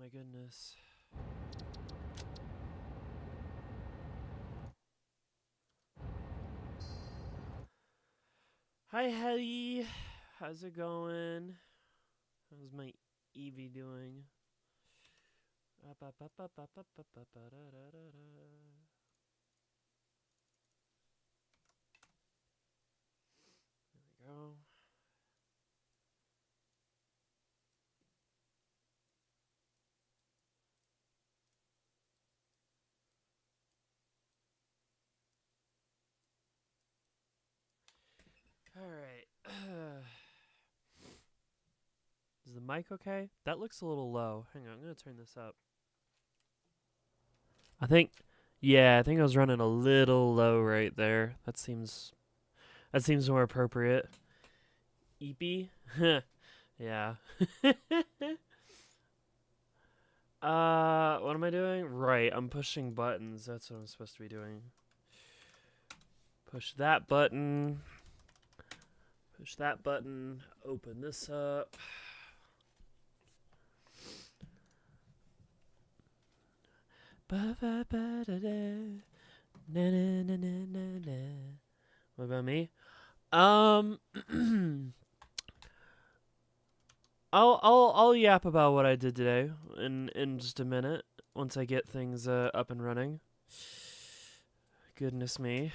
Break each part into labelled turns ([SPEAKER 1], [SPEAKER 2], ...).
[SPEAKER 1] my goodness. Hi, Hetty. How's it going? How's my Eevee doing? There we go. Alright. Is the mic okay? That looks a little low. Hang on, I'm going to turn this up. I think I was running a little low right there. That seems more appropriate. Eepy? Yeah. What am I doing? Right, I'm pushing buttons. That's what I'm supposed to be doing. Push that button. Push that button. Open this up. What about me? I'll yap about what I did today in just a minute once I get things up and running. Goodness me.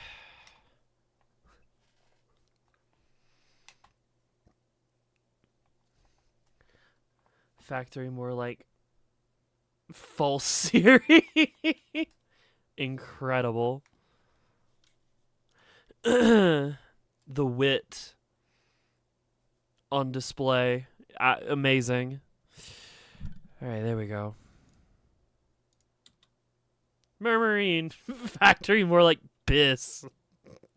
[SPEAKER 1] Factory more like false Siri. Incredible. The wit on display. Amazing. Alright, there we go. Murmurine. Factory more like Biss.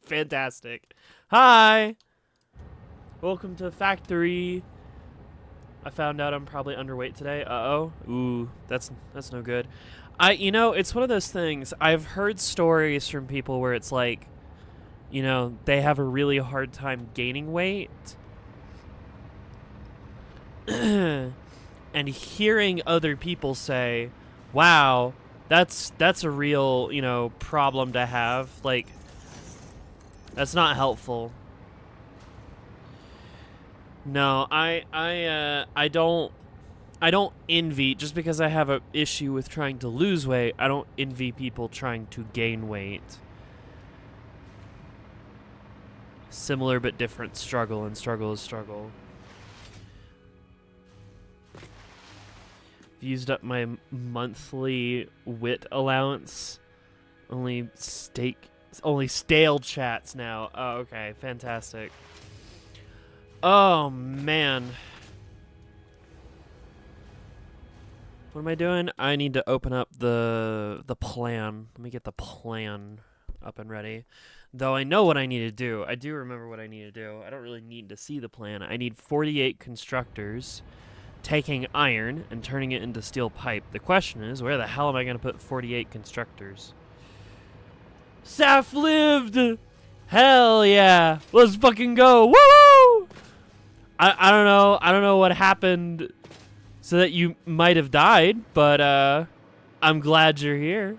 [SPEAKER 1] Fantastic. Hi! Welcome to Factory. I found out I'm probably underweight today. Uh-oh. Ooh, that's no good. It's one of those things. I've heard stories from people where it's like, they have a really hard time gaining weight. And hearing other people say, wow, that's a real, problem to have. Like, that's not helpful. No, I don't envy, just because I have an issue with trying to lose weight, I don't envy people trying to gain weight. Similar but different struggle, and struggle is struggle. I've used up my monthly wit allowance. Only stale chats now. Oh, okay, fantastic. Oh, man. What am I doing? I need to open up the plan. Let me get the plan up and ready. Though I know what I need to do. I do remember what I need to do. I don't really need to see the plan. I need 48 constructors taking iron and turning it into steel pipe. The question is, where the hell am I going to put 48 constructors? Saf lived! Hell yeah! Let's fucking go! Woo! I don't know. I don't know what happened so that you might have died, but I'm glad you're here.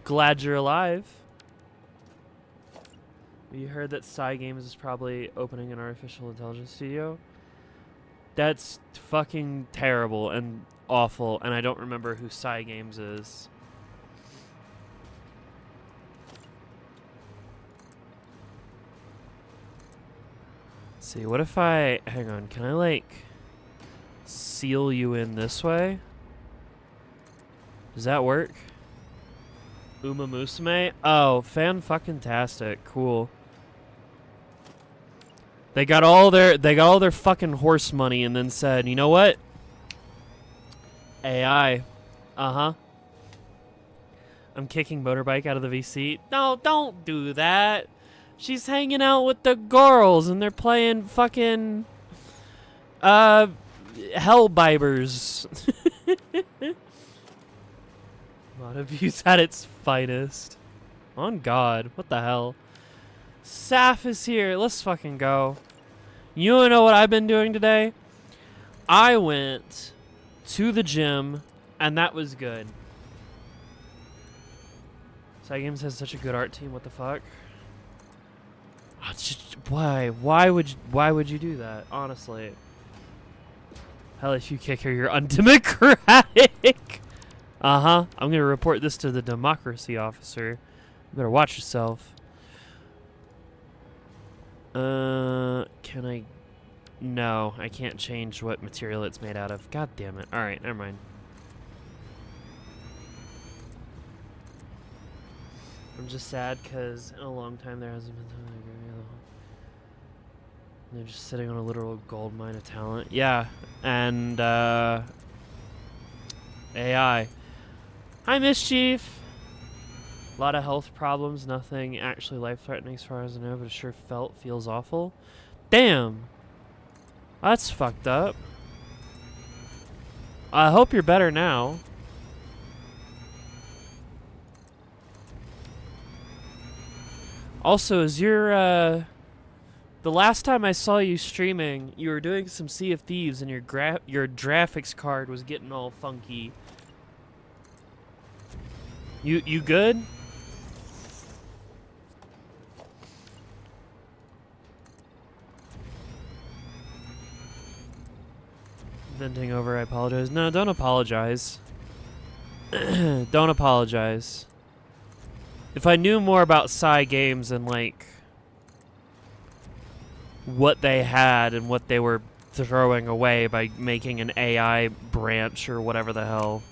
[SPEAKER 1] Glad you're alive. You heard that Cygames is probably opening an artificial intelligence studio? That's fucking terrible and awful, and I don't remember who Cygames is. Let's see, what if I... Hang on, can I, like, seal you in this way? Does that work? Uma Musume? Oh, fan-fucking-tastic. Cool. They got all their fucking horse money and then said, you know what? AI. Uh-huh. I'm kicking Motorbike out of the VC. No, don't do that. She's hanging out with the girls and they're playing fucking Hellbibers. Mod abuse at its finest. On God, what the hell? Saf is here. Let's fucking go. You wanna know what I've been doing today? I went to the gym, and that was good. Cygames has such a good art team. What the fuck? Oh, it's just, why? Why would you do that? Honestly. Hell, if you kick her, you're undemocratic. I'm gonna report this to the democracy officer. You better watch yourself. Can I? No, I can't change what material it's made out of. God damn it. Alright, never mind. I'm just sad because in a long time there hasn't been something they're just sitting on a literal gold mine of talent. Yeah, and AI. Hi, Mischief! A lot of health problems, nothing actually life-threatening as far as I know, but it sure feels awful. Damn! That's fucked up. I hope you're better now. Also, is your, the last time I saw you streaming, you were doing some Sea of Thieves and your graphics card was getting all funky. You good? Venting over, I apologize. No, don't apologize. Don't apologize. If I knew more about Cygames and, like, what they had and what they were throwing away by making an AI branch or whatever the hell,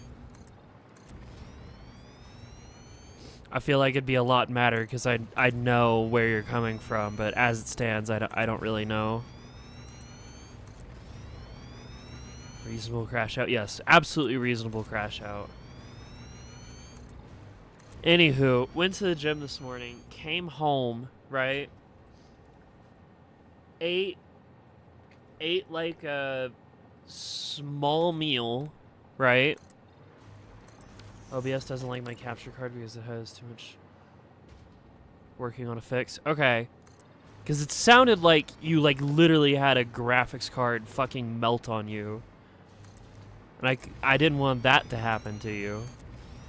[SPEAKER 1] I feel like it'd be a lot madder because I'd know where you're coming from, but as it stands, I don't really know. Reasonable crash out? Yes, absolutely reasonable crash out. Anywho, went to the gym this morning, came home, right? Ate like a small meal, right? OBS doesn't like my capture card because it has too much working on a fix. Okay. Because it sounded like you, like, literally had a graphics card fucking melt on you. And I didn't want that to happen to you.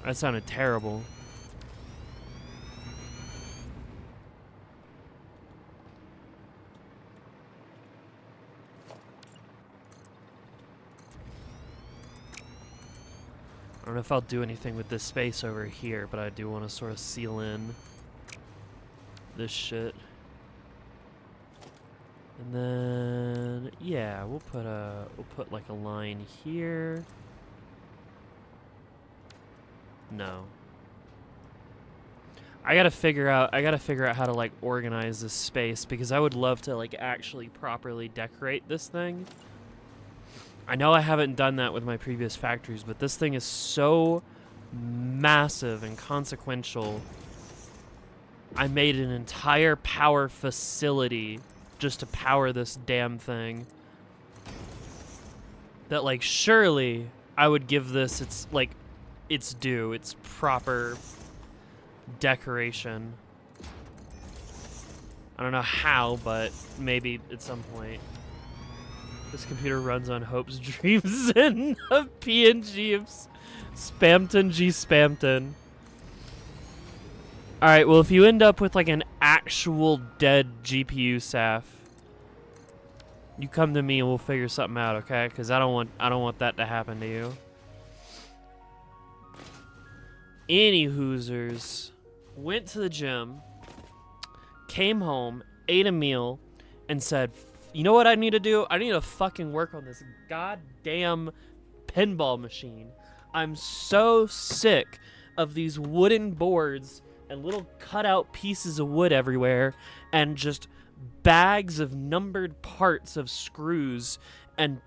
[SPEAKER 1] That sounded terrible. I don't know if I'll do anything with this space over here, but I do want to sort of seal in this shit. And then, yeah, we'll put like a line here. No. I gotta figure out how to, like, organize this space, because I would love to, like, actually properly decorate this thing. I know I haven't done that with my previous factories, but this thing is so massive and consequential. I made an entire power facility just to power this damn thing. That, like, surely I would give this its due, its proper decoration. I don't know how, but maybe at some point. This computer runs on hopes, dreams, and a PNG of Spamton G. Spamton. Alright, well, if you end up with, like, an actual dead GPU, Saf, you come to me and we'll figure something out, okay? Because I don't want that to happen to you. Any hoosers, went to the gym, came home, ate a meal, and said, you know what I need to do? I need to fucking work on this goddamn pinball machine. I'm so sick of these wooden boards and little cutout pieces of wood everywhere and just bags of numbered parts of screws and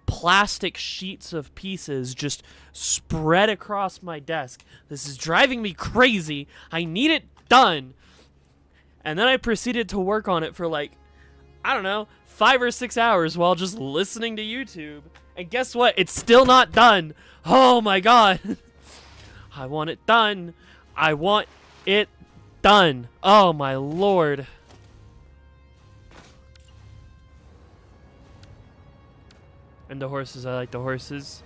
[SPEAKER 1] plastic sheets of pieces just spread across my desk. This is driving me crazy. I need it done. And then I proceeded to work on it for, like, I don't know, 5 or 6 hours while just listening to YouTube. And guess what? It's still not done. Oh my god. I want it done. I want it done. Oh my lord. And the horses, I like the horses.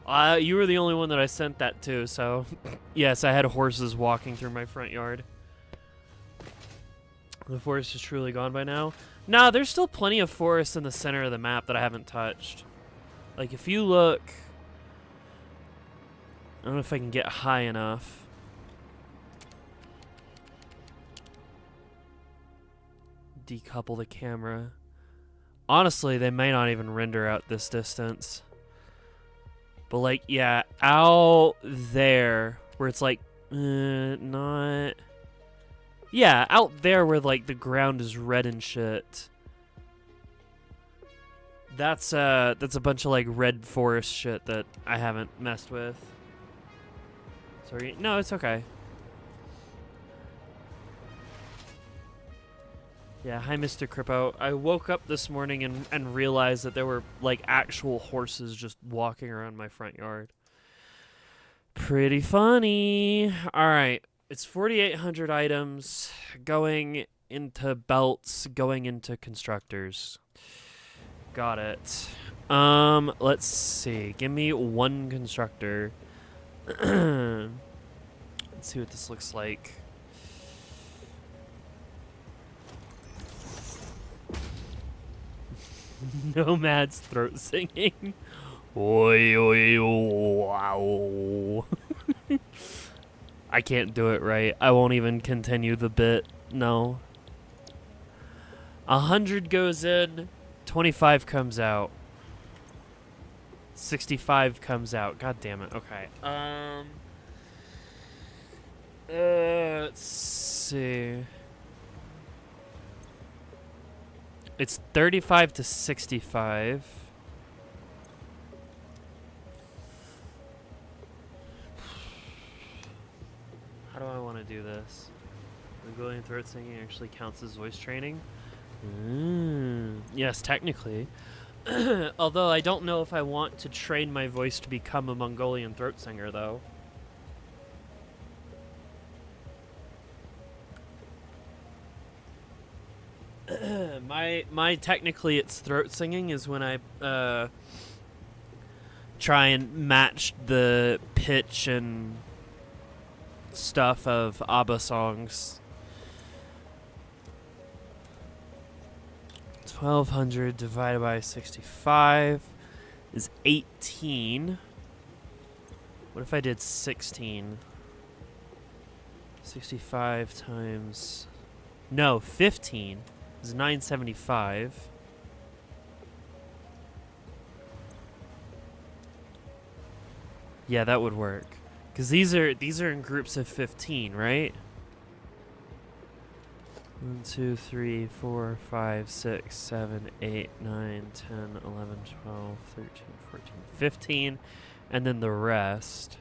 [SPEAKER 1] You were the only one that I sent that to, so yes, I had horses walking through my front yard. The forest is truly gone by now. Nah, there's still plenty of forest in the center of the map that I haven't touched. Like, if you look... I don't know if I can get high enough. Decouple the camera. Honestly, they may not even render out this distance. But, like, yeah, out there, where it's like, not... Yeah, out there where, like, the ground is red and shit. That's a bunch of, like, red forest shit that I haven't messed with. Sorry. No, it's okay. Yeah, hi, Mr. Crippo. I woke up this morning and realized that there were, like, actual horses just walking around my front yard. Pretty funny. All right. It's 4,800 items going into belts, going into constructors. Got it. Let's see. Give me one constructor. Let's see what this looks like. Nomad's throat singing. Oi, oi, wow. I can't do it right. I won't even continue the bit. No. 100 goes in, 25 comes out. 65 comes out. God damn it. Okay. Let's see. It's 35 to 65. How do I want to do this? Mongolian throat singing actually counts as voice training? Yes, technically. Although I don't know if I want to train my voice to become a Mongolian throat singer, though. My technically it's throat singing is when I try and match the pitch and stuff of ABBA songs. 1,200 divided by 65 is 18. What if I did 16? 65 times... No, 15 is 975. Yeah, that would work. Because these are in groups of 15, right? 1, 2, 3, 4, 5, 6, 7, 8, 9, 10, 11, 12, 13, 14, 15, and then the rest.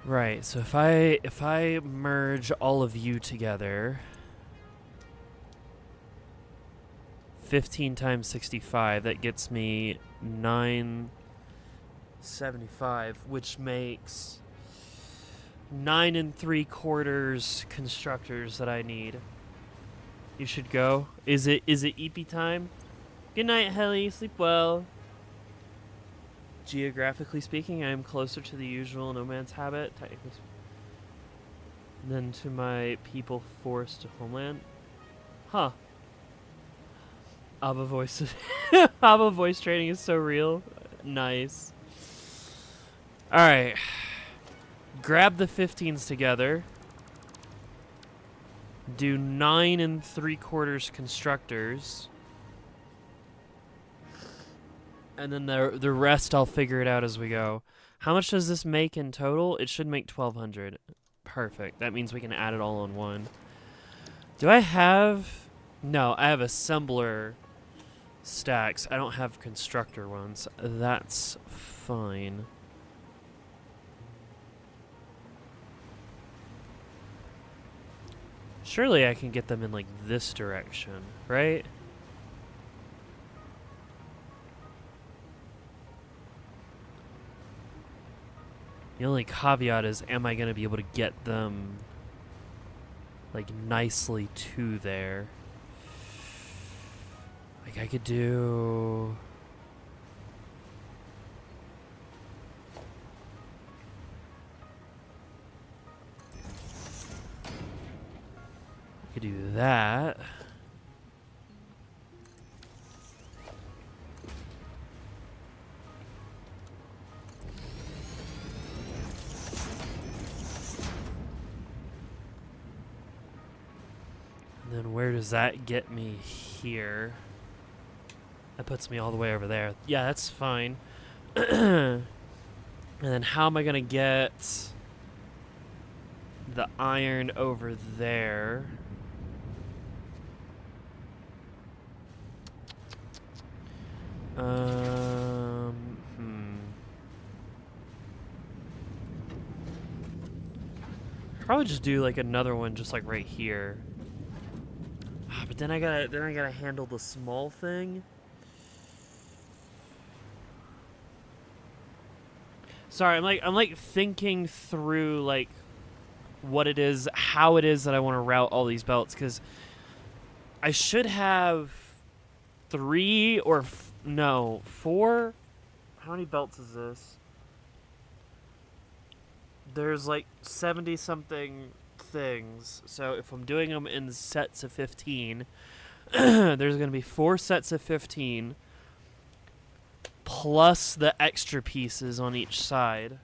[SPEAKER 1] Right, so if I merge all of you together, 15 times 65, that gets me 975, which makes 9 3/4 constructors that I need. You should go. Is it EP time? Good night, Helly. Sleep well. Geographically speaking, I am closer to the usual nomad's habit than to my people forced to homeland. Huh. ABBA voice ABBA voice training is so real. Nice. Alright. Grab the 15s together. Do 9 3/4 constructors. And then the rest I'll figure it out as we go. How much does this make in total? It should make 1,200. Perfect. That means we can add it all on one. Do I have... No, I have assembler stacks. I don't have constructor ones. That's fine. Surely I can get them in, like, this direction, right? The only caveat is, am I going to be able to get them, like, nicely to there? Like, I could do... Could do that. And then where does that get me here? That puts me all the way over there. Yeah, that's fine. And then how am I going to get the iron over there? Probably just do like another one just like right here. But then I gotta handle the small thing. Sorry, I'm like thinking through like what it is, how it is that I want to route all these belts, because I should have 3 or no 4. How many belts is this? There's like 70 something things. So if I'm doing them in sets of 15, there's going to be 4 sets of 15 plus the extra pieces on each side.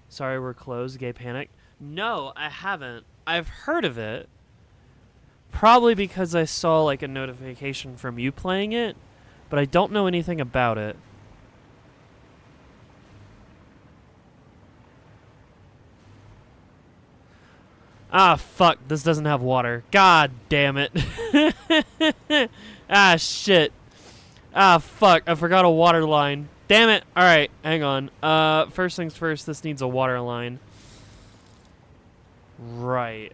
[SPEAKER 1] Sorry, we're closed. Gay Panic. No, I haven't. I've heard of it. Probably because I saw like a notification from you playing it, but I don't know anything about it. Ah, fuck. This doesn't have water. God damn it. Ah, shit. Ah, fuck. I forgot a water line. Damn it. Alright, hang on. First things first, this needs a water line. Right.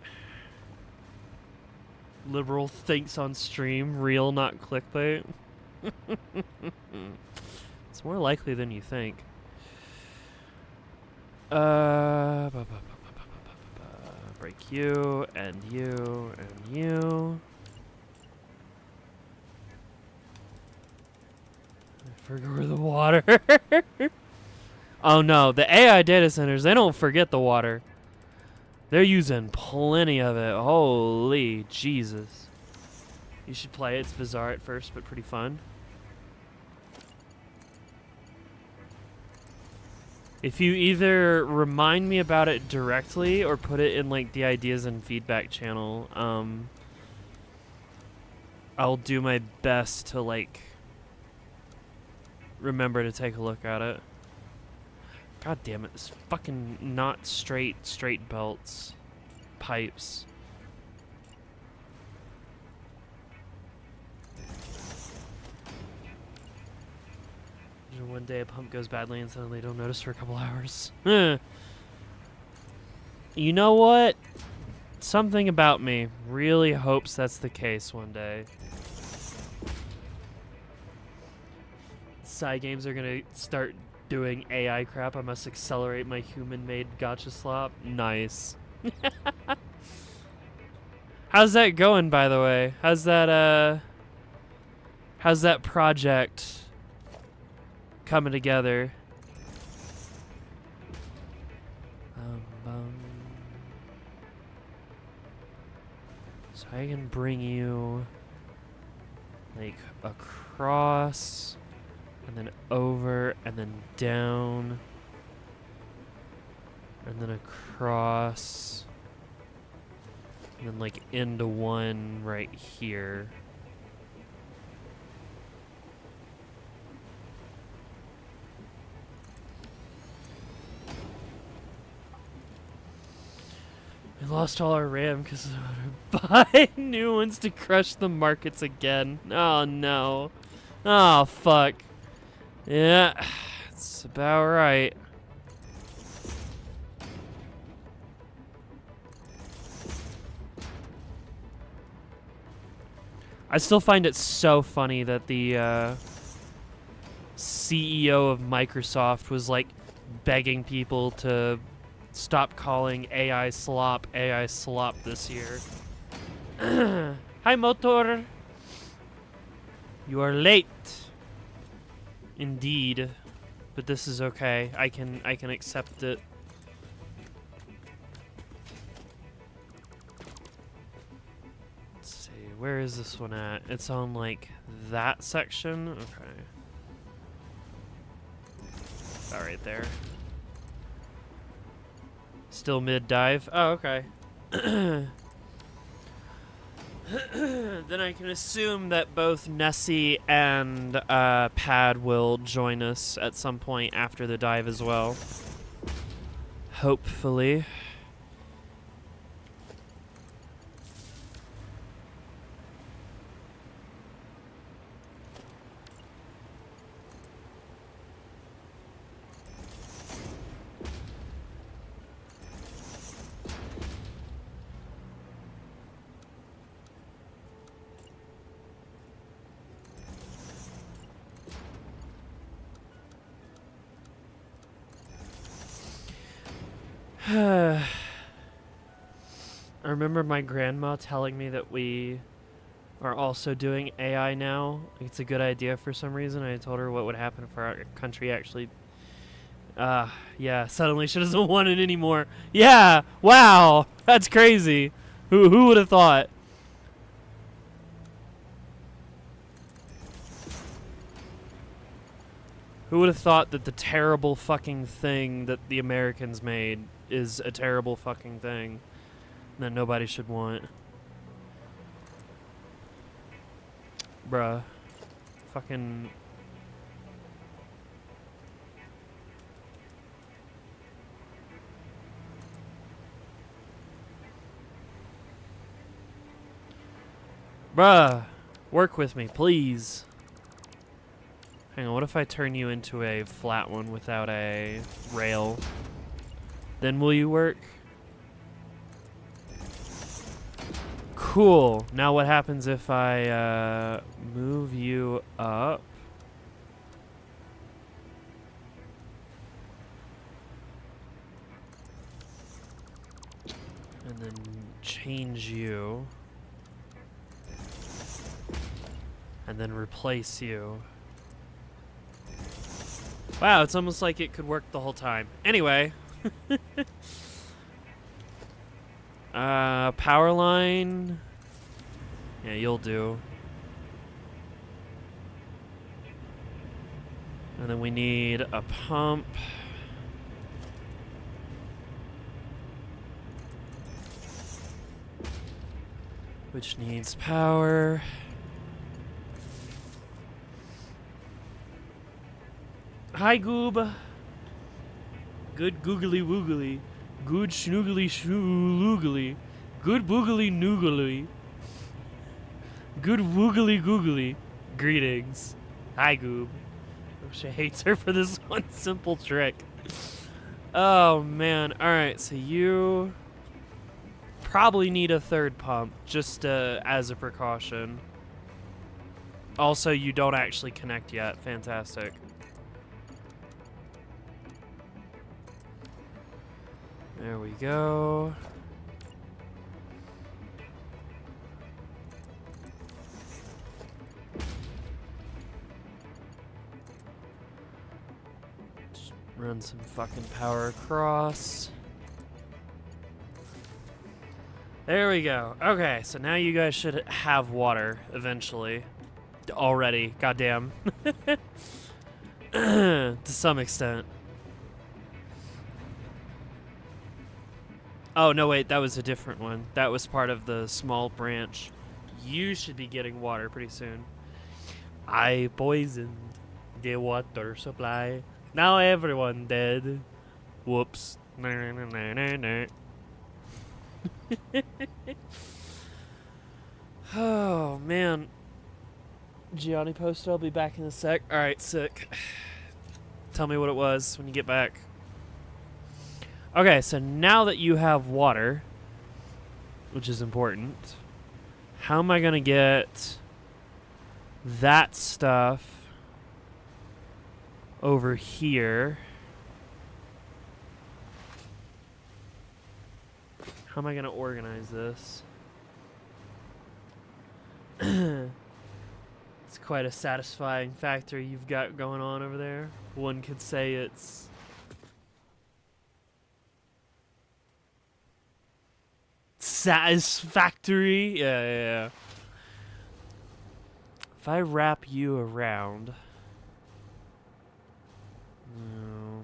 [SPEAKER 1] Liberal thinks on stream. Real, not clickbait. It's more likely than you think. Break you, and you, and you. I forgot the water. Oh no, the AI data centers, they don't forget the water. They're using plenty of it. Holy Jesus. You should play it. It's bizarre at first, but pretty fun. If you either remind me about it directly or put it in like the ideas and feedback channel, I'll do my best to like remember to take a look at it. God damn it, this fucking not straight belts. Pipes. One day a pump goes badly and suddenly don't notice for a couple hours. You know what? Something about me really hopes that's the case one day. Cygames are gonna start doing AI crap. I must accelerate my human-made gotcha slop. Nice. How's that going, by the way? How's that project coming together? So I can bring you like across and then over and then down and then across and then like into one right here. We lost all our RAM because we're buying new ones to crush the markets again. Oh no. Oh fuck. Yeah, it's about right. I still find it so funny that the CEO of Microsoft was like begging people to stop calling AI slop this year. Hi, Motor. You are late. Indeed. But this is okay. I can accept it. where is this one at? It's on, like, that section? Okay. About right there. Still mid-dive? Oh, okay. Then I can assume that both Nessie and Pad will join us at some point after the dive as well. Hopefully. I remember my grandma telling me that we are also doing AI now. It's a good idea for some reason. I told her what would happen if our country actually... yeah, suddenly she doesn't want it anymore. Yeah, wow, that's crazy. Who would have thought? Who would have thought that the terrible fucking thing that the Americans made is a terrible fucking thing that nobody should want? Bruh. Fucking... Bruh. Work with me, please. Hang on, what if I turn you into a flat one without a rail? Then will you work? Cool. Now what happens if I move you up? And then change you. And then replace you. Wow, it's almost like it could work the whole time. Anyway. Power line. Yeah, you'll do. And then we need a pump. Which needs power. Hi, Goob. Good googly woogly. Good schnoogly shnoogly. Good boogly noogly. Good woogly googly. Greetings. Hi, Goob. She hates her for this one simple trick. Oh, man. Alright, so you probably need a third pump, just as a precaution. Also, you don't actually connect yet. Fantastic. There we go. Just run some fucking power across. There we go. Okay, so now you guys should have water eventually. Already. Goddamn. To some extent. Oh, no, wait, that was a different one. That was part of the small branch. You should be getting water pretty soon. I poisoned the water supply. Now everyone dead. Whoops. Oh, man. Gianni posted, I'll be back in a sec. Alright, sick. Tell me what it was when you get back. Okay, so now that you have water, which is important, how am I going to get that stuff over here? How am I going to organize this? It's quite a satisfying factory you've got going on over there. One could say it's... satisfactory? Yeah. If I wrap you around... No.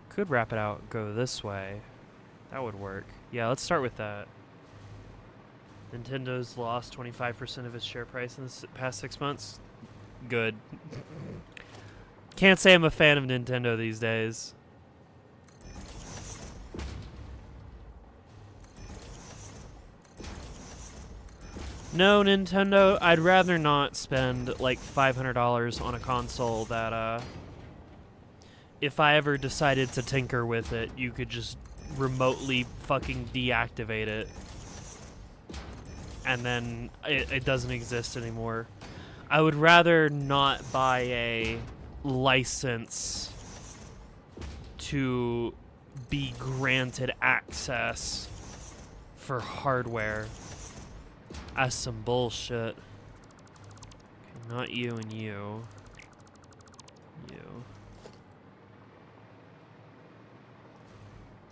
[SPEAKER 1] Could wrap it out, go this way. That would work. Yeah, let's start with that. Nintendo's lost 25% of its share price in the past 6 months. Good. Can't say I'm a fan of Nintendo these days. No, Nintendo, I'd rather not spend like $500 on a console that, if I ever decided to tinker with it, you could just remotely fucking deactivate it. And then it doesn't exist anymore. I would rather not buy a license to be granted access for hardware. That's some bullshit. Okay, not you and you. You.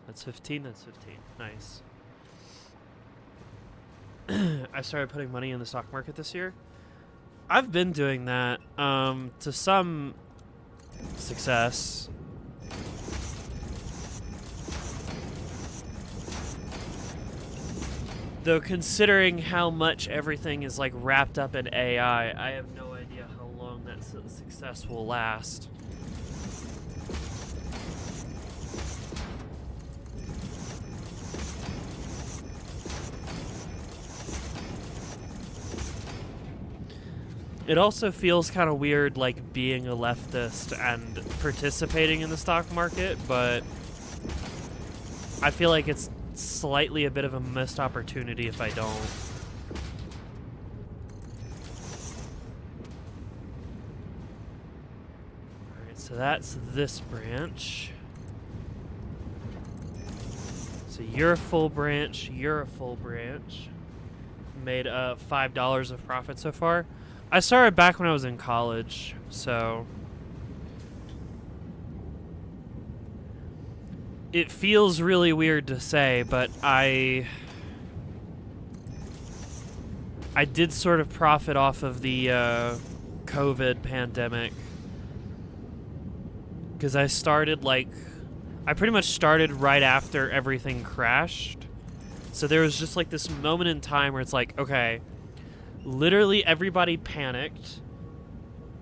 [SPEAKER 1] That's 15, that's 15. Nice. I started putting money in the stock market this year. I've been doing that to some success. Though considering how much everything is like wrapped up in AI, I have no idea how long that success will last. It also feels kind of weird, like, being a leftist and participating in the stock market, but I feel like it's slightly a bit of a missed opportunity if I don't. Alright, so that's this branch. So you're a full branch, you're a full branch. Made $5 of profit so far. I started back when I was in college, so it feels really weird to say, but I did sort of profit off of the COVID pandemic, because I pretty much started right after everything crashed. So there was just like this moment in time where it's like, okay, literally everybody panicked.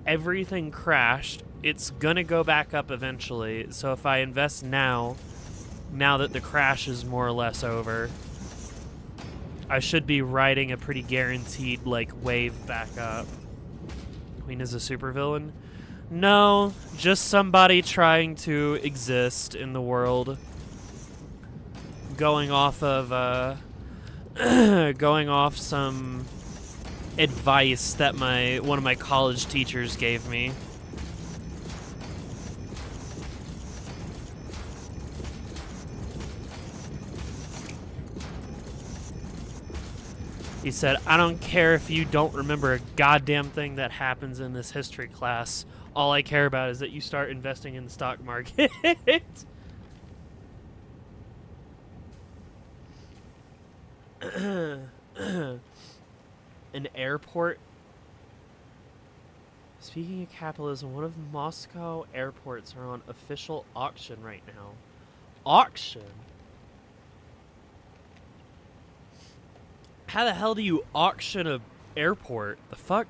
[SPEAKER 1] Everything crashed. It's gonna go back up eventually. So if I invest now that the crash is more or less over, I should be riding a pretty guaranteed, like, wave back up. Queen is a supervillain? No, just somebody trying to exist in the world. Going off of, going off some advice that one of my college teachers gave me. He said, I don't care if you don't remember a goddamn thing that happens in this history class. All I care about is that you start investing in the stock market. An airport. Speaking of capitalism, one of Moscow airports are on official auction right now. Auction? How the hell do you auction a airport? The fuck?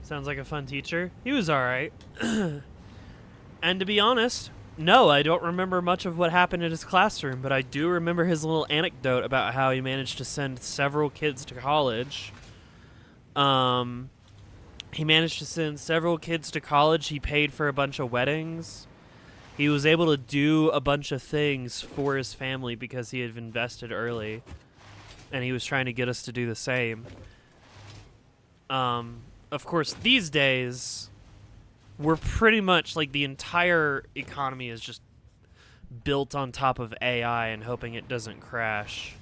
[SPEAKER 1] Sounds like a fun teacher. He was alright. And to be honest, no, I don't remember much of what happened in his classroom, but I do remember his little anecdote about how he managed to send several kids to college. He managed to send several kids to college. He paid for a bunch of weddings. He was able to do a bunch of things for his family because he had invested early, and he was trying to get us to do the same. Of course, these days, we're pretty much, like, the entire economy is just built on top of AI and hoping it doesn't crash.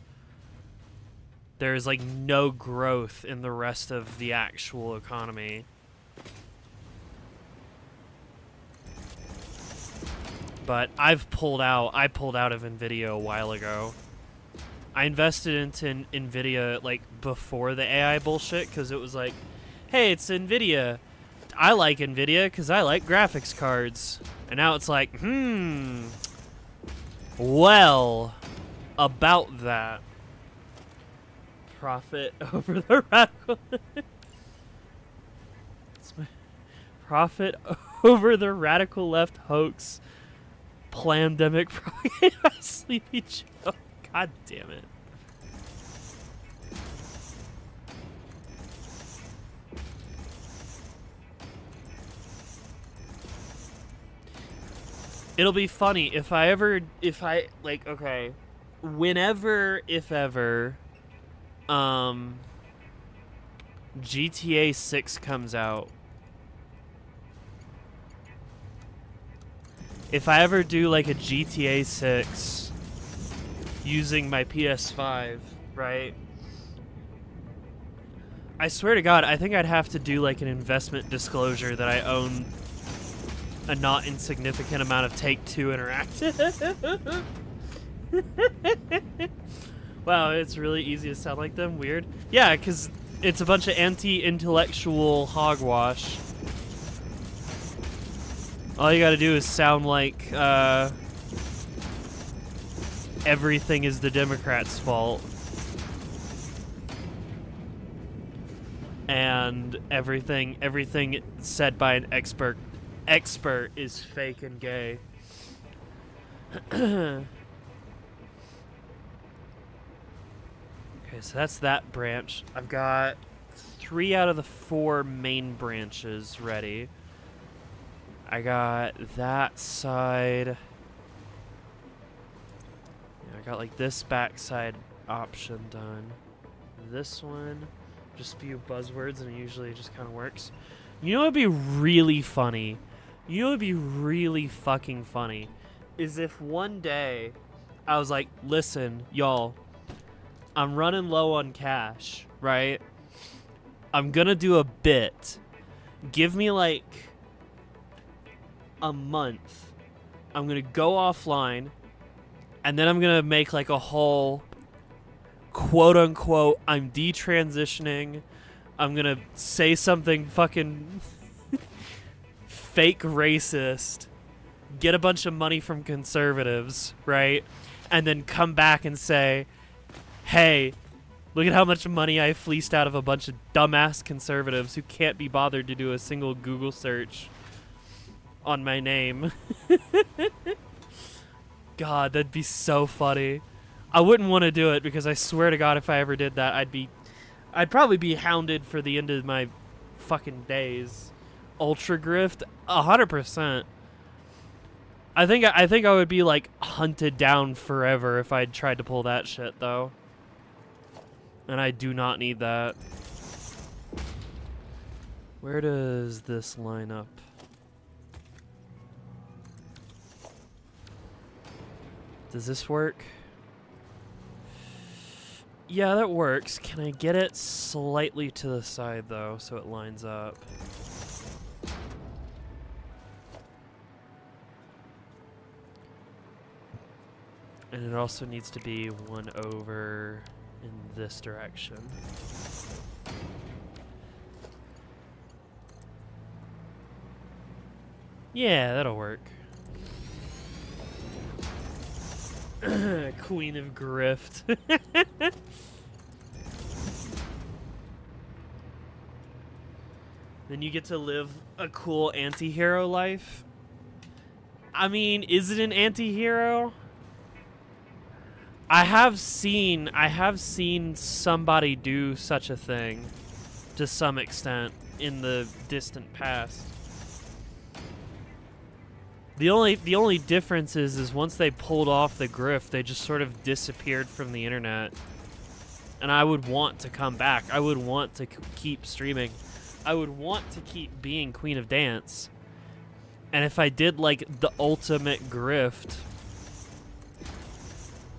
[SPEAKER 1] There's, like, no growth in the rest of the actual economy. but I pulled out of Nvidia a while ago. I invested into Nvidia like before the AI bullshit because it was like, hey, it's Nvidia. I like Nvidia because I like graphics cards. And now it's like, well, about that. Profit over the radical. Profit over the radical left hoax. Plandemic propagated by Sleepy Joe. God damn it. It'll be funny if whenever, if ever, GTA 6 comes out. If I ever do like a GTA 6 using my PS5, right? I swear to God, I think I'd have to do like an investment disclosure that I own a not insignificant amount of Take-Two Interactive. Wow, it's really easy to sound like them. Weird. Yeah, because it's a bunch of anti-intellectual hogwash. All you gotta do is sound like everything is the Democrats' fault. And everything said by an expert is fake and gay. Okay, so that's that branch. I've got 3 out of the 4 main branches ready. I got that side. Yeah, I got like this backside option done. This one, just a few buzzwords, and it usually just kind of works. You know what would be really funny? You know what would be really fucking funny? Is if one day I was like, listen, y'all, I'm running low on cash, right? I'm gonna do a bit. Give me like a month. I'm gonna go offline, and then I'm gonna make like a whole quote unquote I'm detransitioning. I'm gonna say something fucking fake racist, get a bunch of money from conservatives, right? And then come back and say, hey, look at how much money I fleeced out of a bunch of dumbass conservatives who can't be bothered to do a single Google search on my name. God, that'd be so funny. I wouldn't want to do it because I swear to God, if I ever did that, I'd probably be hounded for the end of my fucking days. Ultra grift, 100%. I think I would be like hunted down forever if I'd tried to pull that shit though. And I do not need that. Where does this line up? Does this work? Yeah, that works. Can I get it slightly to the side though so it lines up? And it also needs to be 1 over in this direction. Yeah, that'll work. Queen of Grift. Then you get to live a cool anti-hero life. I mean, is it an anti-hero? I have seen somebody do such a thing to some extent in the distant past. The only difference is once they pulled off the grift, they just sort of disappeared from the internet. And I would want to come back. I would want to keep streaming. I would want to keep being Queen of Dance. And if I did like the ultimate grift,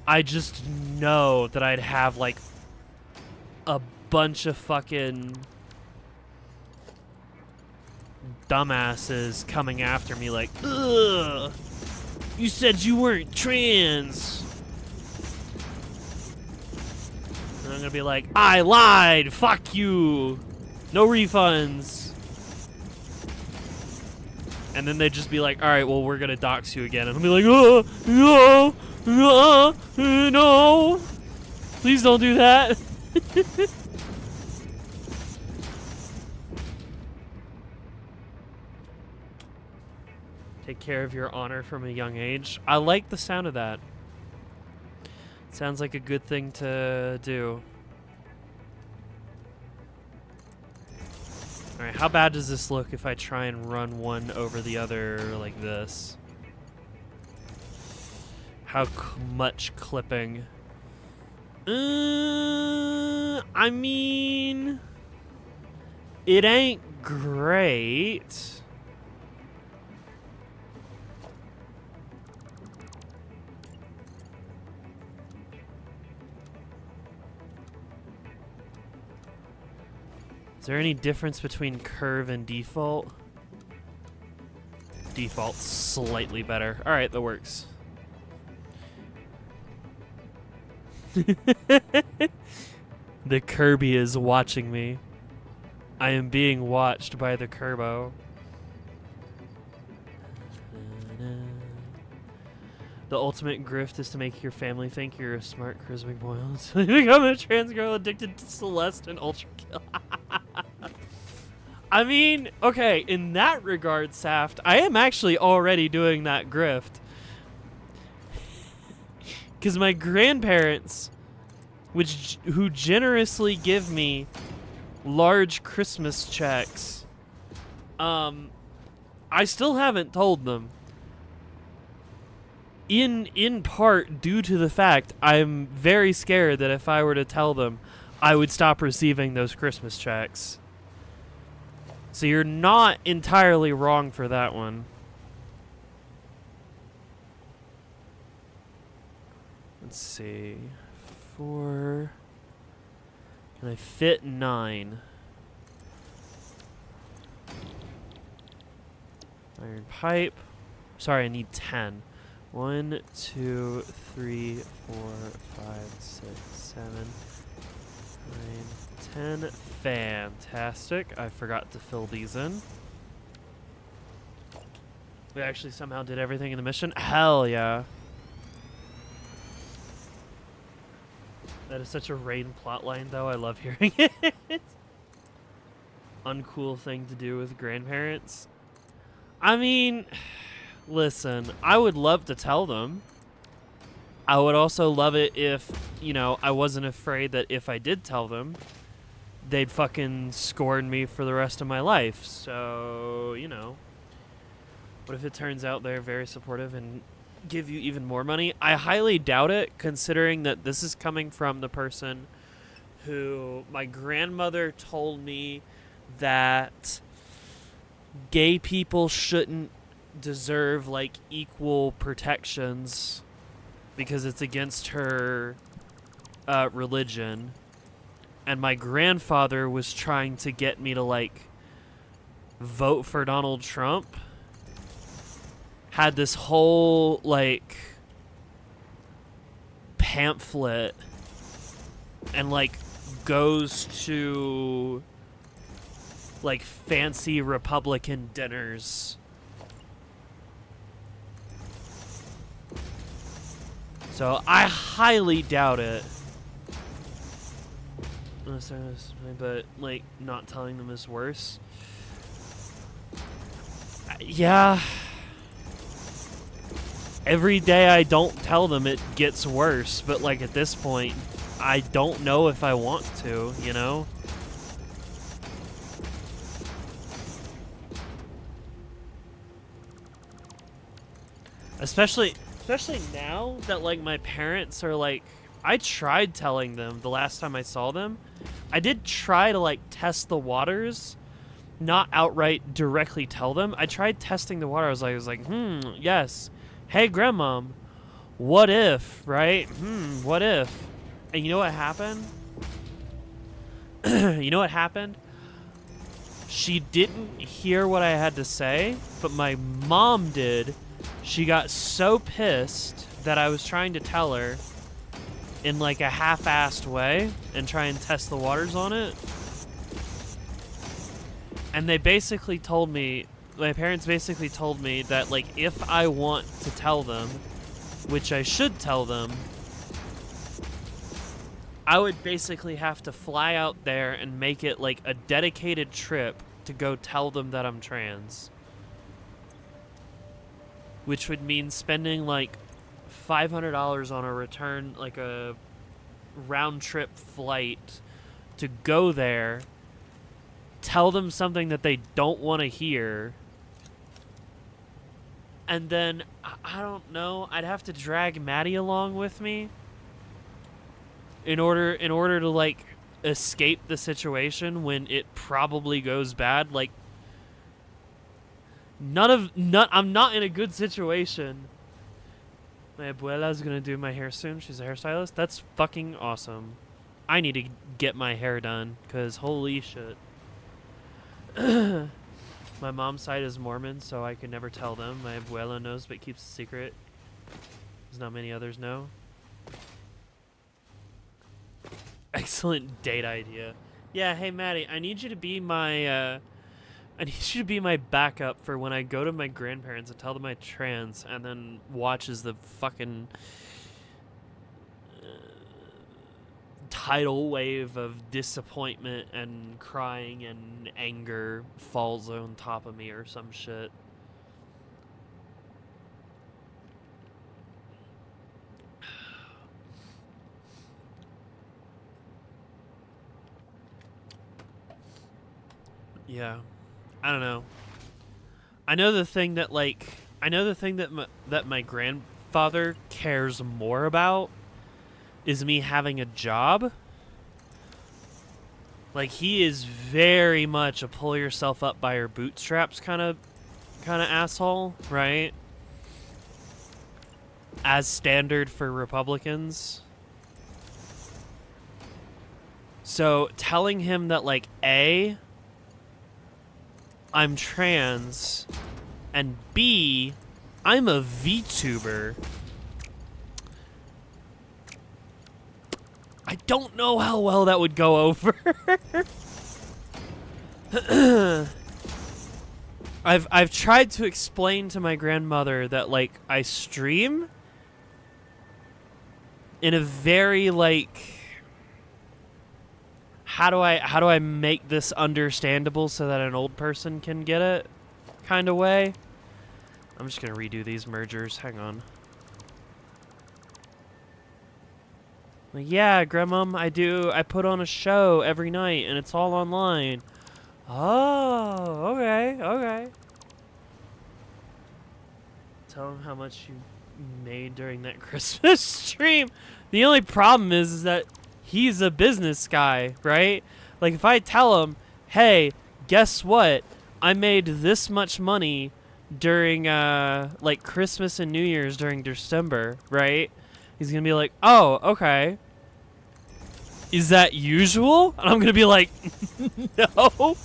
[SPEAKER 1] I just know that I'd have like a bunch of fucking dumbasses coming after me like, ugh. You said you weren't trans. And I'm gonna be like, I lied. Fuck you. No refunds. And then they'd just be like, all right, well, we're gonna dox you again. And I'll be like, no, no, please don't do that. Take care of your honor from a young age. I like the sound of that. Sounds like a good thing to do. Alright, how bad does this look if I try and run one over the other like this? How much clipping? I mean, it ain't great. Is there any difference between curve and default? Default's slightly better. Alright, that works. The Kirby is watching me. I am being watched by the Kerbo. The ultimate grift is to make your family think you're a smart, charismatic boy. So you become a trans girl addicted to Celeste and Ultra Kill. I mean, okay, in that regard, Saft, I am actually already doing that grift. Because my grandparents, who generously give me large Christmas checks, I still haven't told them. In part due to the fact I'm very scared that if I were to tell them, I would stop receiving those Christmas checks. So you're not entirely wrong for that one. Let's see. 4. Can I fit 9? Iron pipe. Sorry, I need 10. 1, 2, 3, 4, 5, 6, 7, 9, 10. Fantastic. I forgot to fill these in. We actually somehow did everything in the mission. Hell yeah. That is such a Rain plotline, though. I love hearing it. Uncool thing to do with grandparents. I mean, listen, I would love to tell them. I would also love it if, you know, I wasn't afraid that if I did tell them, they'd fucking scorn me for the rest of my life. So, you know, what if it turns out they're very supportive and give you even more money? I highly doubt it, considering that this is coming from the person who my grandmother told me that gay people shouldn't deserve like equal protections because it's against her religion. And my grandfather was trying to get me to, like, vote for Donald Trump. Had this whole, like, pamphlet and, like, goes to, like, fancy Republican dinners. So I highly doubt it. But, like, not telling them is worse. Yeah. Every day I don't tell them, it gets worse. But, like, at this point, I don't know if I want to, you know? Especially now that, like, my parents are, like... I tried telling them the last time I saw them. I did try to, like, test the waters. Not outright directly tell them. I tried testing the water. I was like, yes. Hey, grandmom. What if, right? What if? And you know what happened? You know what happened? She didn't hear what I had to say, but my mom did. She got so pissed that I was trying to tell her in like a half-assed way and try and test the waters on it. And they basically told me, my parents basically told me that like if I want to tell them, which I should tell them, I would basically have to fly out there and make it like a dedicated trip to go tell them that I'm trans. Which would mean spending like $500 on a return, like a round trip flight to go there, tell them something that they don't want to hear, and then I don't know, I'd have to drag Maddie along with me in order to like escape the situation when it probably goes bad. Like I'm not in a good situation. My abuela's gonna do my hair soon. She's a hairstylist. That's fucking awesome. I need to get my hair done, because holy shit. My mom's side is Mormon, so I can never tell them. My abuela knows but keeps a secret, because not many others know. Excellent date idea. Yeah, hey Maddie, I need you to be my backup for when I go to my grandparents and tell them I'm trans, and then watches the fucking tidal wave of disappointment and crying and anger falls on top of me or some shit. Yeah. I don't know. I know the thing that that my grandfather cares more about is me having a job. Like, he is very much a pull yourself up by your bootstraps kind of asshole, right? As standard for Republicans. So telling him that like A, I'm trans, and B, I'm a VTuber, I don't know how well that would go over. I've tried to explain to my grandmother that like I stream in a very like, how do I make this understandable so that an old person can get it kind of way. I'm just gonna redo these mergers. Hang on. Like, yeah, Grandmom, I put on a show every night and it's all online. Oh, okay. Tell him how much you made during that Christmas stream. The only problem is that he's a business guy, right? Like, if I tell him, hey, guess what? I made this much money during, like, Christmas and New Year's during December, right? He's gonna be like, oh, okay. Is that usual? And I'm gonna be like, no.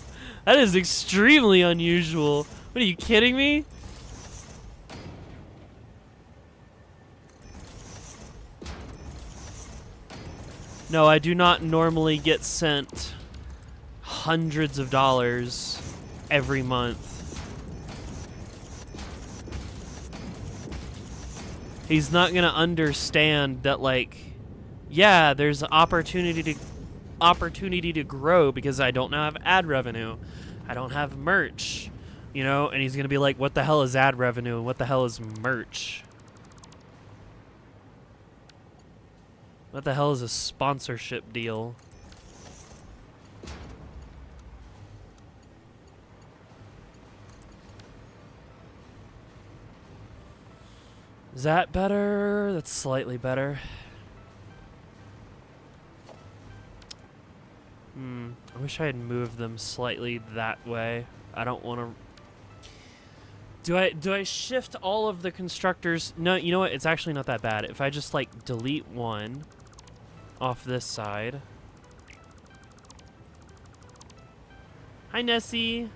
[SPEAKER 1] That is extremely unusual. What, are you kidding me? No, I do not normally get sent hundreds of dollars every month. He's not gonna understand that, like, yeah, there's opportunity to grow because I don't now have ad revenue. I don't have merch, you know, and he's gonna be like, what the hell is ad revenue and what the hell is merch? What the hell is a sponsorship deal? Is that better? That's slightly better. I wish I had moved them slightly that way. I don't want to... Do I shift all of the constructors? No, you know what? It's actually not that bad. If I just, like, delete one off this side. Hi, Nessie.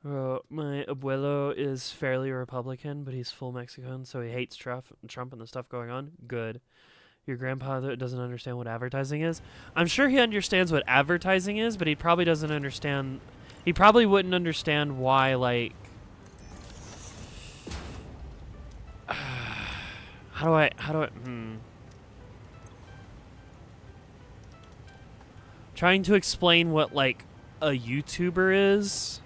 [SPEAKER 1] My abuelo is fairly Republican, but he's full Mexican, so he hates Trump and the stuff going on. Good. Your grandpa doesn't understand what advertising is. I'm sure he understands what advertising is, but he probably doesn't understand. He probably wouldn't understand why, like. How do I? Trying to explain what, like, a YouTuber is.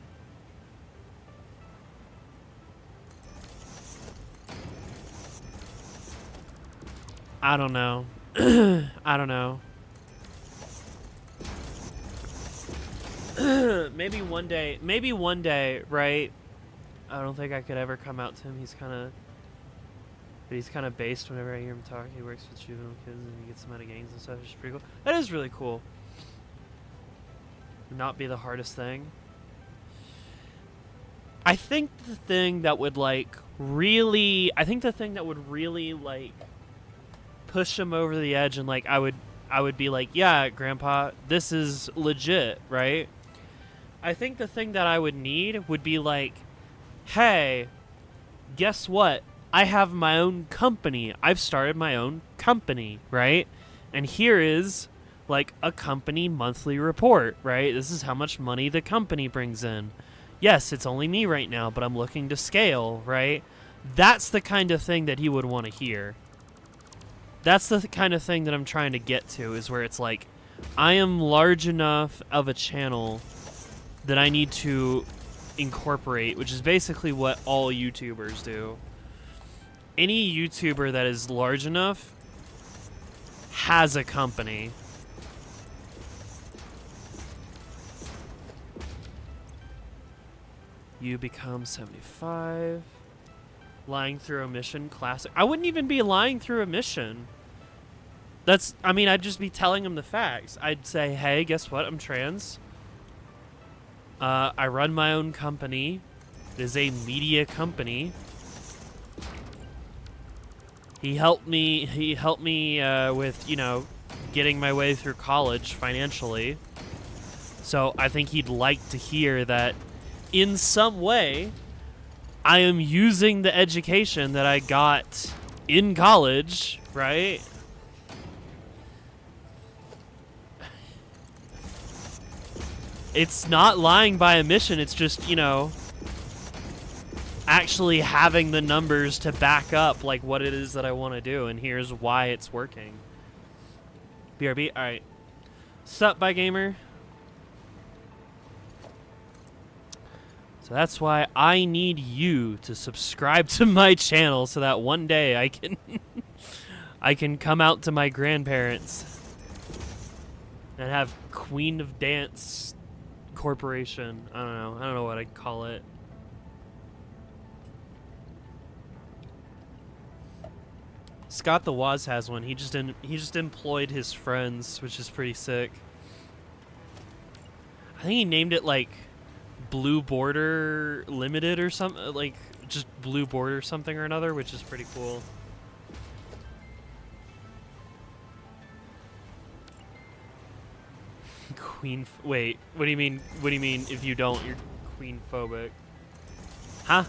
[SPEAKER 1] I don't know. I don't know. Maybe one day, right? I don't think I could ever come out to him. He's kind of based whenever I hear him talk. He works with juvenile kids and he gets them out of gangs and stuff. It's pretty cool. That is really cool. Not be the hardest thing. I think the thing that would really push him over the edge, and like I would be like, yeah, Grandpa, this is legit, right? I think the thing that I would need would be like, hey, guess what? I have my own company. I've started my own company, right? And here is like a company monthly report, right? This is how much money the company brings in. Yes, it's only me right now, but I'm looking to scale, right? That's the kind of thing that he would want to hear. That's the kind of thing that I'm trying to get to, is where it's like, I am large enough of a channel that I need to incorporate, which is basically what all YouTubers do. Any YouTuber that is large enough has a company. You become 75. Lying through a mission, classic. I wouldn't even be lying through a mission. I'd just be telling them the facts. I'd say, hey, guess what? I'm trans. I run my own company. It is a media company. He helped me with, getting my way through college financially. So I think he'd like to hear that in some way I am using the education that I got in college, right? It's not lying by omission. It's just, actually having the numbers to back up like what it is that I want to do, and here's why it's working. BRB, all right. Sup, by gamer. So that's why I need you to subscribe to my channel so that one day I can I can come out to my grandparents and have Queen of Dance Corporation. I don't know what I'd call it. Scott the Woz has one. He just employed his friends, which is pretty sick. I think he named it like Blue Border Limited or something, like just Blue Border something or another, which is pretty cool. Wait, what do you mean? What do you mean if you don't, you're queen phobic? Huh?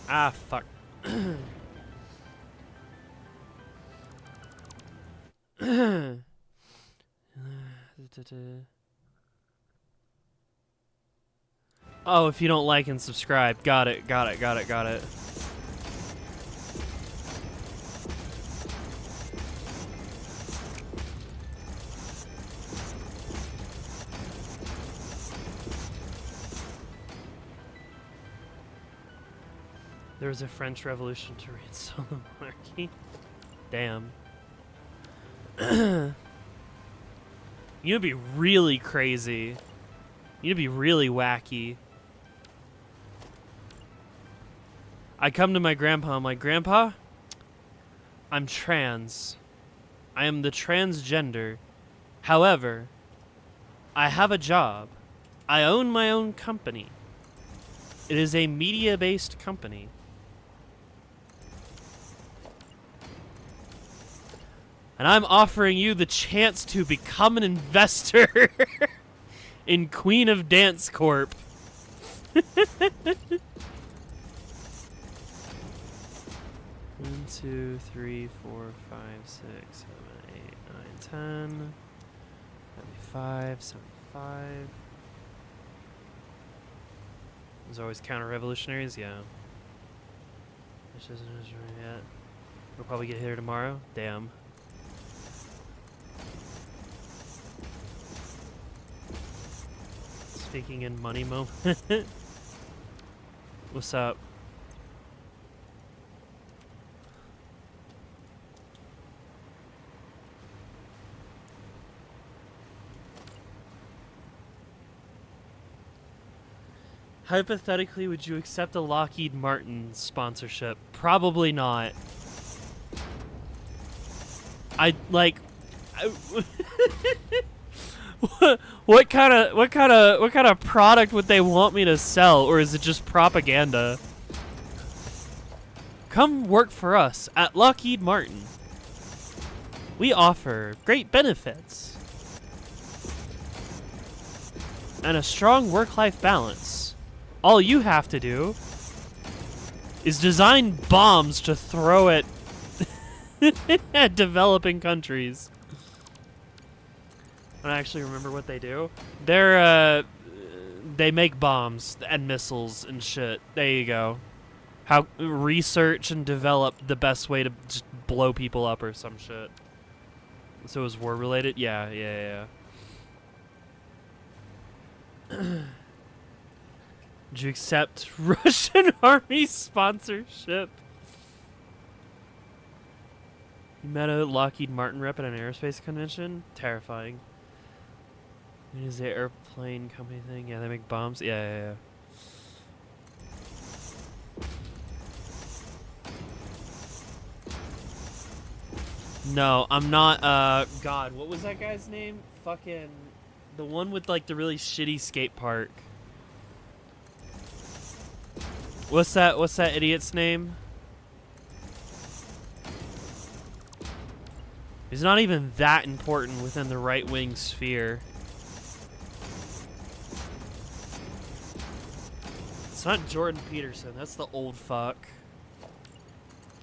[SPEAKER 1] Ah, fuck. Oh, if you don't like and subscribe. Got it. There was a French Revolution to reinstall the monarchy. Damn. You'd be really crazy. You'd be really wacky. I come to my grandpa. I'm like, Grandpa, I'm trans. I am the transgender. However, I have a job. I own my own company. It is a media-based company. And I'm offering you the chance to become an investor in Queen of Dance Corp. 1, 2, 3, 4, 5, 6, 7, 8, 9, 10, 75, 75. There's always counter-revolutionaries, yeah. This isn't yet. We'll probably get here tomorrow. Damn. Speaking in money moment. What's up? Hypothetically, would you accept a Lockheed Martin sponsorship? Probably not. What kind of product would they want me to sell, or is it just propaganda? Come work for us at Lockheed Martin. We offer great benefits and a strong work-life balance. All you have to do is design bombs to throw at at developing countries. I don't actually remember what they do. They make bombs and missiles and shit. There you go. How research and develop the best way to just blow people up or some shit. So it was war related? Yeah. Would you accept Russian army sponsorship? You met a Lockheed Martin rep at an aerospace convention? Terrifying. Is the airplane company thing? Yeah, they make bombs. Yeah. No, I'm not. God, what was that guy's name? Fucking the one with like the really shitty skate park. What's that idiot's name? He's not even that important within the right-wing sphere. It's not Jordan Peterson. That's the old fuck.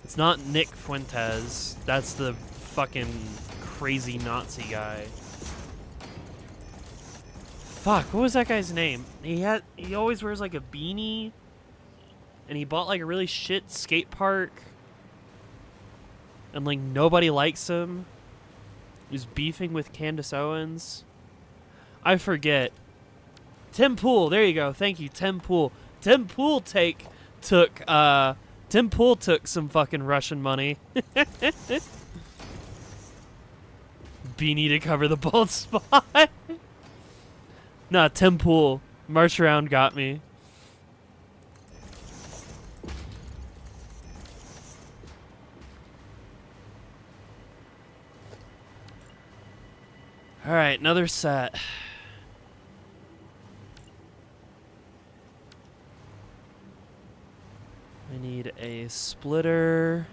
[SPEAKER 1] It's not Nick Fuentes. That's the fucking crazy Nazi guy. Fuck, what was that guy's name? He always wears like a beanie. And he bought like a really shit skate park. And like nobody likes him. He's beefing with Candace Owens. I forget. Tim Pool, there you go. Thank you, Tim Pool. Tim Pool took some fucking Russian money. Beanie to cover the bald spot. Nah, Tim Pool. March around got me. Alright, another set. I need a splitter.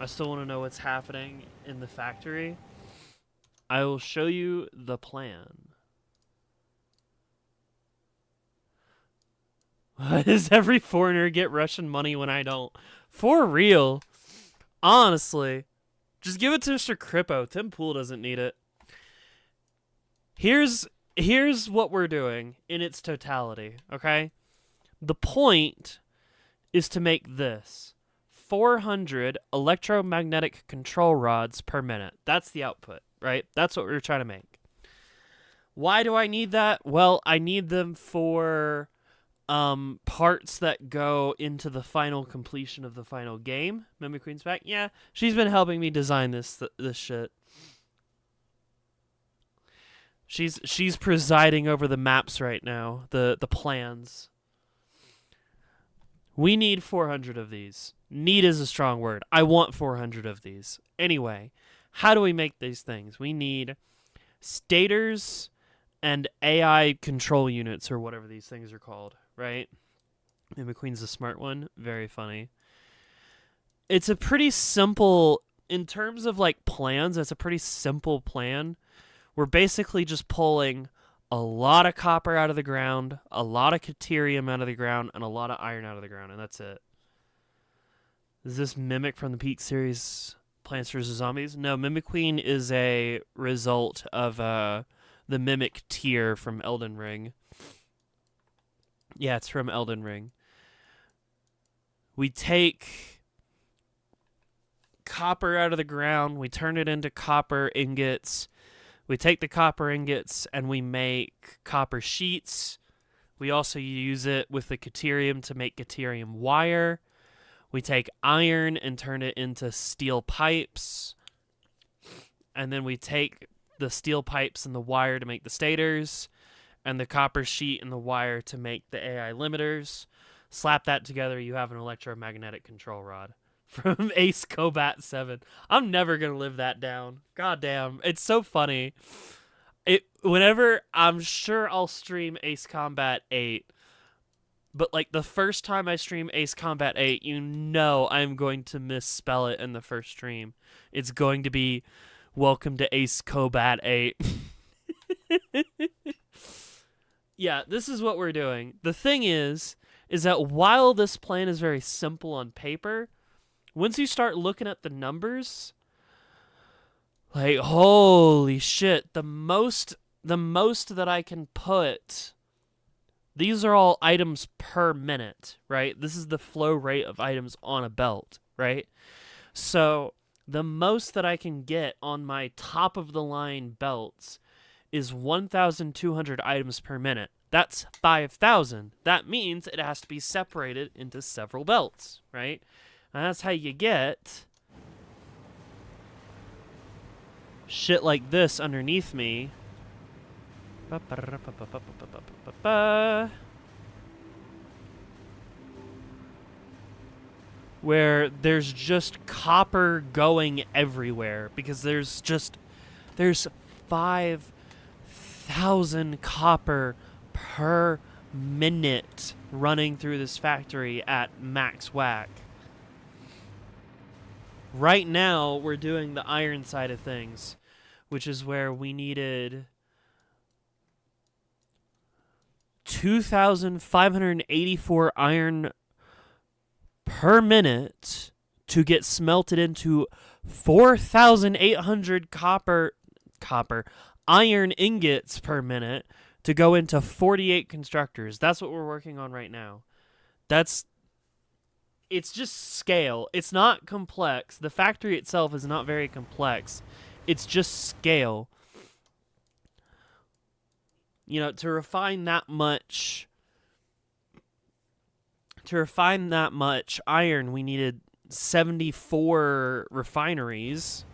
[SPEAKER 1] I still want to know what's happening in the factory. I will show you the plan. Why does every foreigner get Russian money when I don't? For real. Honestly. Just give it to Mr. Crippo. Tim Pool doesn't need it. Here's what we're doing in its totality, okay? The point is to make this 400 electromagnetic control rods per minute. That's the output, right? That's what we're trying to make. Why do I need that? Well, I need them for parts that go into the final completion of the final game. Mimi Queen's back. Yeah, she's been helping me design this shit. She's presiding over the maps right now, the plans. We need 400 of these. Need is a strong word. I want 400 of these. Anyway, how do we make these things? We need stators and AI control units, or whatever these things are called, right? And McQueen's the smart one. Very funny. It's a pretty simple, in terms of like plans, it's a pretty simple plan. We're basically just pulling a lot of copper out of the ground, a lot of caterium out of the ground, and a lot of iron out of the ground, and that's it. Is this Mimic from the Peak series Plants vs. Zombies? No, Mimiqueen is a result of the Mimic tier from Elden Ring. Yeah, it's from Elden Ring. We take copper out of the ground, we turn it into copper ingots. We take the copper ingots and we make copper sheets. We also use it with the caterium to make caterium wire. We take iron and turn it into steel pipes. And then we take the steel pipes and the wire to make the stators, and the copper sheet and the wire to make the AI limiters. Slap that together, you have an electromagnetic control rod. From Ace Combat 7. I'm never going to live that down. God damn. It's so funny. Whenever, I'm sure I'll stream Ace Combat 8. But like the first time I stream Ace Combat 8, you know I'm going to misspell it in the first stream. It's going to be Welcome to Ace Combat 8. Yeah, this is what we're doing. The thing is that while this plan is very simple on paper, once you start looking at the numbers, like, holy shit, the most that I can put, these are all items per minute, right? This is the flow rate of items on a belt, right? So the most that I can get on my top of the line belts is 1,200 items per minute. That's 5,000. That means it has to be separated into several belts, right? And that's how you get shit like this underneath me. Where there's just copper going everywhere because there's 5,000 copper per minute running through this factory at max whack. Right now, we're doing the iron side of things, which is where we needed 2,584 iron per minute to get smelted into 4,800 iron ingots per minute to go into 48 constructors. That's what we're working on right now. It's just scale. It's not complex. The factory itself is not very complex. It's just scale. You know, to refine that much iron, we needed 74 refineries.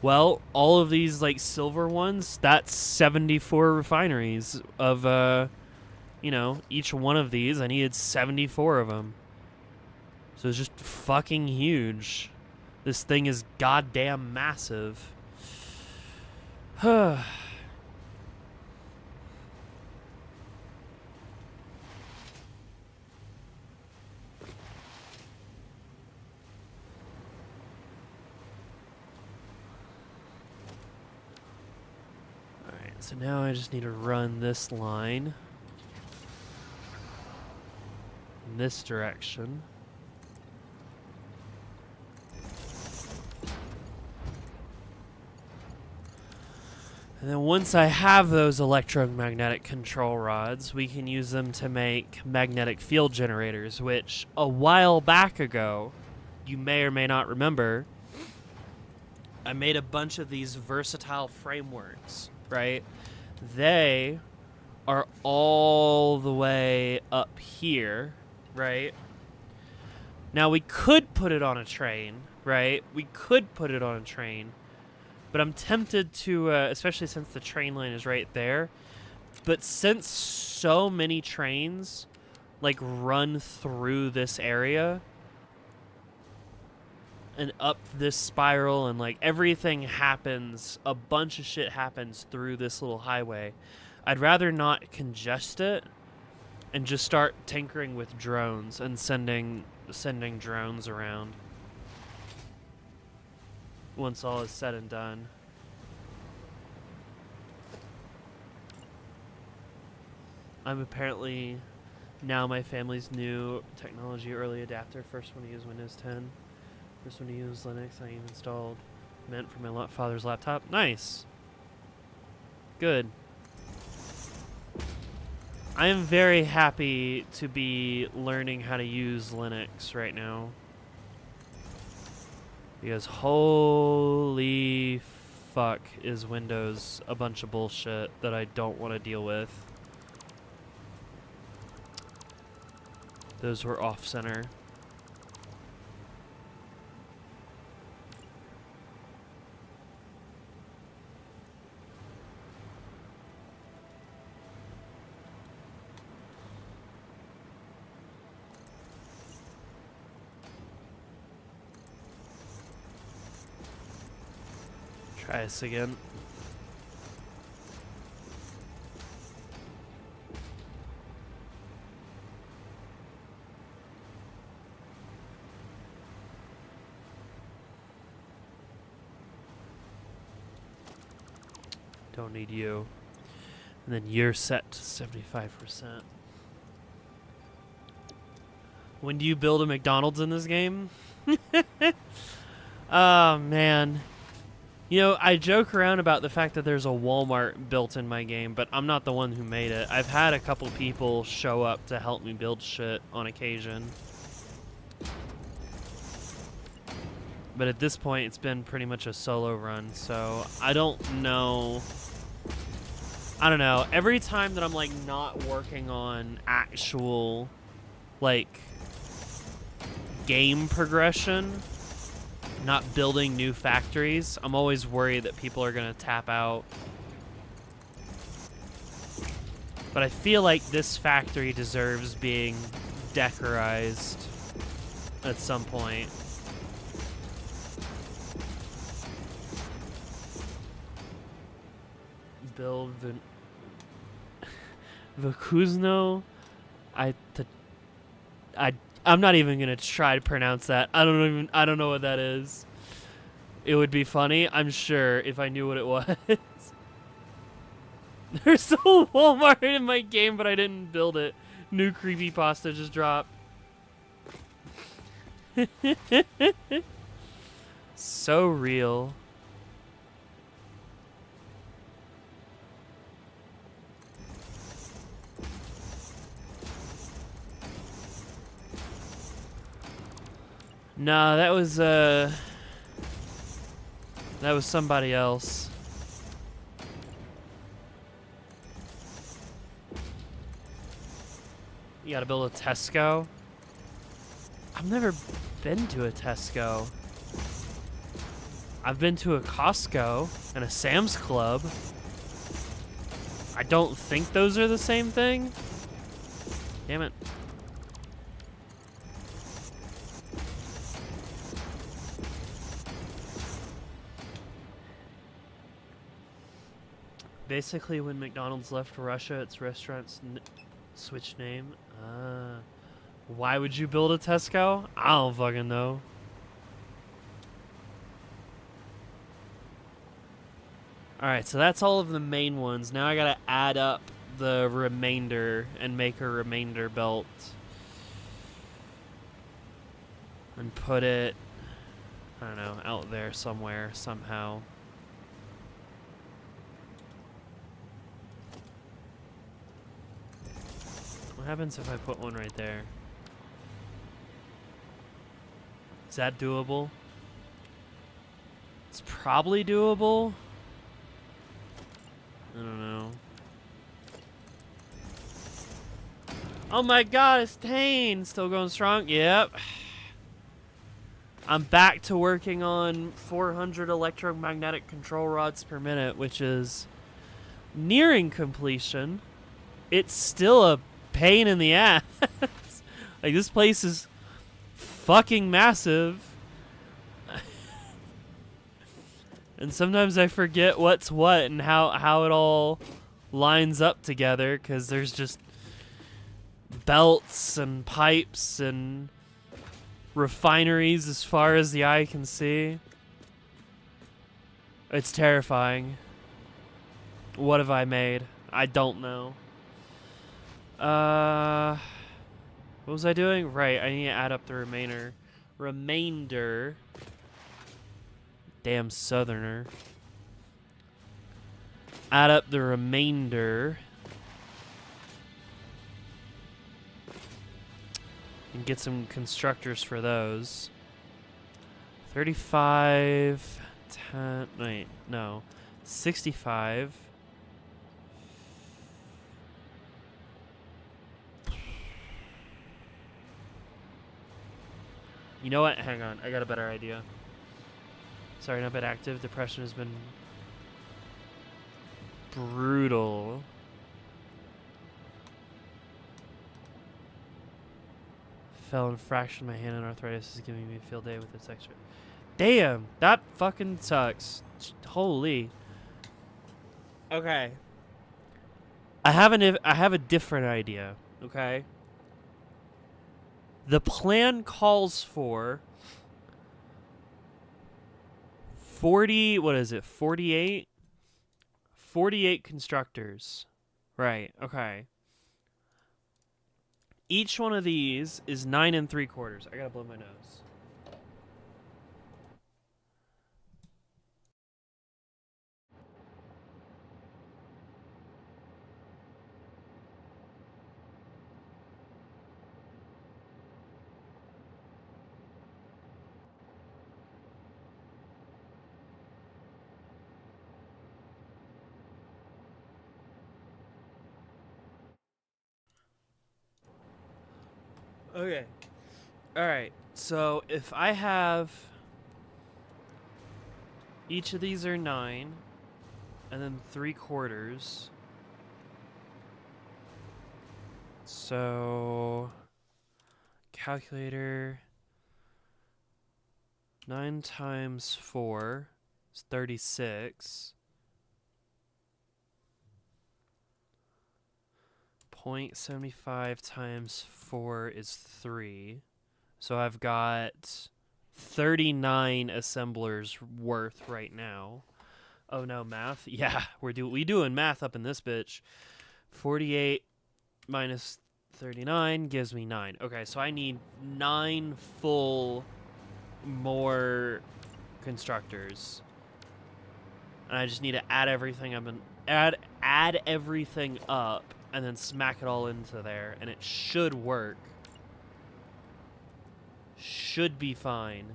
[SPEAKER 1] Well, all of these like silver ones, that's 74 refineries of each one of these I needed 74 of them. So it's just fucking huge. This thing is goddamn massive. Alright, so now I just need to run this line in this direction. And then once I have those electromagnetic control rods, we can use them to make magnetic field generators, which a while back ago, you may or may not remember, I made a bunch of these versatile frameworks, right? They are all the way up here, right? Now we could put it on a train, right? We could put it on a train. But I'm tempted to, especially since the train line is right there. But since so many trains, like, run through this area and up this spiral, and, like, everything happens, a bunch of shit happens through this little highway, I'd rather not congest it and just start tinkering with drones and sending drones around once all is said and done. I'm apparently now my family's new technology early adapter. First one to use Windows 10. First one to use Linux. I even installed Mint for my father's laptop. Nice. Good. I am very happy to be learning how to use Linux right now. Because holy fuck is Windows a bunch of bullshit that I don't want to deal with. Those were off-center. Try this again. Don't need you. And then you're set to 75%. When do you build a McDonald's in this game? Oh, man. You know, I joke around about the fact that there's a Walmart built in my game, but I'm not the one who made it. I've had a couple people show up to help me build shit on occasion. But at this point, it's been pretty much a solo run, so I don't know. I don't know. Every time that I'm, like, not working on actual, like, game progression, not building new factories, I'm always worried that people are going to tap out. But I feel like this factory deserves being decorized at some point. Build the Vukuzno. I'm not even gonna try to pronounce that. I don't know what that is. It would be funny, I'm sure, if I knew what it was. There's a Walmart in my game, but I didn't build it. New creepypasta just dropped. So real. No, that was somebody else. You gotta build a Tesco. I've never been to a Tesco. I've been to a Costco and a Sam's Club. I don't think those are the same thing. Damn it. Basically, when McDonald's left Russia, its restaurants switched name. Why would you build a Tesco? I don't fucking know. Alright, so that's all of the main ones. Now I gotta add up the remainder and make a remainder belt. And put it, I don't know, out there somewhere, somehow. What happens if I put one right there? Is that doable? It's probably doable. I don't know. Oh my god, it's Tane! Still going strong? Yep. I'm back to working on 400 electromagnetic control rods per minute, which is nearing completion. It's still a pain in the ass. Like, this place is fucking massive. And sometimes I forget what's what and how it all lines up together, because there's just belts and pipes and refineries as far as the eye can see. It's terrifying. What have I made? I don't know. What was I doing? Right, I need to add up the remainder. Damn southerner. Add up the remainder. And get some constructors for those. 35, 10, wait, no. 65. You know what? Hang on. I got a better idea. Sorry, not been active. Depression has been brutal. Fell and fractured my hand, and arthritis is giving me a field day with this extra. Damn, that fucking sucks. Holy. Okay. I have a different idea. Okay. The plan calls for 40, what is it, 48? 48 constructors. Right, okay. Each one of these is 9 3/4. I gotta blow my nose. Okay. Alright, so if I have... Each of these are 9, and then 3/4. So... Calculator... 9 times 4 is 36. 0.75 times 4 is 3. So I've got 39 assemblers worth right now. Oh no, math? Yeah, we doing math up in this bitch. 48 minus 39 gives me 9. Okay, so I need 9 full more constructors. And I just need to add everything up and add everything up and then smack it all into there, and it should work. Should be fine.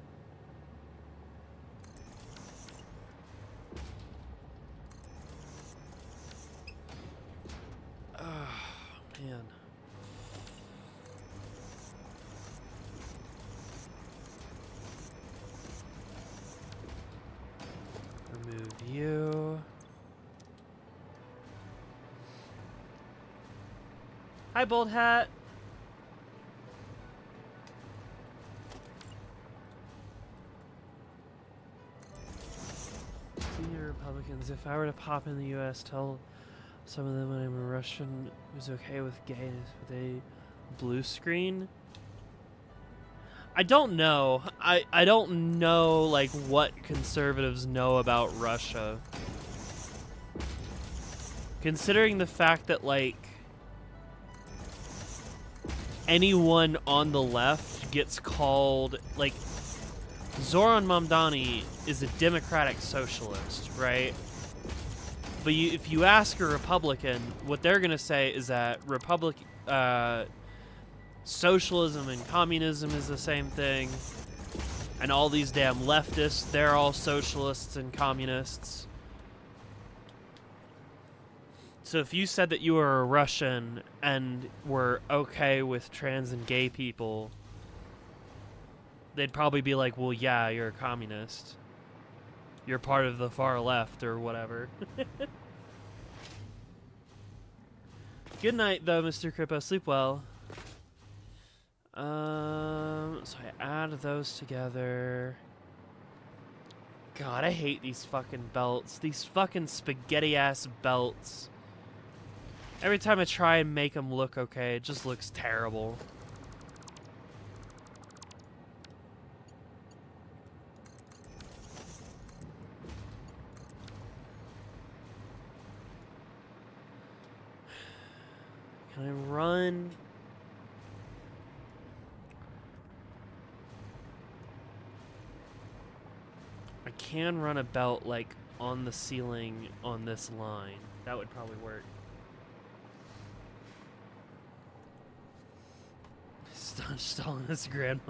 [SPEAKER 1] Oh, man. Remove you. Hi, Bold Hat. Senior Republicans, if I were to pop in the U.S., tell some of them I'm a Russian who's okay with gays with a blue screen. I don't know. I don't know, like, what conservatives know about Russia. Considering the fact that, like, anyone on the left gets called, like, Zoran Mamdani is a democratic socialist, right? But if you ask a Republican, what they're going to say is that socialism and communism is the same thing, and all these damn leftists, they're all socialists and communists. So if you said that you were a Russian and were okay with trans and gay people, they'd probably be like, well, yeah, you're a communist. You're part of the far left or whatever. Good night, though, Mr. Crippo. Sleep well. So I add those together. God, I hate these fucking belts. These fucking spaghetti-ass belts. Every time I try and make them look okay, it just looks terrible. Can I run? I can run a belt, like, on the ceiling on this line. That would probably work. Stalling his grandma.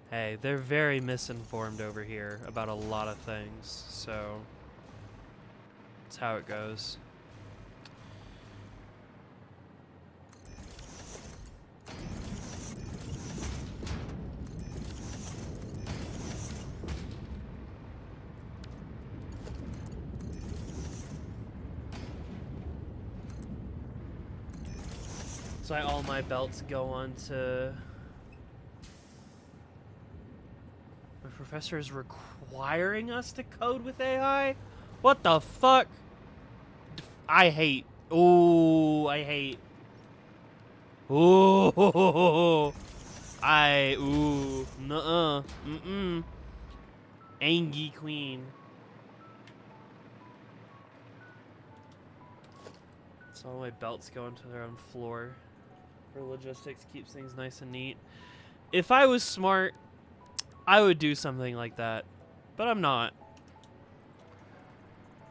[SPEAKER 1] Hey, they're very misinformed over here about a lot of things, so that's how it goes. So all my belts go on to... My professor is requiring us to code with AI? What the fuck? I hate. Ooh, I hate. Ooh. Ooh. Nuh-uh. Mm-mm. Angie Queen. So all my belts go into their own floor. For logistics, keeps things nice and neat. If I was smart, I would do something like that. But I'm not.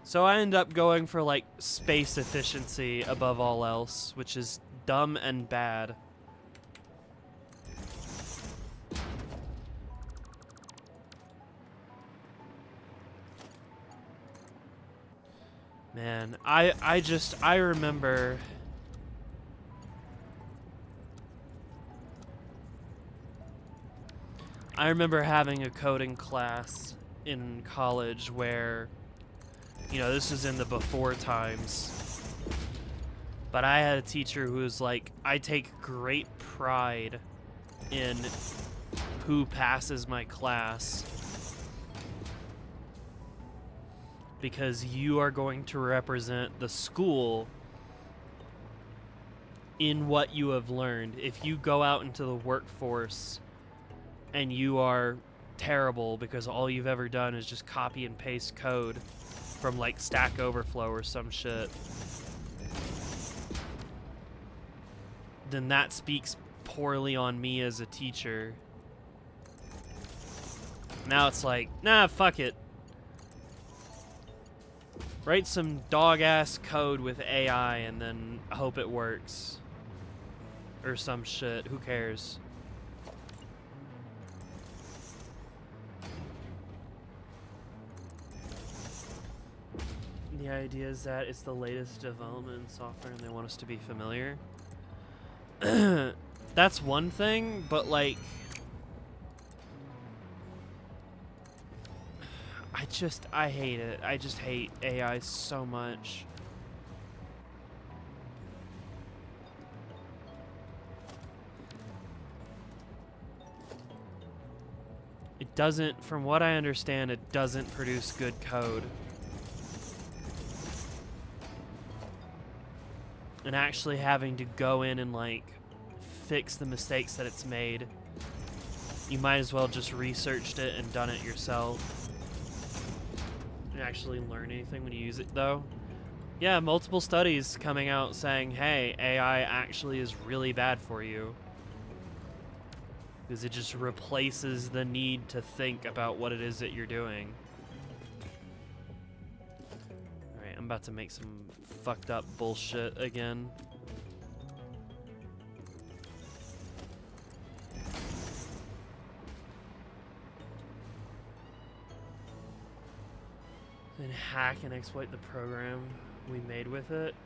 [SPEAKER 1] So I end up going for, like, space efficiency above all else, which is dumb and bad. Man, I remember... I remember having a coding class in college where, you know, this was in the before times, but I had a teacher who was like, I take great pride in who passes my class because you are going to represent the school in what you have learned. If you go out into the workforce and you are terrible because all you've ever done is just copy and paste code from like Stack Overflow or some shit, then that speaks poorly on me as a teacher. Now it's like, nah, fuck it. Write some dog-ass code with AI and then hope it works. Or some shit, who cares? The idea is that it's the latest development in software and they want us to be familiar. That's one thing, but like... I hate it. I just hate AI so much. It doesn't, from what I understand, it doesn't produce good code. And actually having to go in and like fix the mistakes that it's made, you might as well just researched it and done it yourself. You actually learn anything when you use it though. Yeah, multiple studies coming out saying, hey, AI actually is really bad for you. Because it just replaces the need to think about what it is that you're doing. Alright, I'm about to make some fucked up bullshit again. Then hack and exploit the program we made with it.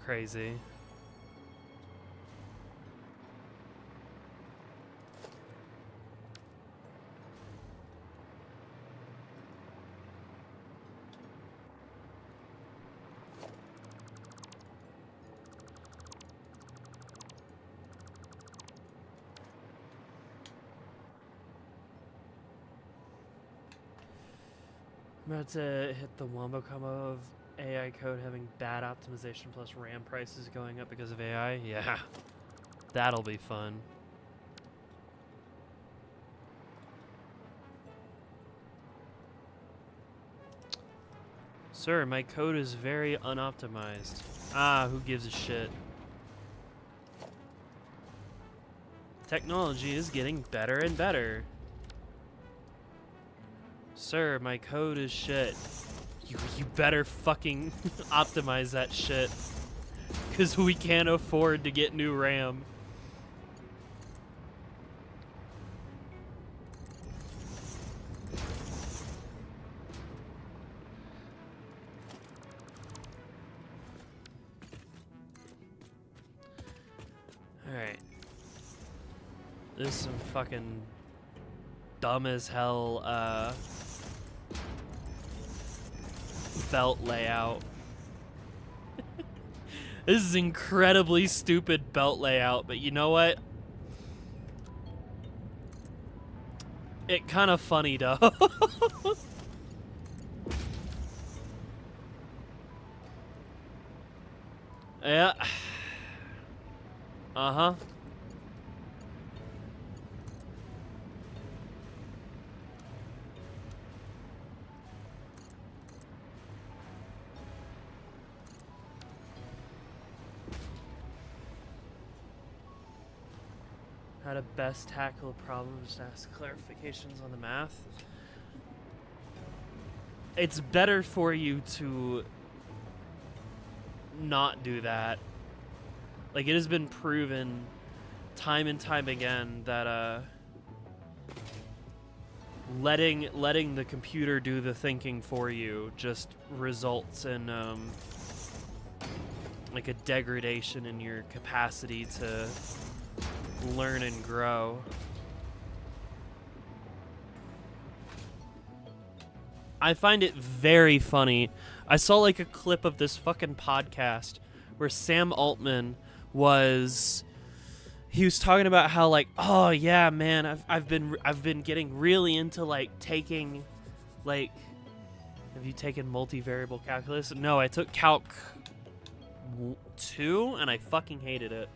[SPEAKER 1] crazy. I'm about to hit the wombo combo of AI code having bad optimization plus RAM prices going up because of AI. Yeah, that'll be fun. Sir, my code is very unoptimized. Ah, who gives a shit? Technology is getting better and better. Sir, my code is shit. You better fucking optimize that shit. Because we can't afford to get new RAM. Alright. This is some fucking dumb as hell, belt layout. This is incredibly stupid belt layout, but you know what? It kind of funny though. Yeah. Uh-huh. How to best tackle a problem, just ask clarifications on the math. It's better for you to not do that. Like, it has been proven time and time again that letting the computer do the thinking for you just results in like a degradation in your capacity to learn and grow. I find it very funny. I saw like a clip of this fucking podcast where Sam Altman was talking about how like, oh yeah, man, I've been getting really into like taking like, have you taken multivariable calculus? No, I took Calc 2 and I fucking hated it.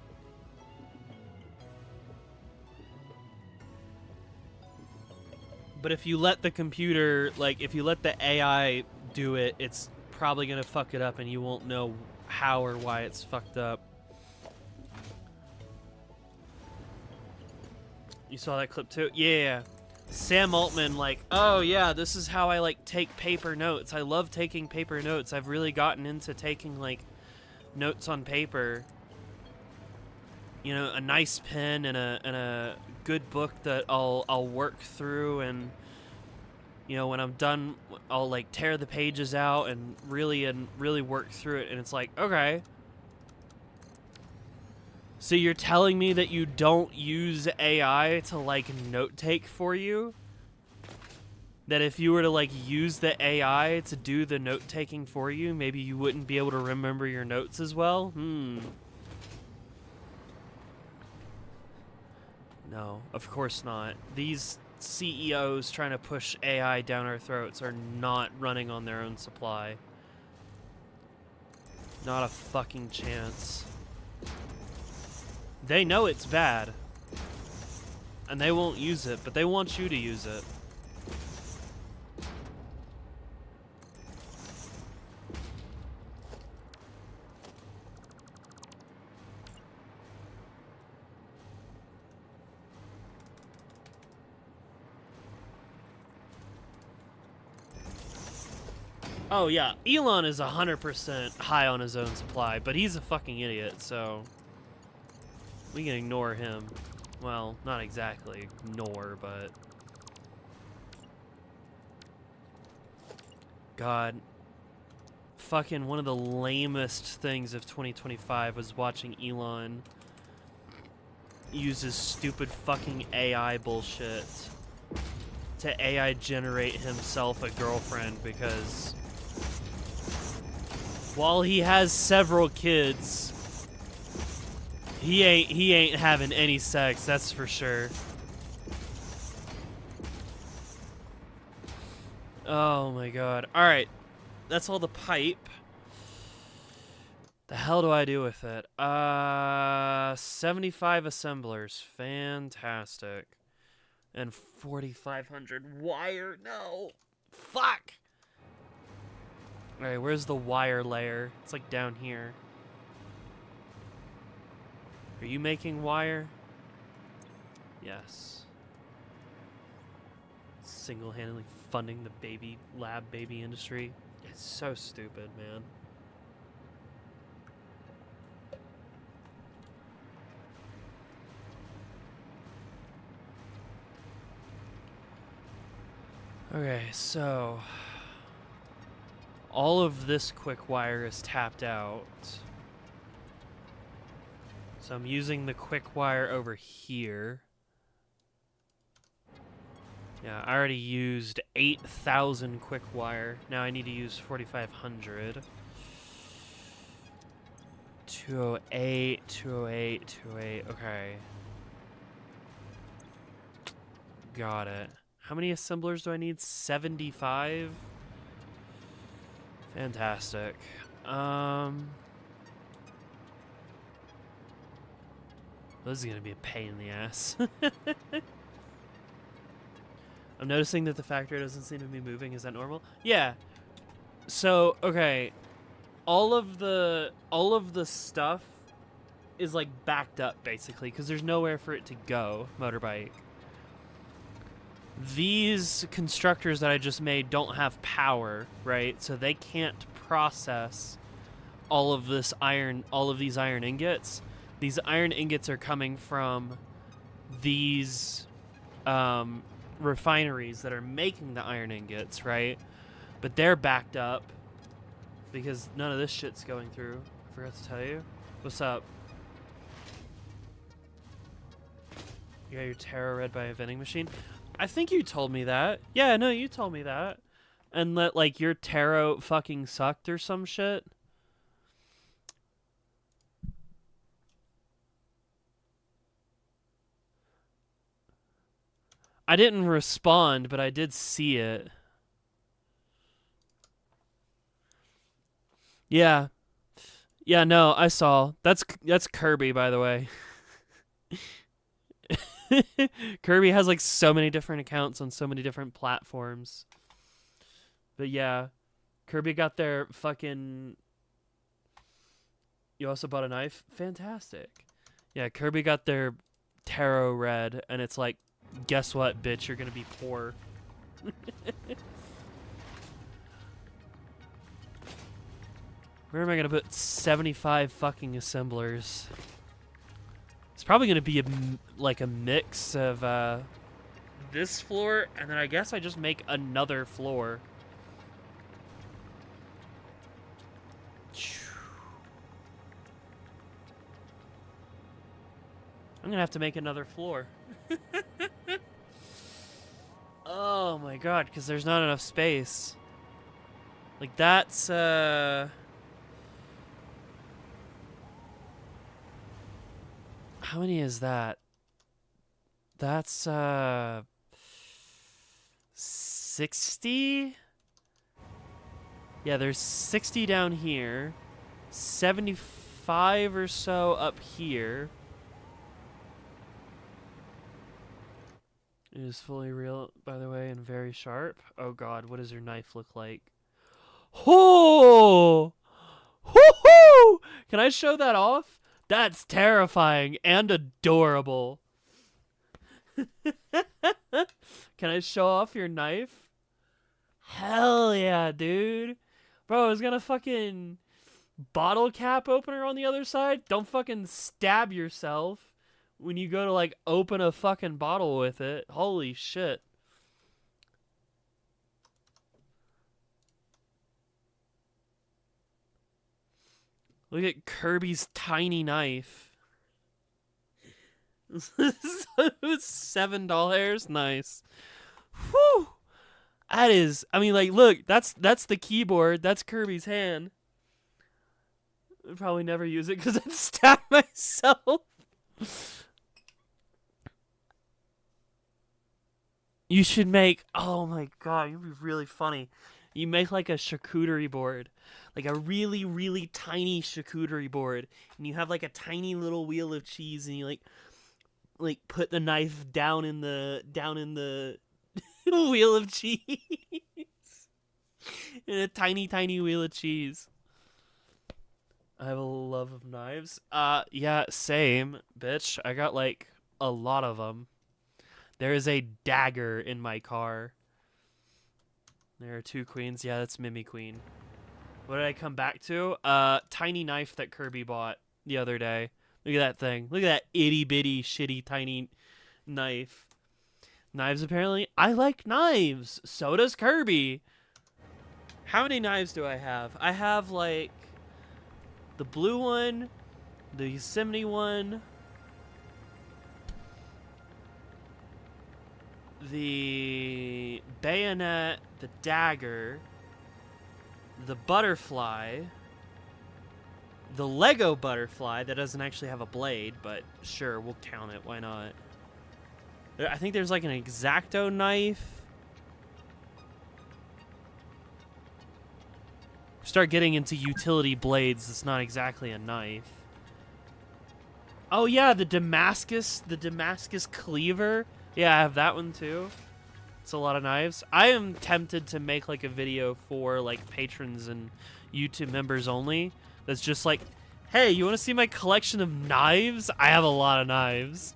[SPEAKER 1] But if you let the computer, like, if you let the AI do it, it's probably going to fuck it up and you won't know how or why it's fucked up. You saw that clip too? Yeah. Sam Altman, like, oh yeah, this is how I, like, take paper notes. I love taking paper notes. I've really gotten into taking, like, notes on paper. You know, a nice pen and a good book that I'll work through, and you know, when I'm done, I'll like tear the pages out and really work through it. And it's like, okay, so you're telling me that you don't use AI to like note take for you? That if you were to like use the AI to do the note taking for you, maybe you wouldn't be able to remember your notes as well? No, of course not. These CEOs trying to push AI down our throats are not running on their own supply. Not a fucking chance. They know it's bad. And they won't use it, but they want you to use it. Oh yeah, Elon is 100% high on his own supply, but he's a fucking idiot, so we can ignore him. Well, not exactly ignore, but God, fucking one of the lamest things of 2025 was watching Elon use his stupid fucking AI bullshit to AI generate himself a girlfriend, because while he has several kids, he ain't having any sex, that's for sure. Oh my god. Alright. That's all the pipe. The hell do I do with it? 75 assemblers. Fantastic. And 4,500 wire. No. Fuck. Alright, where's the wire layer? It's like down here. Are you making wire? Yes. Single-handedly funding the baby industry. It's so stupid, man. Okay, so all of this quick wire is tapped out. So I'm using the quick wire over here. Yeah, I already used 8,000 quick wire. Now I need to use 4,500. 208, 208, 208. Okay. Got it. How many assemblers do I need? 75? Fantastic. This is gonna be a pain in the ass. I'm noticing that the factory doesn't seem to be moving. Is that normal? Yeah. So, okay. All of the stuff is like backed up basically because there's nowhere for it to go, motorbike. These constructors that I just made don't have power, right? So they can't process all of these iron ingots. These iron ingots are coming from these refineries that are making the iron ingots, right? But they're backed up because none of this shit's going through. I forgot to tell you. What's up? You got your tarot read by a vending machine? I think you told me that. Yeah, no, you told me that. And that, like, your tarot fucking sucked or some shit. I didn't respond, but I did see it. Yeah. Yeah, no, I saw. That's Kirby, by the way. Kirby has like so many different accounts on so many different platforms. But yeah, Kirby got their fucking... You also bought a knife? Fantastic. Yeah, Kirby got their tarot read, and it's like, guess what, bitch? You're gonna be poor. Where am I gonna put 75 fucking assemblers? It's probably gonna be like a mix of this floor, and then I guess I just make another floor. I'm gonna have to make another floor. Oh my god, because there's not enough space. Like that's how many is that? That's 60? Yeah, there's 60 down here. 75 or so up here. It is fully real, by the way, and very sharp. Oh god, what does your knife look like? Oh! Hoo-hoo! Can I show that off? That's terrifying and adorable. Can I show off your knife? Hell yeah, dude. Bro, it's got a fucking bottle cap opener on the other side. Don't fucking stab yourself when you go to, like, open a fucking bottle with it. Holy shit. Look at Kirby's tiny knife. $7. Nice. Whew. That is, I mean, like, look, that's the keyboard. That's Kirby's hand. I'd probably never use it because I'd stab myself. You should make, oh my god, you'd be really funny. You make like a charcuterie board. Like a really, really tiny charcuterie board. And you have like a tiny little wheel of cheese and you like put the knife down in the wheel of cheese. In a tiny, tiny wheel of cheese. I have a love of knives. Yeah, same, bitch. I got like a lot of them. There is a dagger in my car. There are 2 queens. Yeah, that's Mimi Queen. What did I come back to? Tiny knife that Kirby bought the other day. Look at that thing. Look at that itty bitty shitty tiny knife. Knives apparently. I like knives. So does Kirby. How many knives do I have? I have like the blue one, the Yosemite one, the bayonet, the dagger, the butterfly, the Lego butterfly that doesn't actually have a blade, but sure, we'll count it. Why not? I think there's like an X-Acto knife. Start getting into utility blades. It's not exactly a knife. Oh yeah, the Damascus cleaver. Yeah, I have that one too. It's a lot of knives. I am tempted to make like a video for like patrons and YouTube members only. That's just like, hey, you want to see my collection of knives? I have a lot of knives.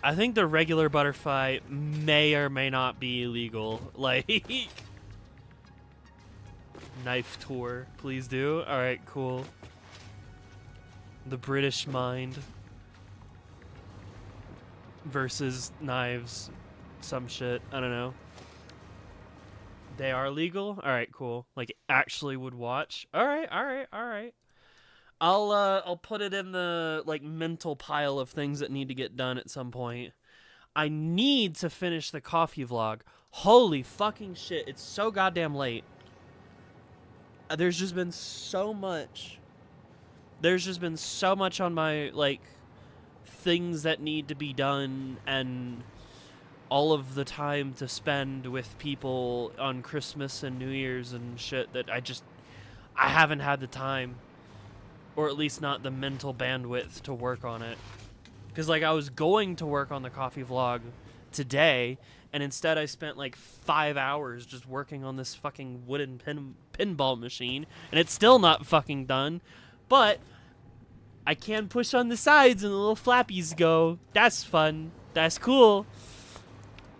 [SPEAKER 1] I think the regular butterfly may or may not be illegal. Like, knife tour, please do. All right, cool. The British mind versus knives, some shit. I don't know. They are legal. All right, cool. Like, actually would watch. All right, all right, all right. I'll put it in the like mental pile of things that need to get done at some point. I need to finish the coffee vlog. Holy fucking shit, it's so goddamn late. There's just been so much. There's just been so much on my like things that need to be done and all of the time to spend with people on Christmas and New Year's and shit that I haven't had the time. Or at least not the mental bandwidth to work on it. Because, like, I was going to work on the coffee vlog today, and instead I spent, like, 5 hours just working on this fucking wooden pinball machine, and it's still not fucking done. But I can push on the sides and the little flappies go. That's fun. That's cool.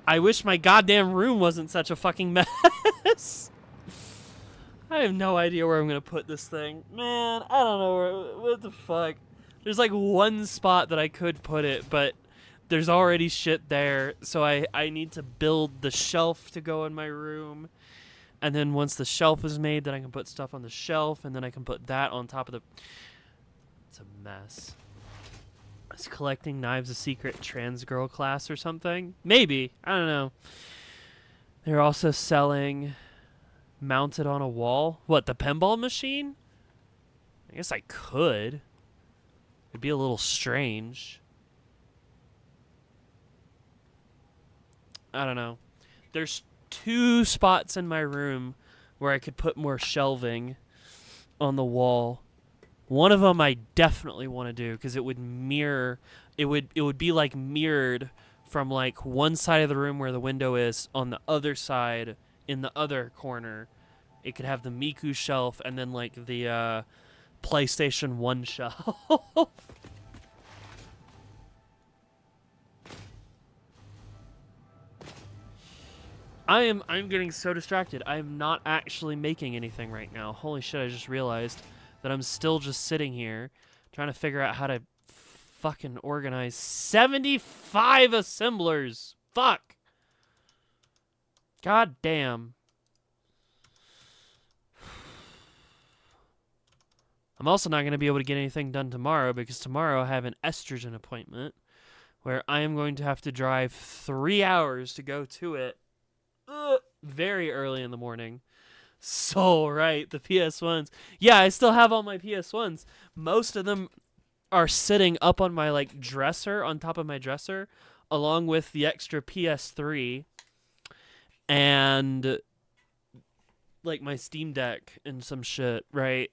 [SPEAKER 1] I wish my goddamn room wasn't such a fucking mess. I have no idea where I'm going to put this thing. Man, I don't know what the fuck. There's like one spot that I could put it, but there's already shit there. So I need to build the shelf to go in my room. And then once the shelf is made, then I can put stuff on the shelf. And then I can put that on top of the... It's a mess. Is collecting knives a secret trans girl class or something? Maybe. I don't know. They're also selling... mounted on a wall? What, the pinball machine? I guess I could. It'd be a little strange. I don't know. There's 2 spots in my room where I could put more shelving on the wall. One of them I definitely want to do because it would mirror. It would be like mirrored from like one side of the room where the window is on the other side. In the other corner, it could have the Miku shelf and then like the PlayStation 1 shelf. I'm getting so distracted. I am not actually making anything right now. Holy shit, I just realized that I'm still just sitting here trying to figure out how to fucking organize 75 assemblers. Fuck. God damn. I'm also not going to be able to get anything done tomorrow because tomorrow I have an estrogen appointment where I am going to have to drive 3 hours to go to it very early in the morning. So, right, the PS1s. Yeah, I still have all my PS1s. Most of them are sitting up on my like dresser, on top of my dresser, along with the extra PS3 and like my Steam Deck and some shit, right?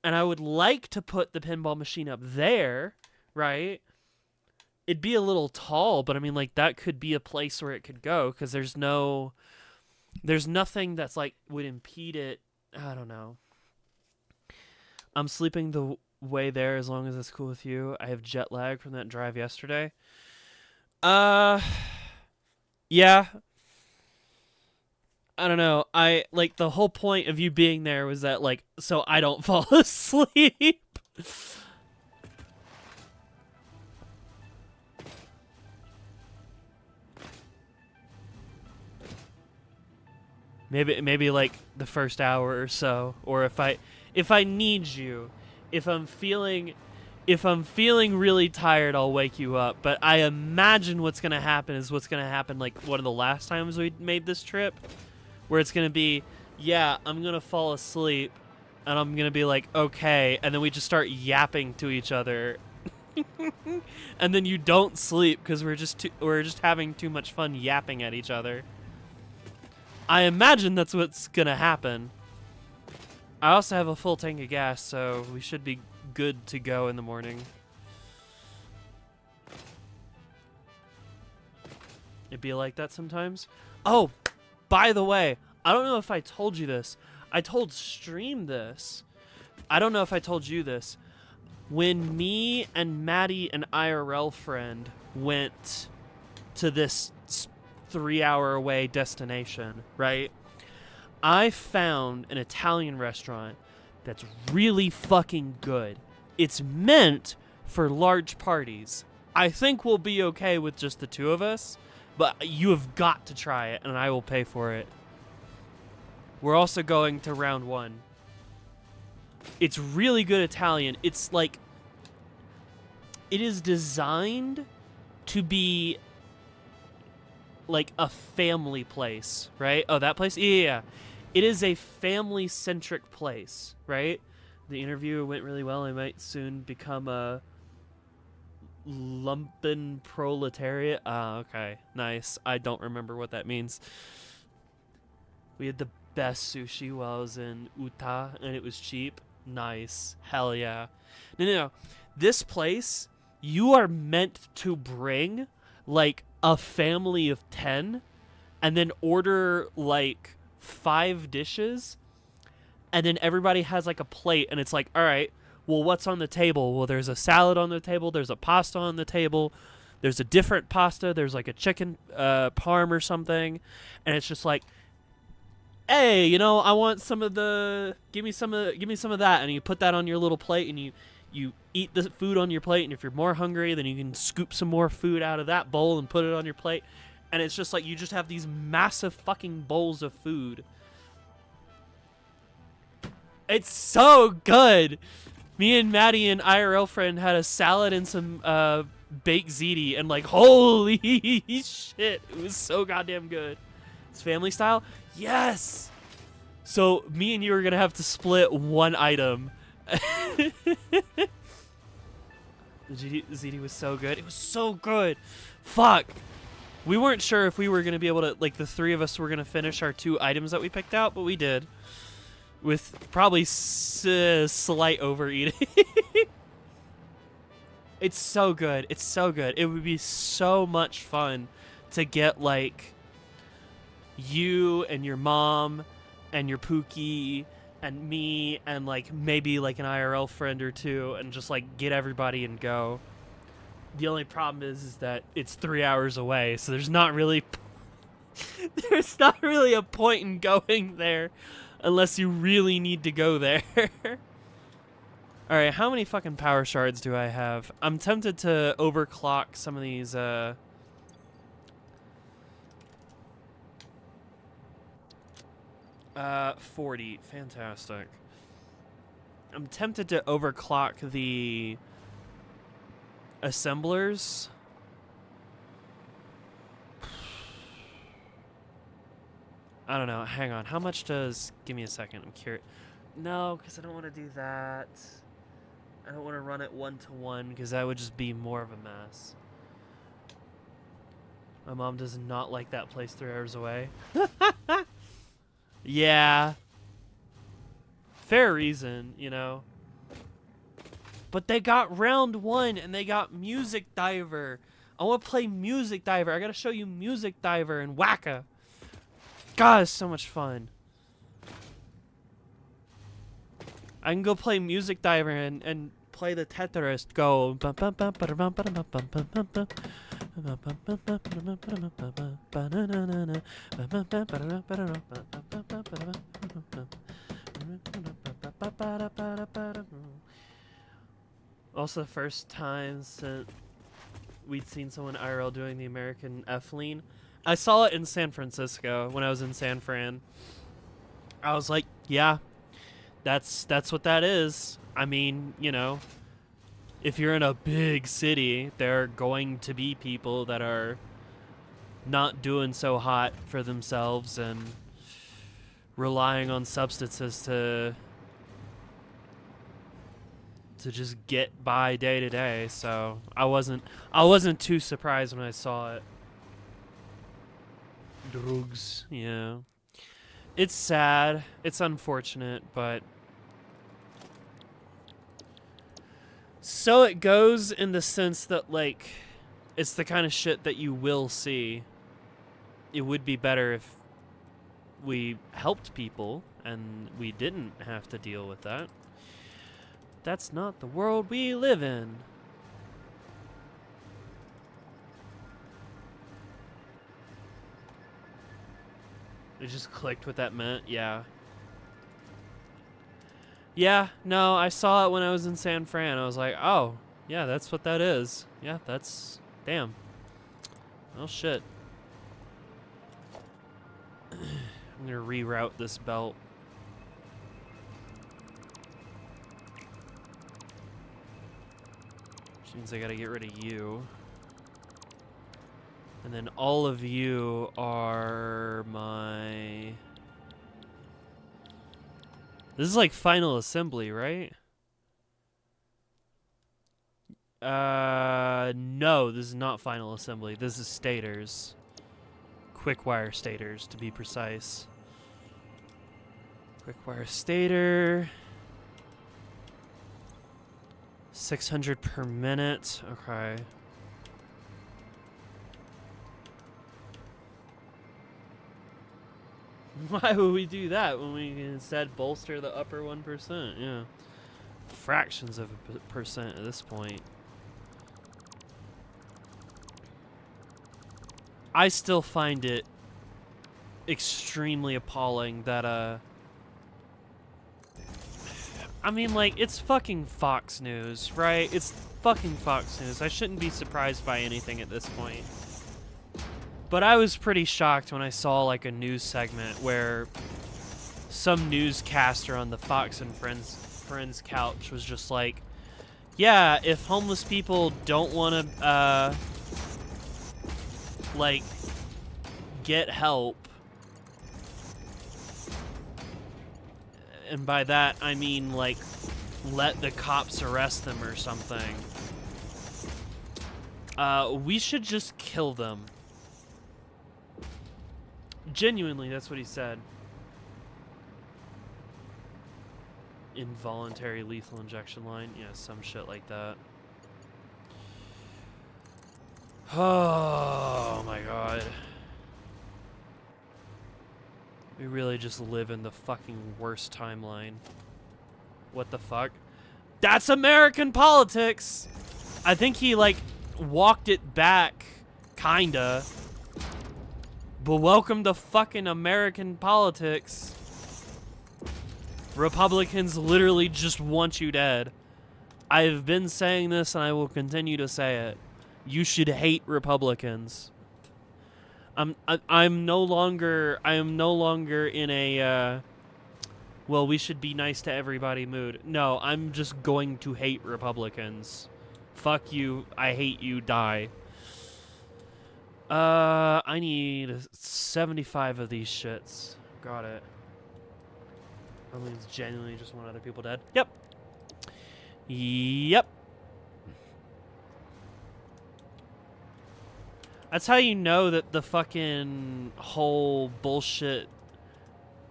[SPEAKER 1] And I would like to put the pinball machine up there, right? It'd be a little tall, but I mean, like, that could be a place where it could go because there's nothing that's like would impede it. I don't know. I'm sleeping the way there as long as it's cool with you. I have jet lag from that drive yesterday. Yeah. I don't know. I like the whole point of you being there was that like so I don't fall asleep. Maybe like the first hour or so, or if I need you, if I'm feeling really tired, I'll wake you up. But I imagine what's gonna happen is what's gonna happen like one of the last times we made this trip, where it's gonna be, yeah, I'm gonna fall asleep, and I'm gonna be like, okay, and then we just start yapping to each other, and then you don't sleep because we're just having too much fun yapping at each other. I imagine that's what's gonna happen. I also have a full tank of gas, so we should be good to go in the morning. It'd be like that sometimes. Oh, by the way, I don't know if I told you this. I told Stream this. I don't know if I told you this. When me and Maddie, an IRL friend, went to this 3-hour away destination, right? I found an Italian restaurant that's really fucking good. It's meant for large parties. I think we'll be okay with just the two of us, but you have got to try it, and I will pay for it. We're also going to round 1. It's really good Italian. It's like, it is designed to be like a family place, right? Oh, that place? Yeah. It is a family-centric place, right? The interview went really well. I might soon become a lumpen proletariat. Okay. Nice. I don't remember what that means. We had the best sushi while I was in Utah, and it was cheap. Nice. Hell yeah. No. This place, you are meant to bring, like, a family of 10 and then order like 5 dishes, and then everybody has like a plate, and it's like, all right, well, what's on the table? Well, there's a salad on the table, there's a pasta on the table, there's a different pasta, there's like a chicken parm or something, and it's just like, hey, I want some of the give me some of that, and you put that on your little plate, and you eat the food on your plate, and if you're more hungry, then you can scoop some more food out of that bowl and put it on your plate. And it's just like you just have these massive fucking bowls of food. It's so good. Me and Maddie and IRL friend had a salad and some baked ziti, and like, holy shit, it was so goddamn good. It's family style? Yes! So me and you are going to have to split one item. The ziti was so good. It was so good. Fuck. We weren't sure if we were going to be able to, like, the three of us were going to finish our 2 items that we picked out, but we did. With probably slight overeating. It's so good. It's so good. It would be so much fun to get, like, you and your mom and your Pookie and me and, like, maybe, like, an IRL friend or 2 and just, like, get everybody and go. The only problem is that it's 3 hours away, so there's not really a point in going there unless you really need to go there. All right, how many fucking power shards do I have? I'm tempted to overclock some of these 40. Fantastic. I'm tempted to overclock the assemblers. I don't know. Hang on. How much does... Give me a second. I'm curious. No, because I don't want to do that. I don't want to run it 1-to-1 because that would just be more of a mess. My mom does not like that place 3 hours away. Yeah. Fair reason, you know. But they got round 1 and they got Music Diver. I want to play Music Diver. I got to show you Music Diver and Wacka. God, it's so much fun. I can go play Music Diver and play the Tetris. Go. Also, the first time since we'd seen someone IRL doing the American F-lean. I saw it in San Francisco when I was in San Fran. I was like, yeah, that's what that is. I mean, you know, if you're in a big city, there are going to be people that are not doing so hot for themselves and relying on substances to just get by day to day. So I wasn't too surprised when I saw it. Drugs, yeah. It's sad. It's unfortunate, but so it goes in the sense that, like, it's the kind of shit that you will see. It would be better if we helped people and we didn't have to deal with that. That's not the world we live in. It just clicked what that meant, yeah. Yeah, no, I saw it when I was in San Fran. I was like, oh, yeah, that's what that is. Yeah, that's... Damn. Oh, shit. I'm gonna reroute this belt. Which means I gotta get rid of you. And then all of you are my... This is like final assembly, right? No, this is not final assembly. This is stators. Quick wire stators, to be precise. Quick wire stator. 600 per minute. Okay. Why would we do that when we can instead bolster the upper 1%? Yeah. Fractions of a percent at this point. I still find it extremely appalling that, I mean, like, it's fucking Fox News, right? It's fucking Fox News. I shouldn't be surprised by anything at this point. But I was pretty shocked when I saw, like, a news segment where some newscaster on the Fox and Friends couch was just like, yeah, if homeless people don't want to, like, get help, and by that I mean, like, let the cops arrest them or something, we should just kill them. Genuinely, that's what he said. Involuntary lethal injection line. Yeah, some shit like that. Oh my god. We really just live in the fucking worst timeline. What the fuck? That's American politics! I think he, like, walked it back, kinda. But welcome to fucking American politics. Republicans literally just want you dead. I've been saying this and I will continue to say it. You should hate Republicans. I am no longer in a well, we should be nice to everybody mood. No, I'm just going to hate Republicans. Fuck you. I hate you. Die. I need 75 of these shits. Got it. That means genuinely just want other people dead. Yep. Yep. That's how you know that the fucking whole bullshit,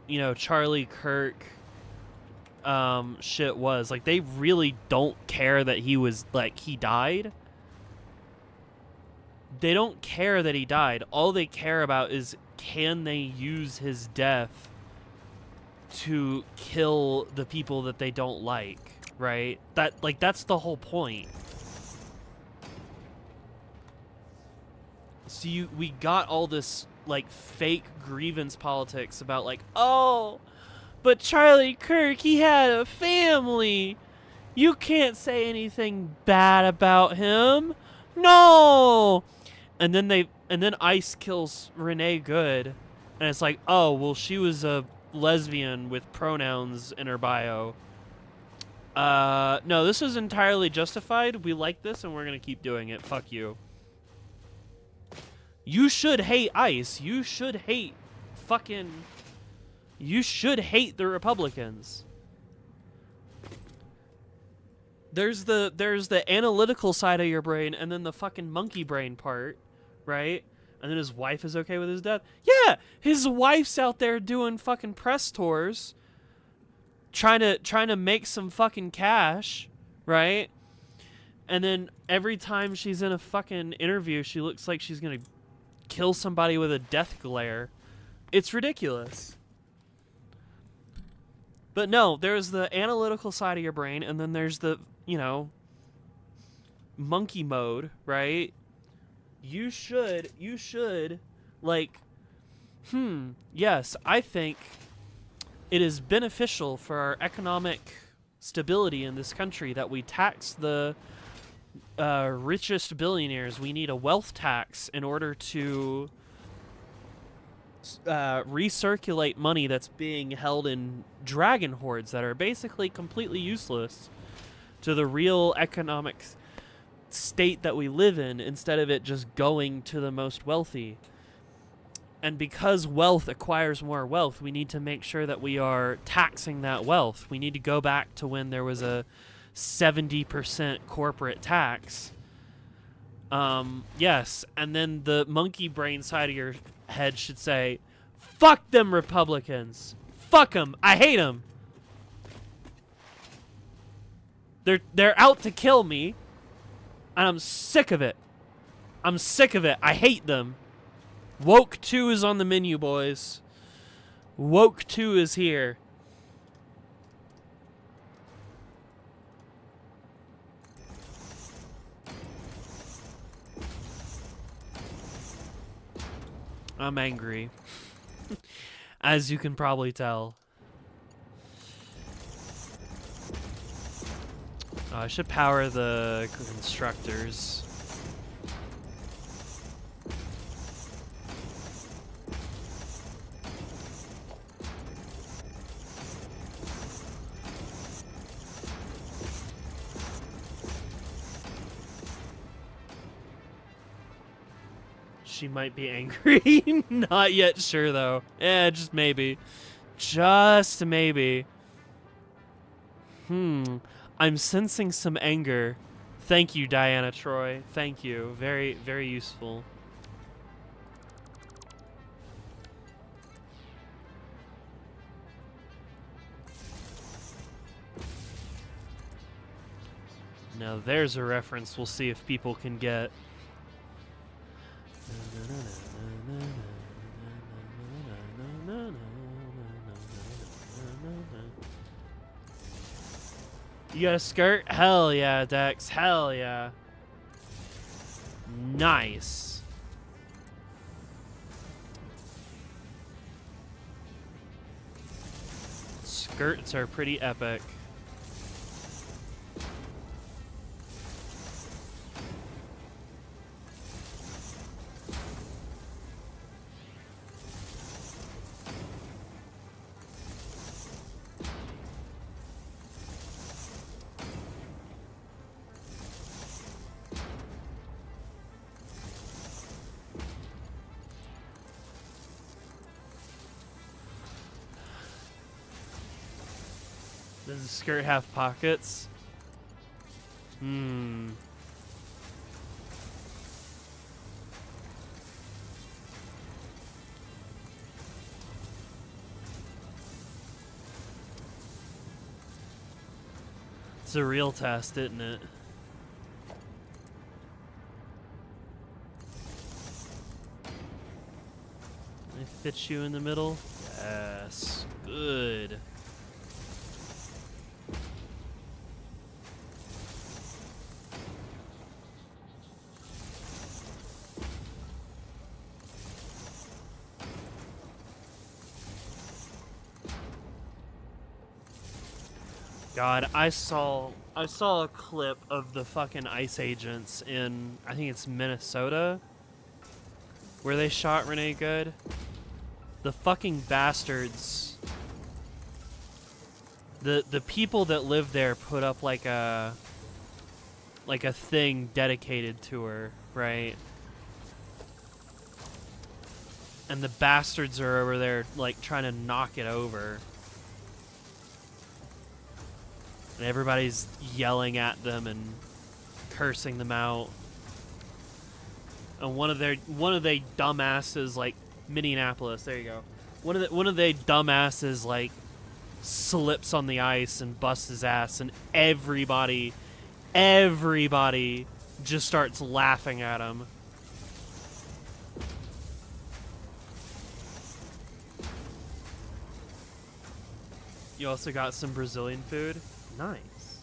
[SPEAKER 1] you know, Charlie Kirk shit was. Like, they really don't care that he was, like, he died. They don't care that he died. All they care about is, can they use his death to kill the people that they don't like, right? That's the whole point. So we got all this, like, fake grievance politics about, like, oh, but Charlie Kirk, he had a family. You can't say anything bad about him. No. And then Ice kills Renee Good, and it's like, oh, well, she was a lesbian with pronouns in her bio. No, this is entirely justified. We like this, and we're gonna keep doing it. Fuck you. You should hate ICE. You should hate You should hate the Republicans. There's the analytical side of your brain, and then the fucking monkey brain part, right? And then his wife is okay with his death. Yeah, his wife's out there doing fucking press tours, trying to make some fucking cash, right? And then every time she's in a fucking interview, she looks like she's gonna kill somebody with a death glare. It's ridiculous. But no, there's the analytical side of your brain, and then there's the, you know, monkey mode, right? You should, like, yes, I think it is beneficial for our economic stability in this country that we tax the richest billionaires. We need a wealth tax in order to recirculate money that's being held in dragon hoards that are basically completely useless to the real economic state that we live in, instead of it just going to the most wealthy. And because wealth acquires more wealth, we need to make sure that we are taxing that wealth. We need to go back to when there was a 70% corporate tax. Yes, and then the monkey brain side of your head should say, fuck them Republicans. Fuck them. I hate them. They're out to kill me, and I'm sick of it. I'm sick of it. I hate them. Woke 2 is on the menu, boys. Woke 2 is here. I'm angry. As you can probably tell. I should power the constructors. She might be angry. Not yet sure, though. Just maybe. Just maybe. I'm sensing some anger. Thank you, Diana Troy. Thank you. Very, very useful. Now there's a reference we'll see if people can get. You got a skirt? Hell yeah, Dex. Hell yeah. Nice. Skirts are pretty epic. Does the skirt have pockets? Hmm. It's a real test, isn't it? I fit you in the middle? Yes. Good. God, I saw a clip of the fucking ICE agents in, I think it's Minnesota, where they shot Renee Good. The fucking bastards. The people that live there put up like a thing dedicated to her, right? And the bastards are over there like trying to knock it over. And everybody's yelling at them and cursing them out. And one of they dumbasses, like Minneapolis, there you go. One of they dumbasses like slips on the ice and busts his ass, and everybody just starts laughing at him. You also got some Brazilian food. Nice.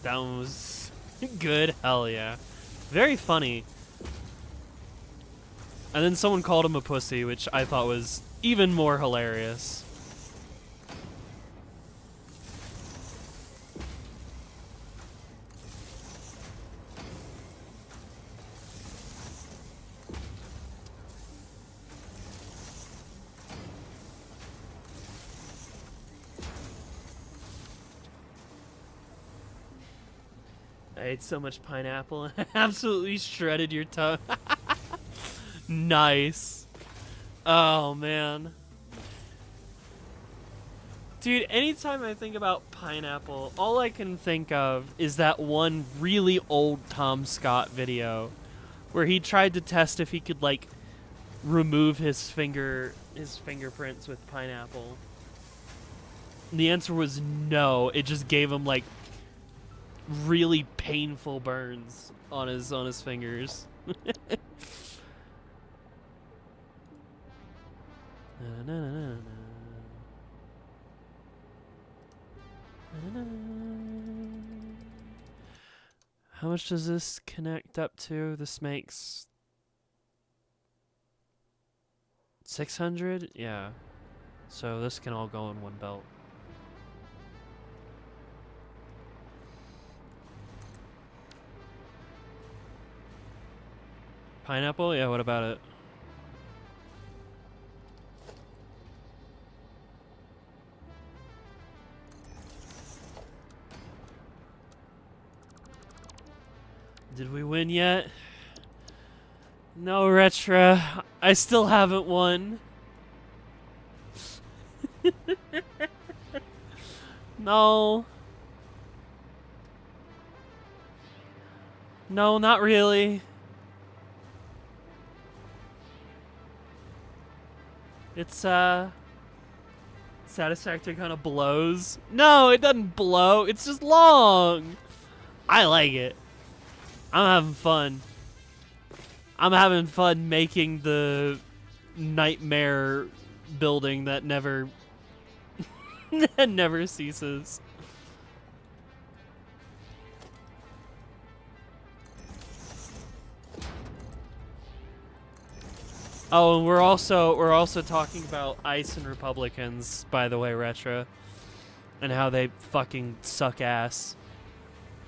[SPEAKER 1] That one was good. Hell yeah. Very funny. And then someone called him a pussy, which I thought was even more hilarious. I ate so much pineapple and absolutely shredded your tongue. Nice. Oh, man. Dude, anytime I think about pineapple, all I can think of is that one really old Tom Scott video where he tried to test if he could, like, remove his fingerprints with pineapple. And the answer was no. It just gave him, like, really painful burns on his fingers. How much does this connect up to? This makes 600? Yeah. So this can all go in one belt. Pineapple? Yeah, what about it? Did we win yet? No, Retra. I still haven't won. No. No, not really. It's, Satisfactory kind of blows. No, it doesn't blow. It's just long. I like it. I'm having fun. I'm having fun making the nightmare building that never that never ceases. Oh, and we're also talking about ICE and Republicans, by the way, Retra, and how they fucking suck ass,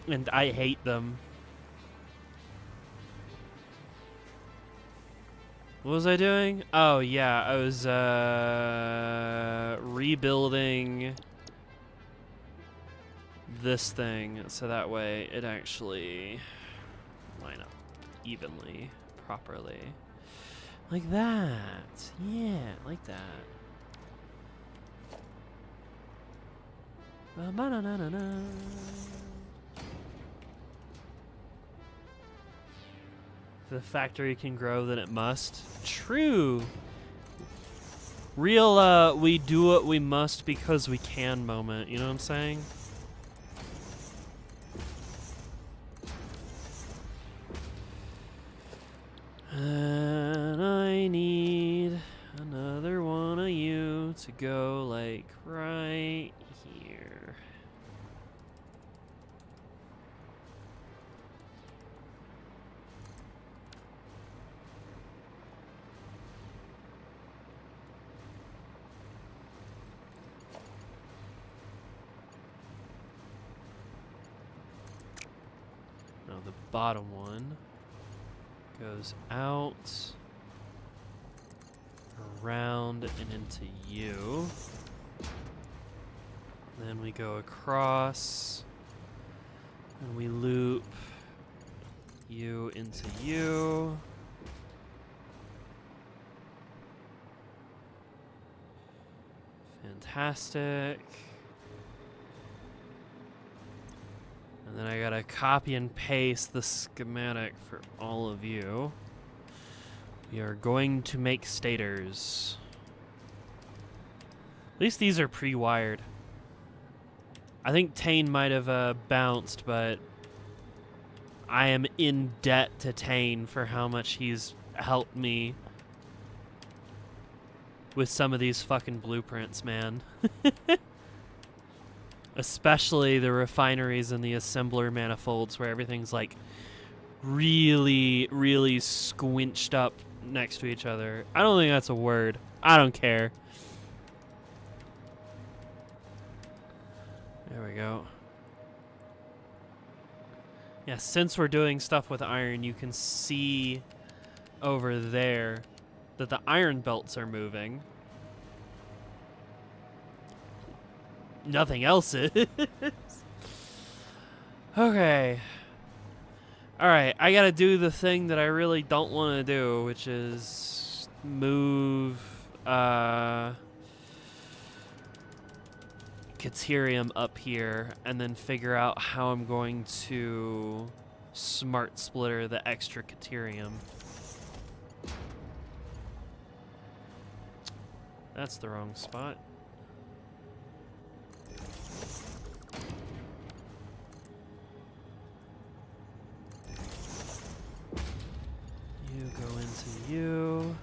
[SPEAKER 1] and I hate them. What was I doing? Oh yeah, I was rebuilding this thing so that way it actually line up evenly, properly. Like that. Yeah, like that. Ba-ba-na-na-na-na. The factory can grow, then it must. True. Real, we do what we must because we can moment. You know what I'm saying? And I need another one of you to go, like, right here. Now the bottom one goes out, around, and into you. Then we go across, and we loop you into you. Fantastic. And then I gotta copy and paste the schematic for all of you. We are going to make stators. At least these are pre-wired. I think Tane might have bounced, but I am in debt to Tane for how much he's helped me with some of these fucking blueprints, man. Especially the refineries and the assembler manifolds where everything's like really, really squinched up next to each other. I don't think that's a word. I don't care. There we go. Yeah, since we're doing stuff with iron, you can see over there that the iron belts are moving. Nothing else is. Okay. Alright, I gotta do the thing that I really don't want to do, which is move Caterium up here and then figure out how I'm going to smart splitter the extra Caterium. That's the wrong spot. You go into you.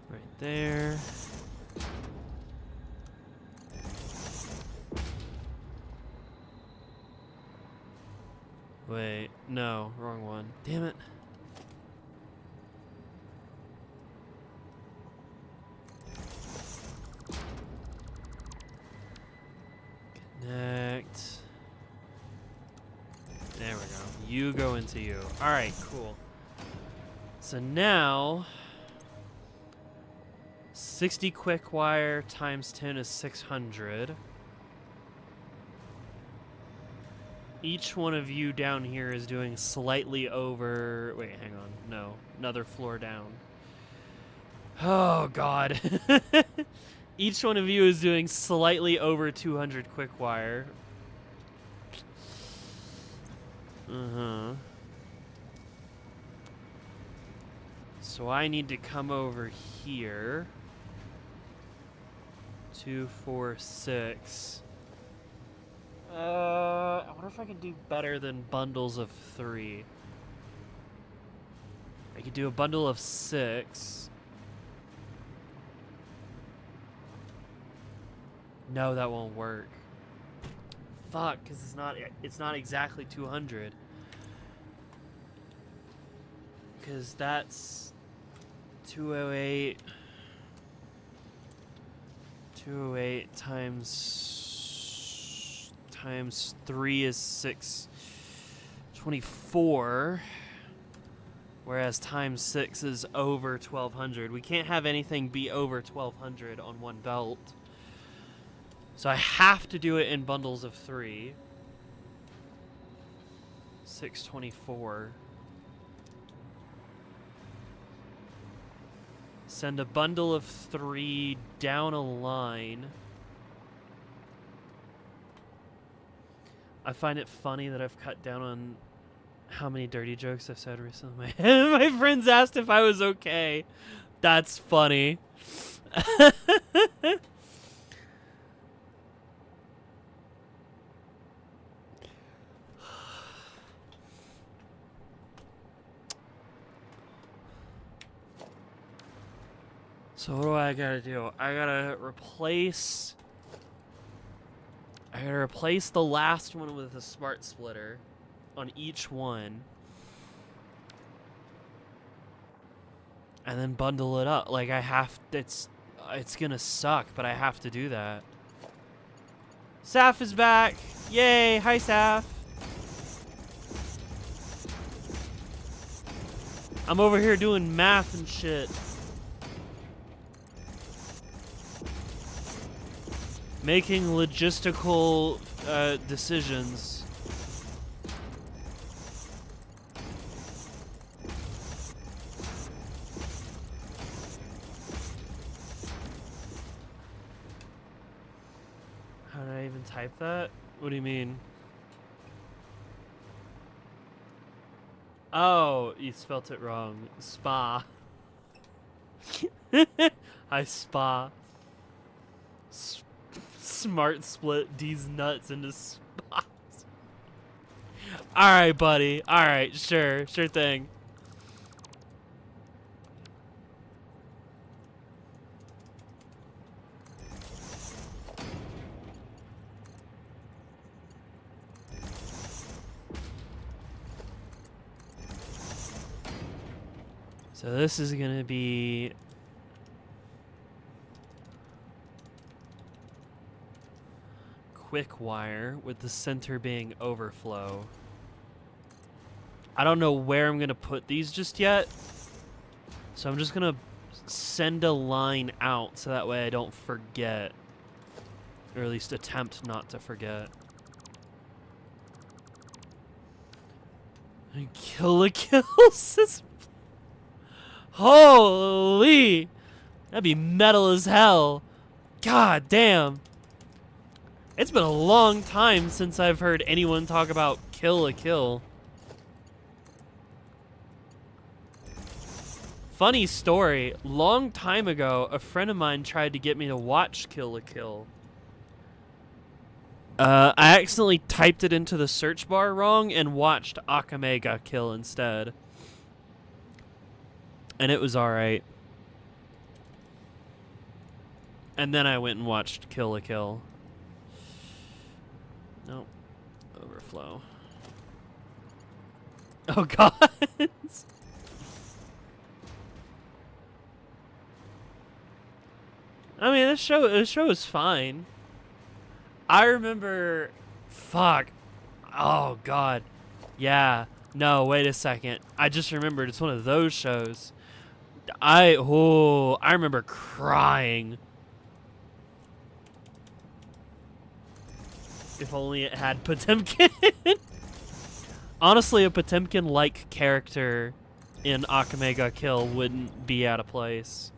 [SPEAKER 1] Right there. Wait, no, wrong one. Damn it. Connect. There we go. You go into you. Alright, cool. So now 60 quick wire times 10 is 600. Each one of you down here is doing slightly over... Wait, hang on. No. Another floor down. Oh, God. Each one of you is doing slightly over 200 quick wire. Uh-huh. So I need to come over here. 2, 4, 6. I wonder if I can do better than bundles of 3. I could do a bundle of 6. No, that won't work. Fuck, because it's not exactly 200. Because that's 208. 208 times 3 is 624, whereas times 6 is over 1200. We can't have anything be over 1200 on one belt. So I have to do it in bundles of 3. 624. Send a bundle of 3 down a line. I find it funny that I've cut down on how many dirty jokes I've said recently. My friends asked if I was okay. That's funny. So what do I gotta do? I gotta replace the last one with a smart splitter on each one. And then bundle it up. Like it's gonna suck, but I have to do that. Saf is back. Yay, hi Saf. I'm over here doing math and shit. Making logistical decisions. How did I even type that? What do you mean? Oh, you spelt it wrong. Spa. I spa. Smart split these nuts into spots. Alright, buddy. Alright, sure thing. So this is gonna be quick wire with the center being overflow. I don't know where I'm gonna put these just yet, so I'm just gonna send a line out so that way I don't forget, or at least attempt not to forget. Kill a kills. Holy, that'd be metal as hell. God damn. It's been a long time since I've heard anyone talk about Kill a Kill. Funny story, long time ago, a friend of mine tried to get me to watch Kill a Kill. I accidentally typed it into the search bar wrong and watched Akame ga Kill instead. And it was alright. And then I went and watched Kill a Kill. Nope. Overflow. Oh god. I mean, this show is fine. I remember, fuck. Oh god. Yeah. No, wait a second. I just remembered it's one of those shows. I remember crying. If only it had Potemkin. Honestly, a Potemkin-like character in Akame ga Kill wouldn't be out of place.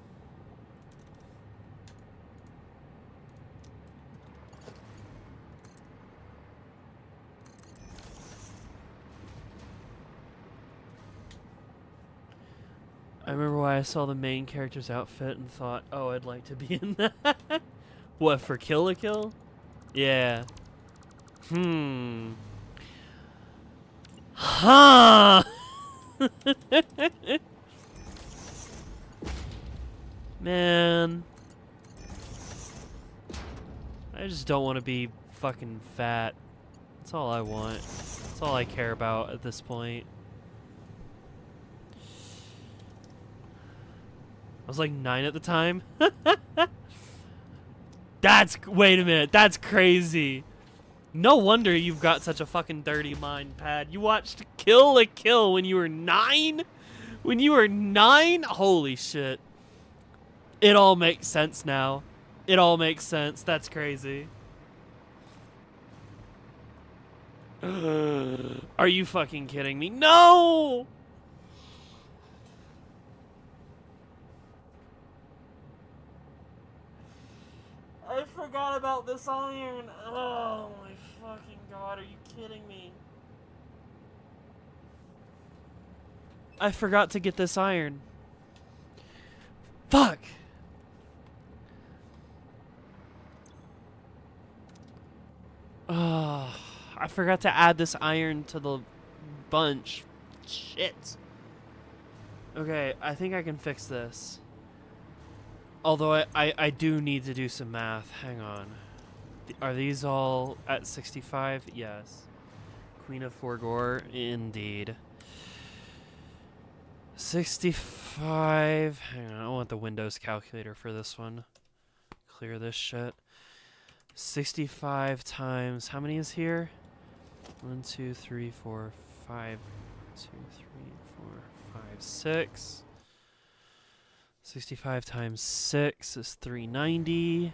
[SPEAKER 1] I remember why I saw the main character's outfit and thought, oh, I'd like to be in that. What, for Kill a Kill? Yeah. Huh. Man. I just don't want to be fucking fat. That's all I want. That's all I care about at this point. I was like 9 at the time. Wait a minute, that's crazy. No wonder you've got such a fucking dirty mind, Pad. You watched Kill a Kill when you were 9? When you were 9? Holy shit. It all makes sense now. It all makes sense. That's crazy. Are you fucking kidding me? No! I forgot about this iron. Oh my fucking god, are you kidding me? I forgot to get this iron. Fuck! Oh, I forgot to add this iron to the bunch. Shit. Okay, I think I can fix this. Although I do need to do some math. Hang on. Are these all at 65? Yes. Queen of Forgore? Indeed. 65. Hang on, I want the Windows calculator for this one. Clear this shit. 65 times. How many is here? 1, 2, 3, 4, 5. 2, 3, 4, 5, 6. 65 times 6 is 390.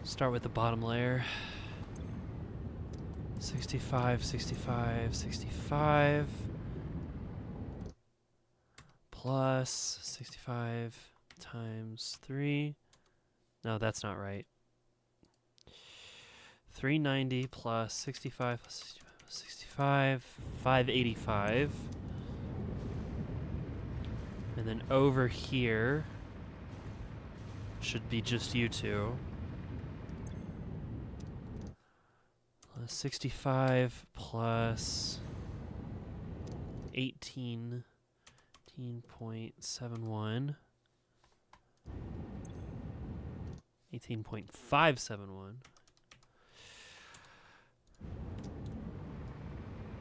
[SPEAKER 1] Start with the bottom layer. 65, 65, 65. Plus 65 times 3. No, that's not right. 390 plus 65 plus 65 plus 65. 585. And then over here should be just you two. 65 plus 18.71. 18.571.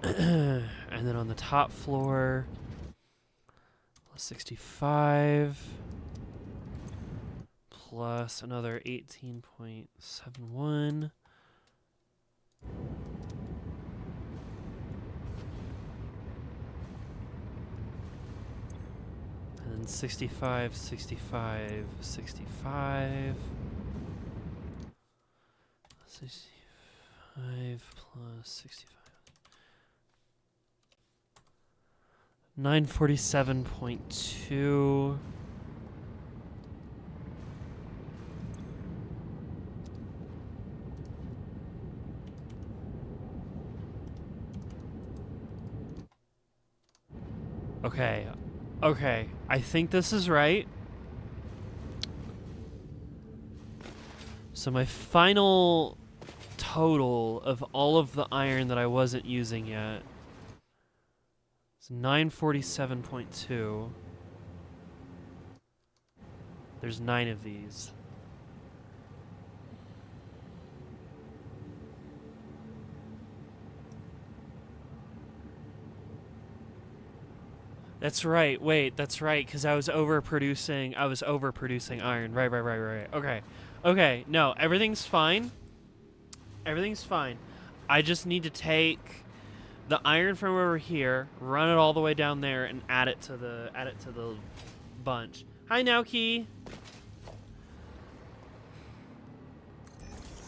[SPEAKER 1] And then on the top floor, plus 65 plus another 18.71. And then 65, 65, 65. 65 plus 65. 947.2. Okay. Okay. I think this is right. So my final total of all of the iron that I wasn't using yet is 947.2. There's 9 of these. That's right. Wait, that's right. Because I was overproducing iron. Right. Okay. Okay. No, everything's fine. Everything's fine. I just need to take the iron from over here, run it all the way down there, and add it to the bunch. Hi, Naoki.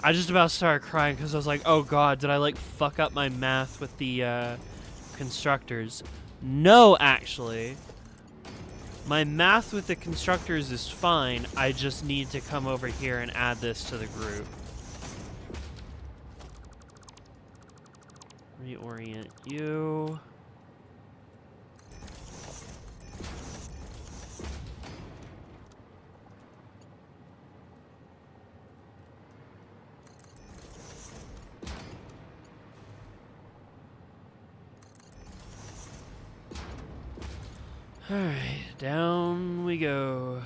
[SPEAKER 1] I just about started crying because I was like, oh god, did I like fuck up my math with the constructors? No, actually. My math with the constructors is fine. I just need to come over here and add this to the group. Reorient you. Alright, down we go.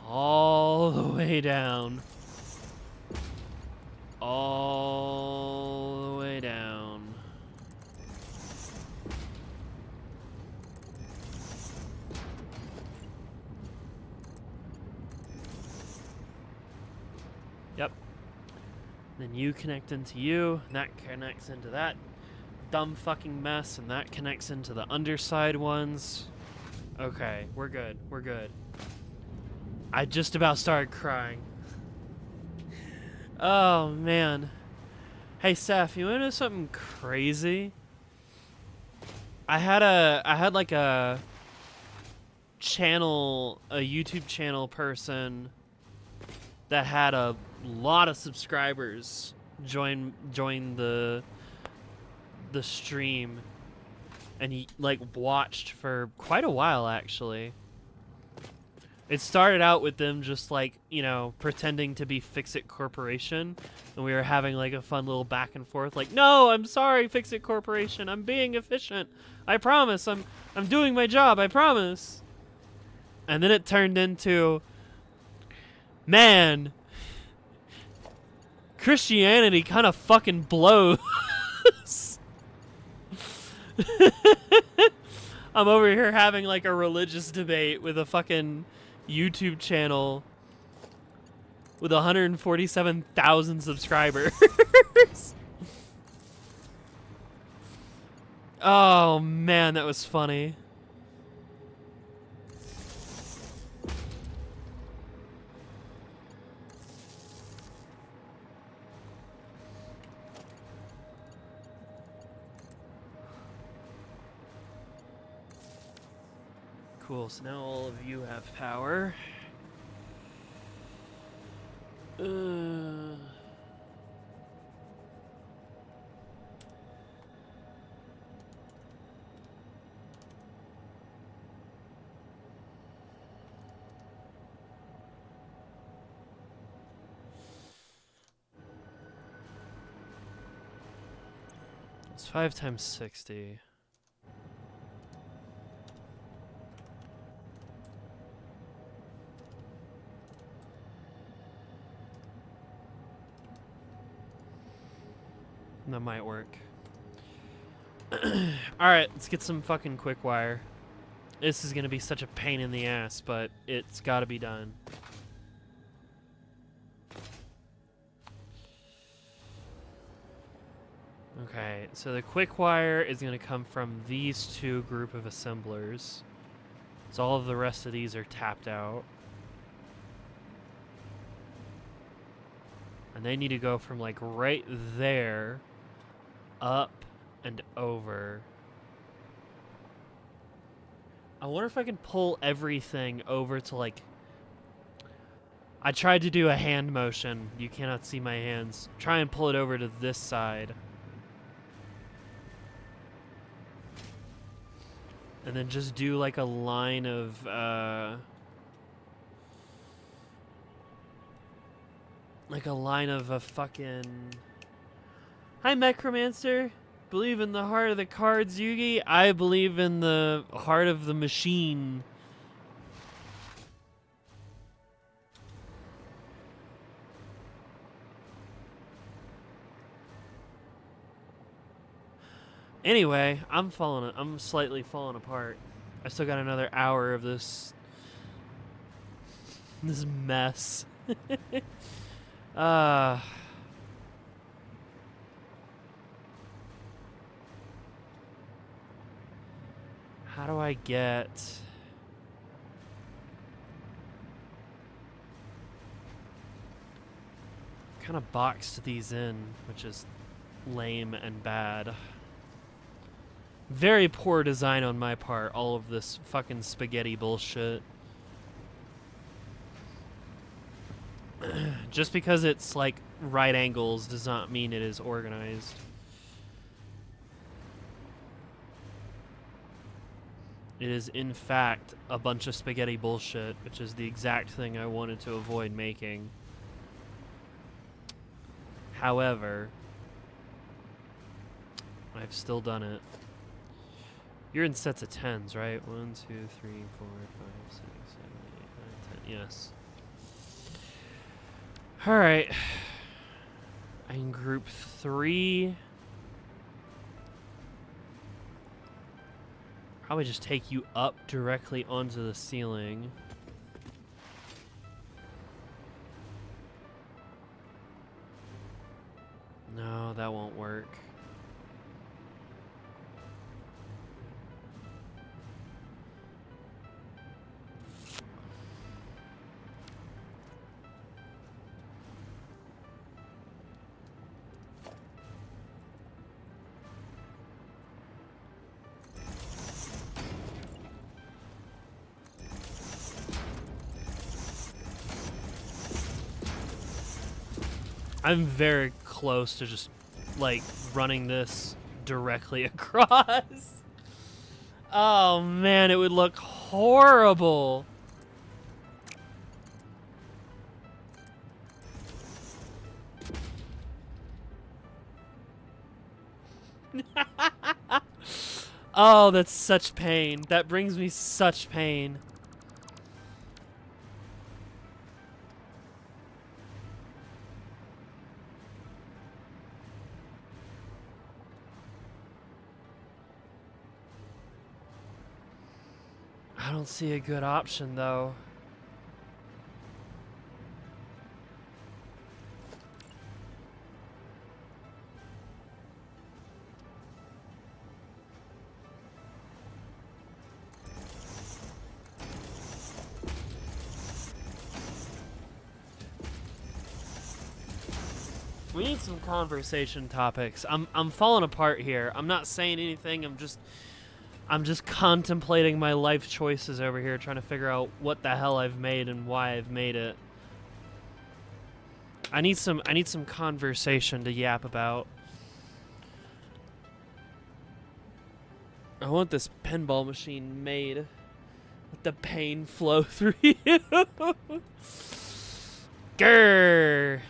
[SPEAKER 1] All the way down. All the way down. Yep. Then you connect into you, and that connects into that dumb fucking mess, and that connects into the underside ones. Okay, we're good. We're good. I just about started crying. Oh, man. Hey, Seth, you wanna know something crazy? I had like a YouTube channel person that had a lot of subscribers join the stream, and he like watched for quite a while actually. It started out with them just like, you know, pretending to be Fix-It Corporation, and we were having like a fun little back and forth like, "No, I'm sorry, Fix-It Corporation. I'm being efficient. I promise. I'm doing my job. I promise." And then it turned into, "Man, Christianity kind of fucking blows." I'm over here having like a religious debate with a fucking YouTube channel with 147,000 subscribers. Oh man, that was funny. Cool, so now all of you have power. It's 5 times 60. That might work. Alright, let's get some fucking quick wire. This is gonna be such a pain in the ass, but it's gotta be done. Okay, so the quick wire is gonna come from these two group of assemblers. So all of the rest of these are tapped out. And they need to go from like right there up and over. I wonder if I can pull everything over to like... I tried to do a hand motion. You cannot see my hands. Try and pull it over to this side. And then just do like a line of... like a line of a fucking... Hi, Necromancer. Believe in the heart of the cards, Yugi. I believe in the heart of the machine. Anyway, I'm slightly falling apart. I still got another hour of this mess. How do I get... kind of boxed these in, which is lame and bad. Very poor design on my part, all of this fucking spaghetti bullshit. Just because it's like right angles does not mean it is organized. It is in fact a bunch of spaghetti bullshit, which is the exact thing I wanted to avoid making. However, I've still done it. You're in sets of 10s, right? 1, 2, 3, 4, 5, 6, 7, 8, 9, 10. Yes. Alright. I can group 3. Probably just take you up directly onto the ceiling. work. I'm very close to just, like, running this directly across. Oh, man, it would look horrible. Oh, that's such pain. That brings me such pain. I don't see a good option, though. We need some conversation topics. I'm falling apart here. I'm not saying anything. I'm just contemplating my life choices over here, trying to figure out what the hell I've made and why I've made it. I need some conversation to yap about. I want this pinball machine made. Let the pain flow through you. Grrr.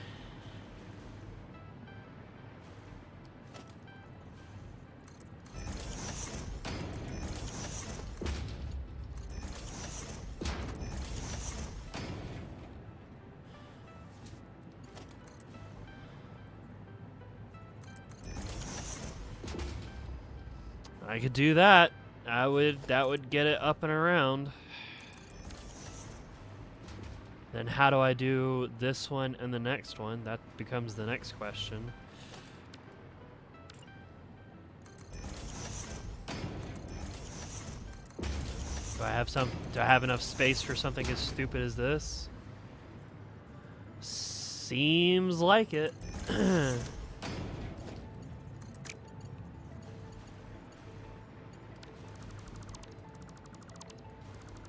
[SPEAKER 1] I could do that. That would get it up and around. Then how do I do this one and the next one? That becomes the next question. Do I have enough space for something as stupid as this? Seems like it.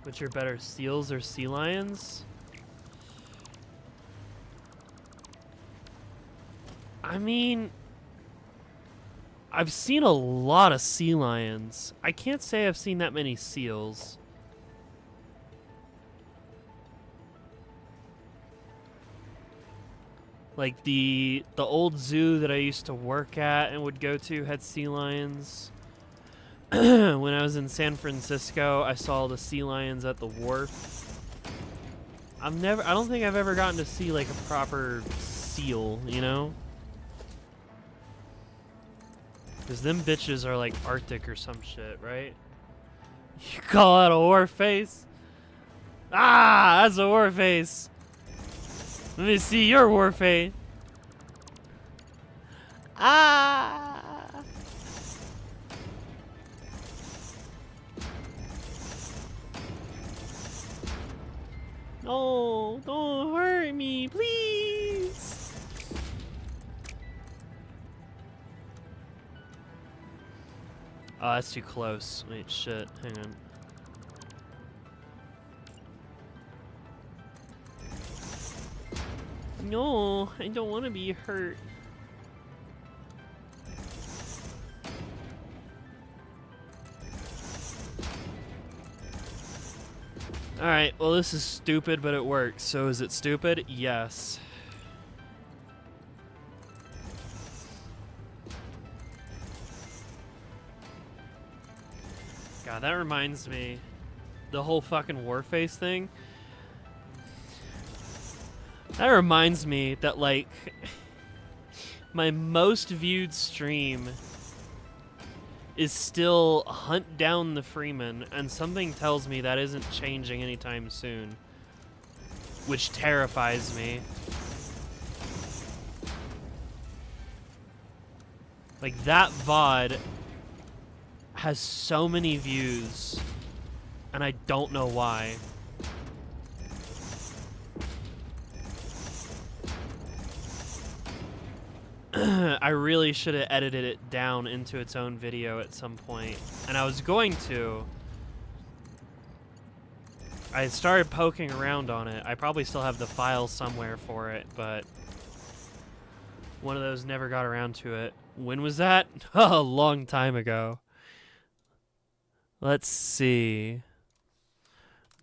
[SPEAKER 1] Which are better, seals or sea lions? I mean, I've seen a lot of sea lions. I can't say I've seen that many seals. Like the old zoo that I used to work at and would go to had sea lions. When I was in San Francisco, I saw the sea lions at the wharf. I don't think I've ever gotten to see like a proper seal, you know? Because them bitches are like Arctic or some shit, right? You call that a war face? Ah, that's a war face. Let me see your war face. Ah! No, don't hurt me, please. Oh, that's too close. Wait, shit. Hang on. No, I don't want to be hurt. Alright, well this is stupid, but it works. So is it stupid? Yes. God, that reminds me. The whole fucking Warface thing. That reminds me that, like, my most viewed stream is still Hunt Down the Freeman, and something tells me that isn't changing anytime soon, which terrifies me. Like, that VOD has so many views, and I don't know why. I really should have edited it down into its own video at some point, and I was going to. I started poking around on it. I probably still have the file somewhere for it, but one of those never got around to it. When was that? A long time ago. Let's see.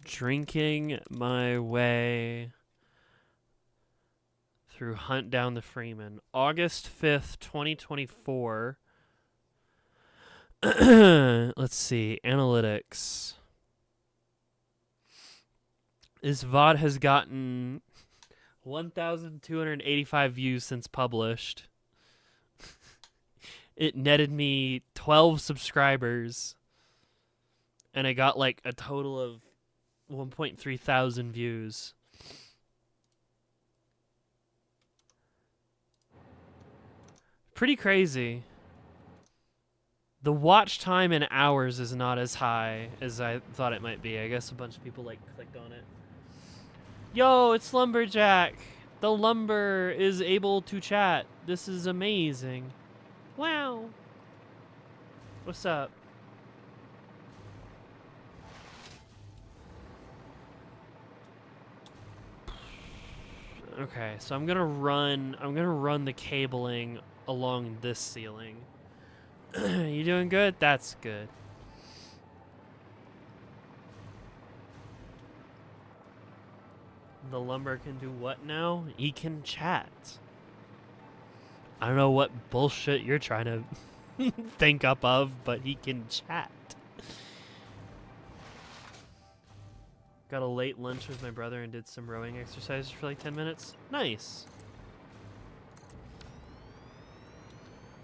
[SPEAKER 1] Drinking my way through Hunt Down the Freeman. August 5th, 2024. Let's see. Analytics. This VOD has gotten 1,285 views since published. It netted me 12 subscribers. And I got like a total of 1.3 thousand views. Pretty crazy. The watch time in hours is not as high as I thought it might be. I guess a bunch of people like clicked on it. Yo, it's Lumberjack. The lumber is able to chat. This is amazing. Wow. What's up? Okay, so I'm gonna run the cabling along this ceiling. You doing good? That's good. The lumber can do what now? He can chat. I don't know what bullshit you're trying to think up of, but he can chat. Got a late lunch with my brother and did some rowing exercises for like 10 minutes. Nice.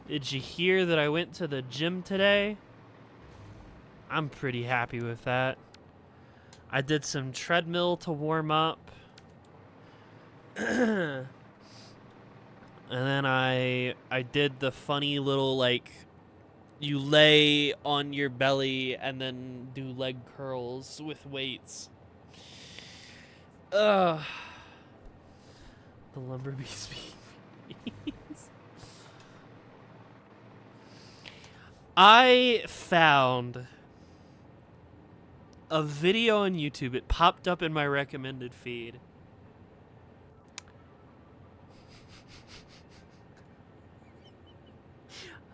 [SPEAKER 1] Did you hear that I went to the gym today? I'm pretty happy with that. I did some treadmill to warm up. And then I did the funny little, like, you lay on your belly and then do leg curls with weights. The lumber beast. I found a video on YouTube. It popped up in my recommended feed.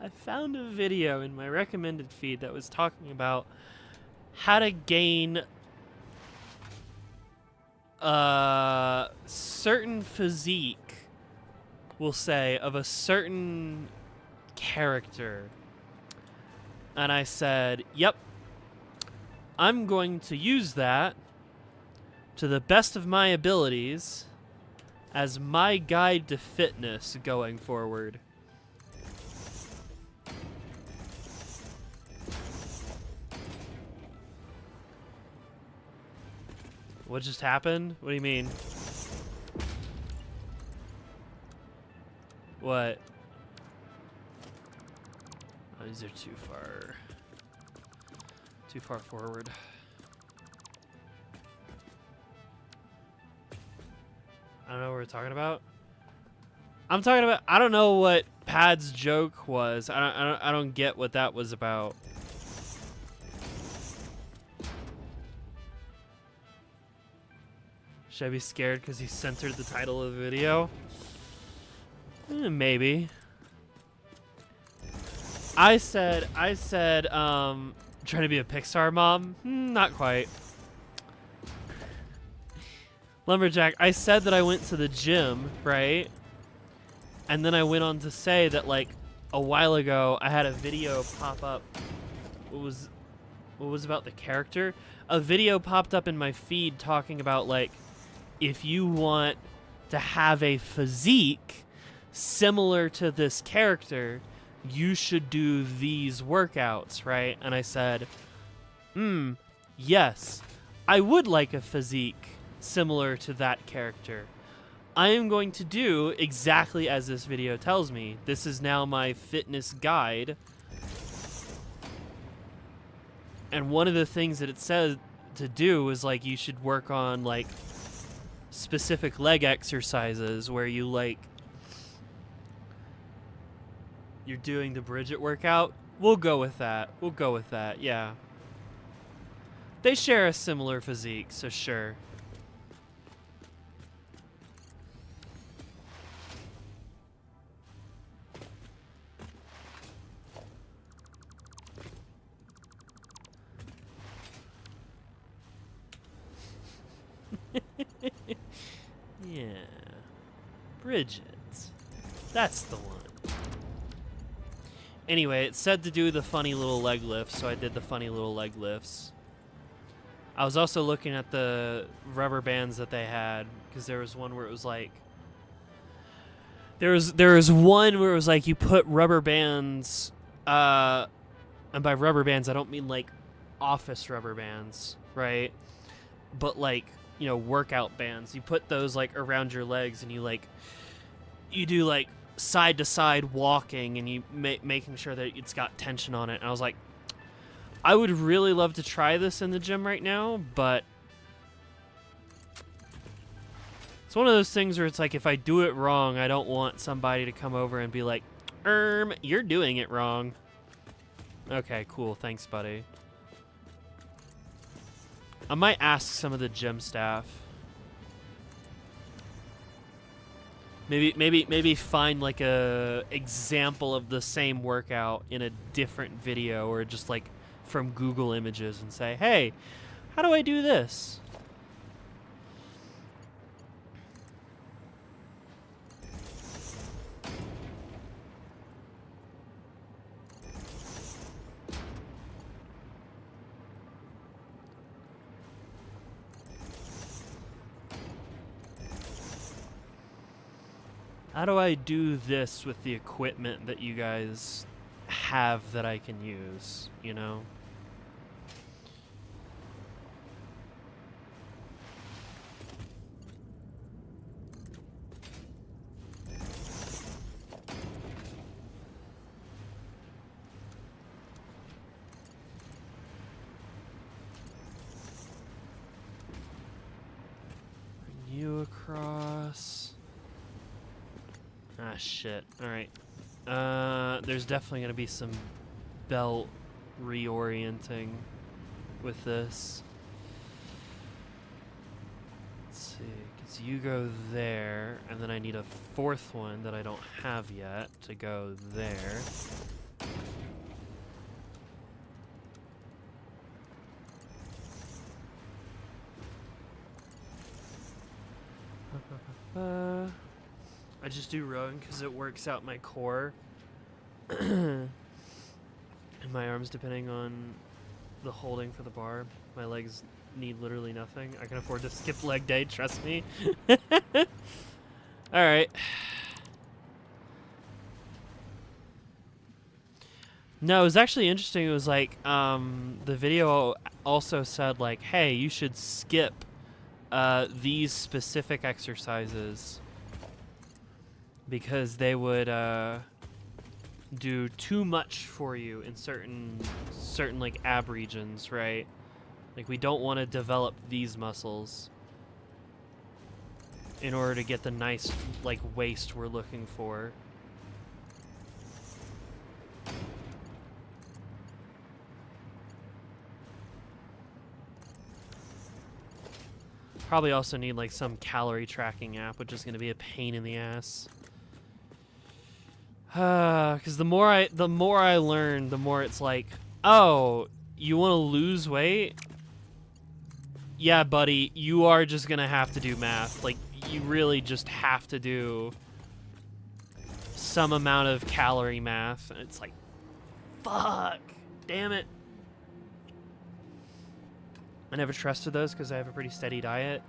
[SPEAKER 1] I found a video in my recommended feed that was talking about how to gain a certain physique, we'll say, of a certain character. And I said, yep, I'm going to use that to the best of my abilities as my guide to fitness going forward. What just happened? What do you mean? What? Oh, these are too far forward. I don't know what we're talking about. I'm talking about. I don't know what Pad's joke was. I don't get what that was about. Should I be scared because he censored the title of the video? Maybe. I said, trying to be a Pixar mom? Not quite. Lumberjack, I said that I went to the gym, right? And then I went on to say that, like, a while ago, I had a video pop up. What was about the character? A video popped up in my feed talking about, like, if you want to have a physique similar to this character, you should do these workouts, right? And I said, yes, I would like a physique similar to that character, I am going to do exactly as this video tells me. This is now my fitness guide. And one of the things that it says to do is, like, you should work on, like, specific leg exercises where you, like, you're doing the Bridget workout. We'll go with that. We'll go with that, yeah. They share a similar physique, so sure. Yeah. Bridget. That's the one. Anyway, it said to do the funny little leg lifts, so I did the funny little leg lifts. I was also looking at the rubber bands that they had, because there was one where it was like... There was one where it was like you put rubber bands... and by rubber bands, I don't mean like office rubber bands, right? But like, you know, workout bands. You put those like around your legs and you like... You do like side to side walking and you making sure that it's got tension on it. And I was like, I would really love to try this in the gym right now, but it's one of those things where it's like, if I do it wrong, I don't want somebody to come over and be like, you're doing it wrong. Okay, cool. Thanks, buddy. I might ask some of the gym staff. Maybe find like a example of the same workout in a different video, or just like from Google Images, and say, hey, how do I do this? How do I do this with the equipment that you guys have that I can use, you know? Bring you across. Ah, shit. Alright. There's definitely going to be some belt reorienting with this. Let's see. Because you go there, and then I need a fourth one that I don't have yet to go there. I just do rowing because it works out my core and my arms, depending on the holding for the bar. My legs need literally nothing. I can afford to skip leg day, trust me. Alright. No, it was actually interesting. It was like, the video also said like, hey, you should skip these specific exercises, because they would do too much for you in certain like ab regions, right? Like, we don't want to develop these muscles in order to get the nice like waist we're looking for. Probably also need like some calorie tracking app, which is going to be a pain in the ass. Because the more I learn, the more it's like, oh, you want to lose weight? Yeah, buddy, you are just gonna have to do math. Like, you really just have to do some amount of calorie math. And it's like, fuck, damn it. I never trusted those because I have a pretty steady diet.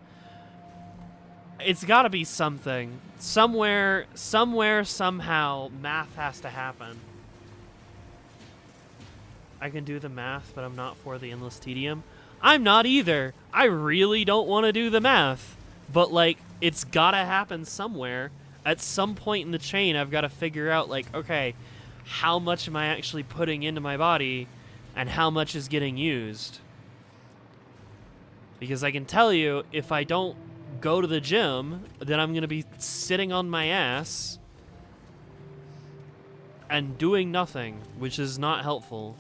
[SPEAKER 1] It's got to be something. Somewhere, somehow, math has to happen. I can do the math, but I'm not for the endless tedium. I'm not either. I really don't want to do the math. But, like, it's gotta happen somewhere. At some point in the chain, I've got to figure out, like, okay, how much am I actually putting into my body and how much is getting used? Because I can tell you, if I don't go to the gym, then I'm going to be sitting on my ass and doing nothing, which is not helpful.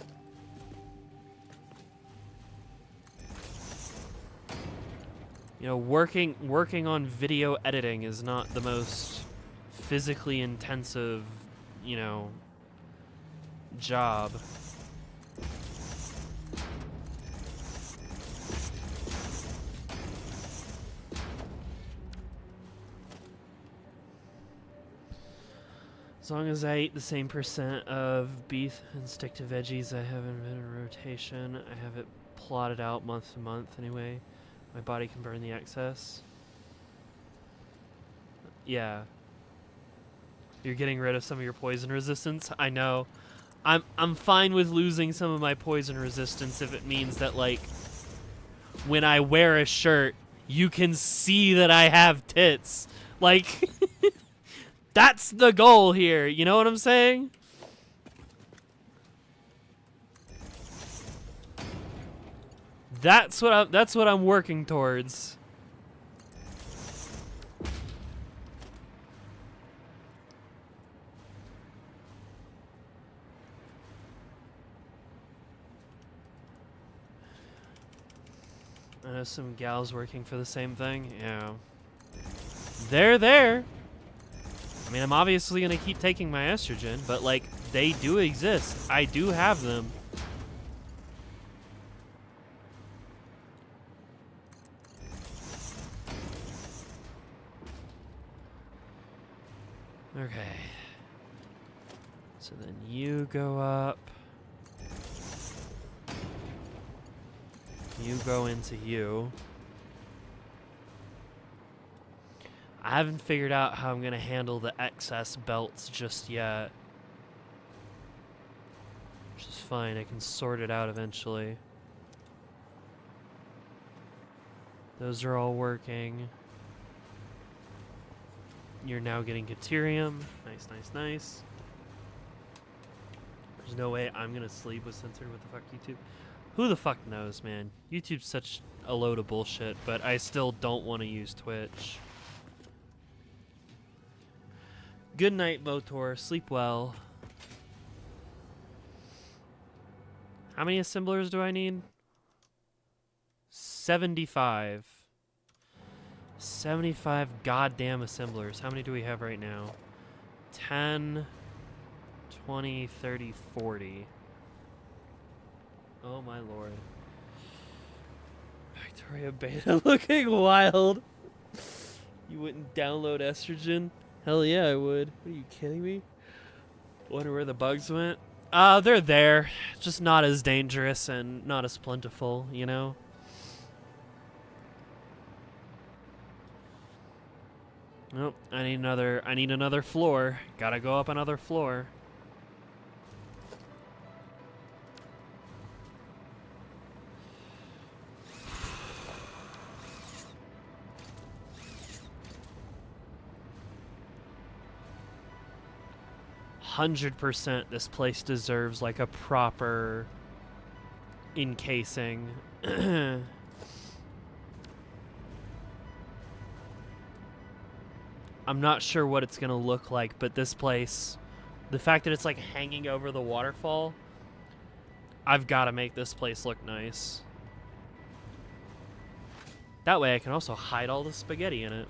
[SPEAKER 1] You know, working on video editing is not the most physically intensive, you know, job. As long as I eat the same percent of beef and stick to veggies, I haven't been in rotation. I have it plotted out month to month anyway. My body can burn the excess. Yeah. You're getting rid of some of your poison resistance. I know. I'm fine with losing some of my poison resistance if it means that, like, when I wear a shirt, you can see that I have tits. Like, that's the goal here. You know what I'm saying? That's what I'm working towards. I know some gals working for the same thing. Yeah. They're there. I mean, I'm obviously going to keep taking my estrogen, but, like, they do exist. I do have them. Okay. So then you go up. You go into you. I haven't figured out how I'm going to handle the excess belts just yet. Which is fine. I can sort it out eventually. Those are all working. You're now getting Deuterium. Nice, nice, nice. There's no way I'm going to sleep with censored. What the fuck, YouTube? Who the fuck knows, man? YouTube's such a load of bullshit, but I still don't want to use Twitch. Good night, Motor. Sleep well. How many assemblers do I need? 75. 75 goddamn assemblers. How many do we have right now? 10, 20, 30, 40. Oh my lord. Victoria Beta looking wild. You wouldn't download estrogen? Hell yeah, I would. What are you kidding me? Wonder where the bugs went? They're there. Just not as dangerous and not as plentiful, you know? Nope, I need another floor. Gotta go up another floor. %, this place deserves like a proper encasing. I'm not sure what it's gonna look like, but this place, the fact that it's like hanging over the waterfall, I've got to make this place look nice. That way I can also hide all the spaghetti in it.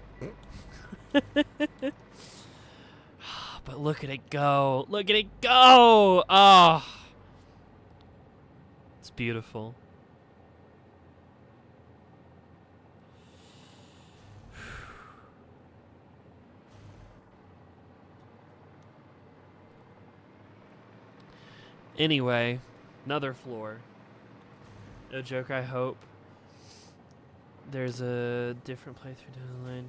[SPEAKER 1] But look at it go. Look at it go. Oh. It's beautiful. Anyway, another floor. No joke, I hope. There's a different playthrough down the line.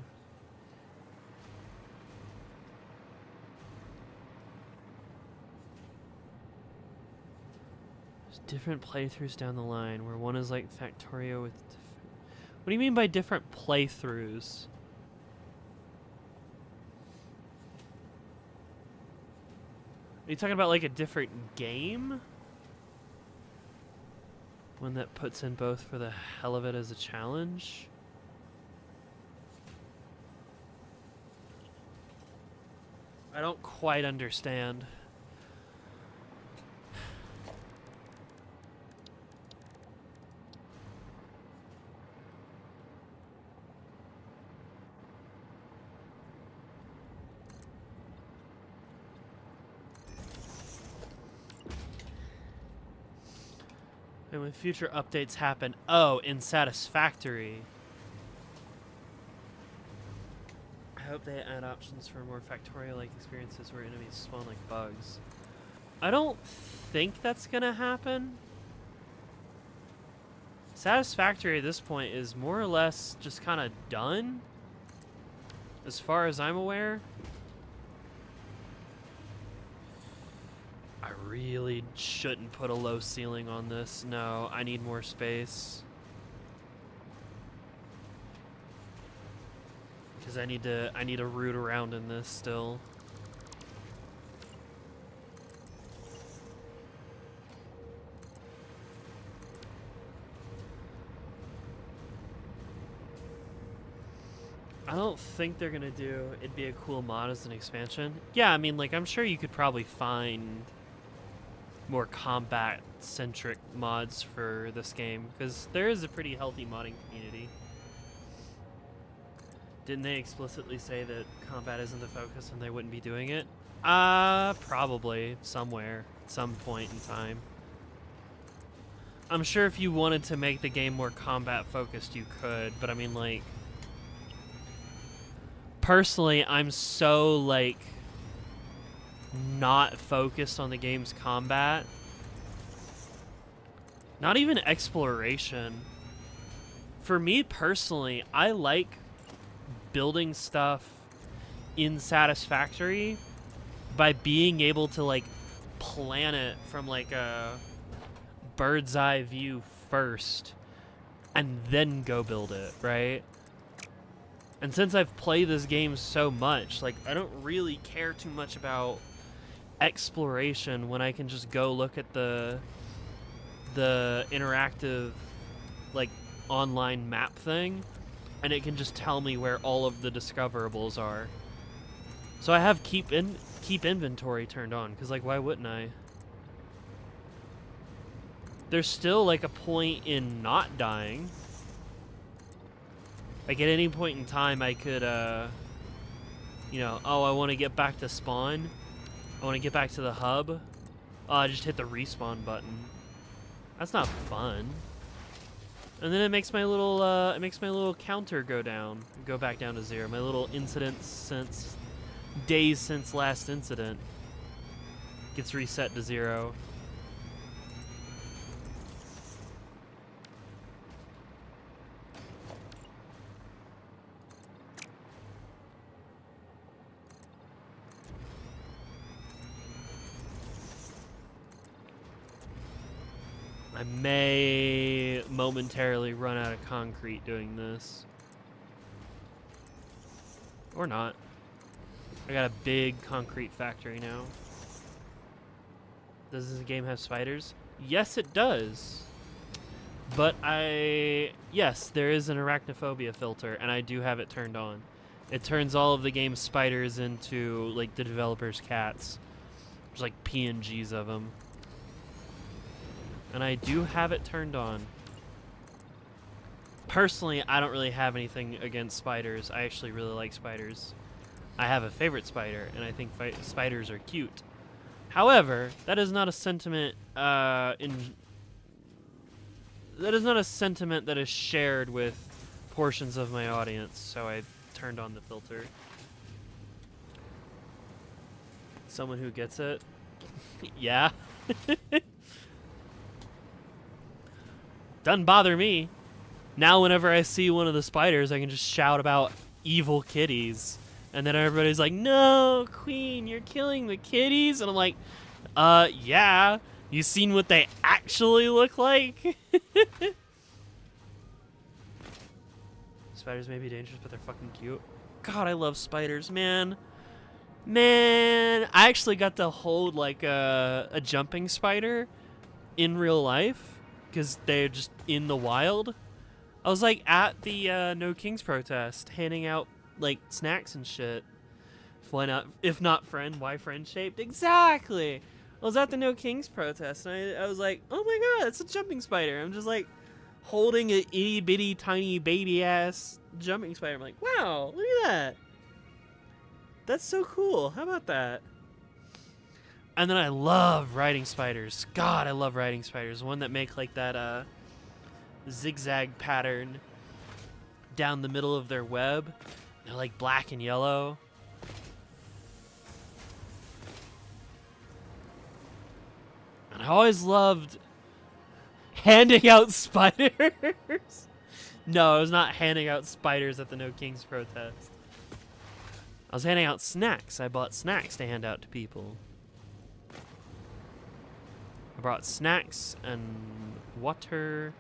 [SPEAKER 1] There's different playthroughs down the line where one is like Factorio with... What do you mean by different playthroughs? Are you talking about like a different game? One that puts in both for the hell of it as a challenge? I don't quite understand. And when future updates happen, oh, in Satisfactory. I hope they add options for more Factorio-like experiences where enemies spawn like bugs. I don't think that's gonna happen. Satisfactory at this point is more or less just kind of done, as far as I'm aware. I really shouldn't put a low ceiling on this. No, I need more space. Because I need to root around in this still. I don't think they're gonna do it'd be a cool mod as an expansion. Yeah, I mean, like, I'm sure you could probably find more combat-centric mods for this game, because there is a pretty healthy modding community. Didn't they explicitly say that combat isn't the focus and they wouldn't be doing it? Probably. Somewhere. At some point in time. I'm sure if you wanted to make the game more combat-focused, you could, but I mean, like... Personally, I'm so, like... not focused on the game's combat. Not even exploration. For me personally, I like building stuff in Satisfactory by being able to like plan it from like a bird's eye view first and then go build it, right? And since I've played this game so much, like, I don't really care too much about exploration when I can just go look at the interactive, like, online map thing, and it can just tell me where all of the discoverables are. So I have keep inventory turned on, because, like, why wouldn't I? There's still, like, a point in not dying. Like, at any point in time, I could, you know, oh, I want to get back to spawn. I want to get back to the hub. Oh, I just hit the respawn button. That's not fun. And then it makes my little counter go down, go back down to 0. My little incidents since days since last incident gets reset to 0. I may momentarily run out of concrete doing this. Or not. I got a big concrete factory now. Does this game have spiders? Yes, it does. But yes, there is an arachnophobia filter, and I do have it turned on. It turns all of the game's spiders into, like, the developer's cats. There's, like, PNGs of them. And I do have it turned on. Personally, I don't really have anything against spiders. I actually really like spiders. I have a favorite spider, and I think spiders are cute. However, that is not a sentiment that is not a sentiment that is shared with portions of my audience, so I turned on the filter. Someone who gets it? Yeah. Doesn't bother me. Now whenever I see one of the spiders, I can just shout about evil kitties. And then everybody's like, no, Queen, you're killing the kitties. And I'm like, yeah. You seen what they actually look like? Spiders may be dangerous, but they're fucking cute. God, I love spiders, man. Man, I actually got to hold like a jumping spider in real life because they're just in the wild. I was like at the No Kings protest, handing out like snacks and shit. Why not? If not friend, why friend shaped? Exactly. I was at the No Kings protest, and I was like, oh my god, it's a jumping spider. I'm just like holding an itty bitty tiny baby ass jumping spider. I'm like, wow, look at that. That's so cool. How about that? And then I love riding spiders. God, I love riding spiders. One that make like that zigzag pattern down the middle of their web. They're like black and yellow. And I always loved handing out spiders. No, I was not handing out spiders at the No Kings protest. I was handing out snacks. I bought snacks to hand out to people. I brought snacks and water.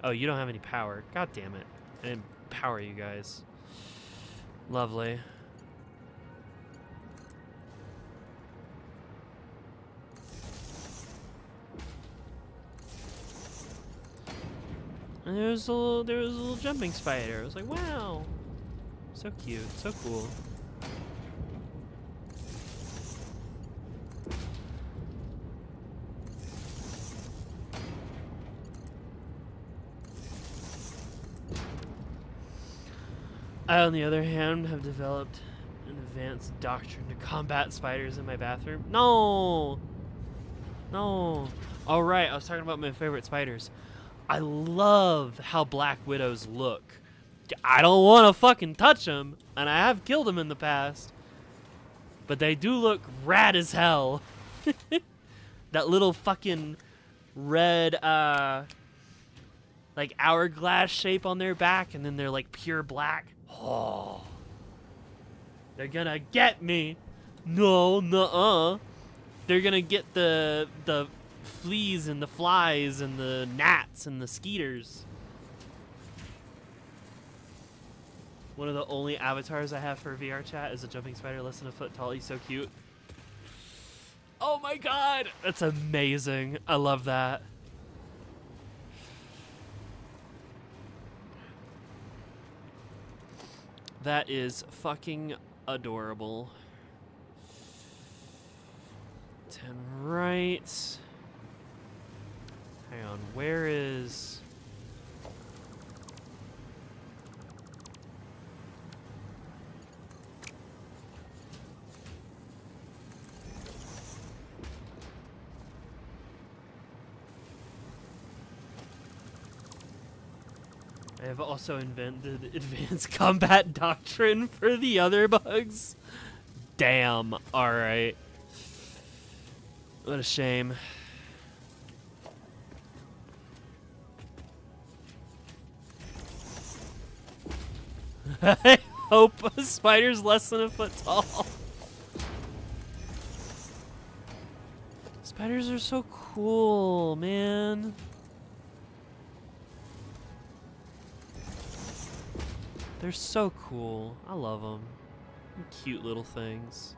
[SPEAKER 1] Oh, you don't have any power. God damn it. I didn't power you guys. Lovely. And there was a little jumping spider. I was like, wow. So cute. So cool. I, on the other hand, have developed an advanced doctrine to combat spiders in my bathroom. No! No. All right, I was talking about my favorite spiders. I love how Black Widows look. I don't want to fucking touch them, and I have killed them in the past. But they do look rad as hell. That little fucking red, like hourglass shape on their back, and then they're like pure black. Oh, they're gonna get me. No, nuh-uh. They're gonna get the fleas and the flies and the gnats and the skeeters. One of the only avatars I have for VR chat is a jumping spider less than a foot tall. He's so cute. Oh my god, that's amazing. I love that. That is fucking adorable. 10 right. Hang on, where is... I have also invented advanced combat doctrine for the other bugs. Damn, alright. What a shame. I hope a spider's less than a foot tall. Spiders are so cool, man. They're so cool. I love them. Cute little things.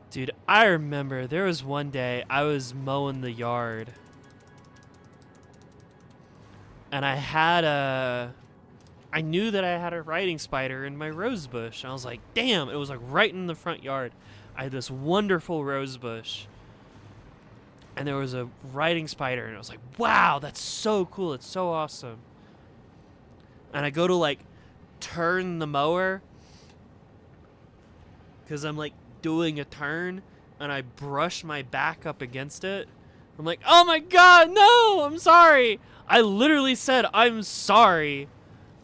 [SPEAKER 1] Dude, I remember there was one day I was mowing the yard. And I knew that I had a riding spider in my rose bush. I was like, damn, it was like right in the front yard. I had this wonderful rose bush. And there was a riding spider, and I was like, wow, that's so cool. It's so awesome. And I go to, like, turn the mower, because I'm, like, doing a turn, and I brush my back up against it. I'm like, oh, my God, no, I'm sorry. I literally said, I'm sorry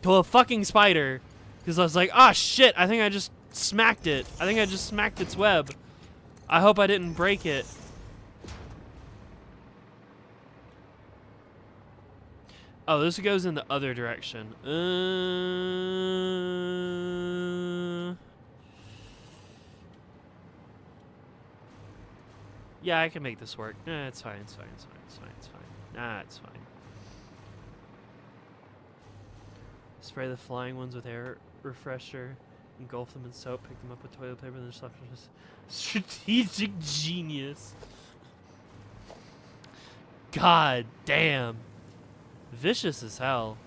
[SPEAKER 1] to a fucking spider, because I was like, ah, shit, I think I just smacked it. I think I just smacked its web. I hope I didn't break it. Oh, this goes in the other direction. Yeah, I can make this work. Nah, it's fine, it's fine, it's fine, it's fine, it's fine. Nah, it's fine. Spray the flying ones with air refresher. Engulf them in soap. Pick them up with toilet paper. Then just strategic genius. God damn. Vicious as hell.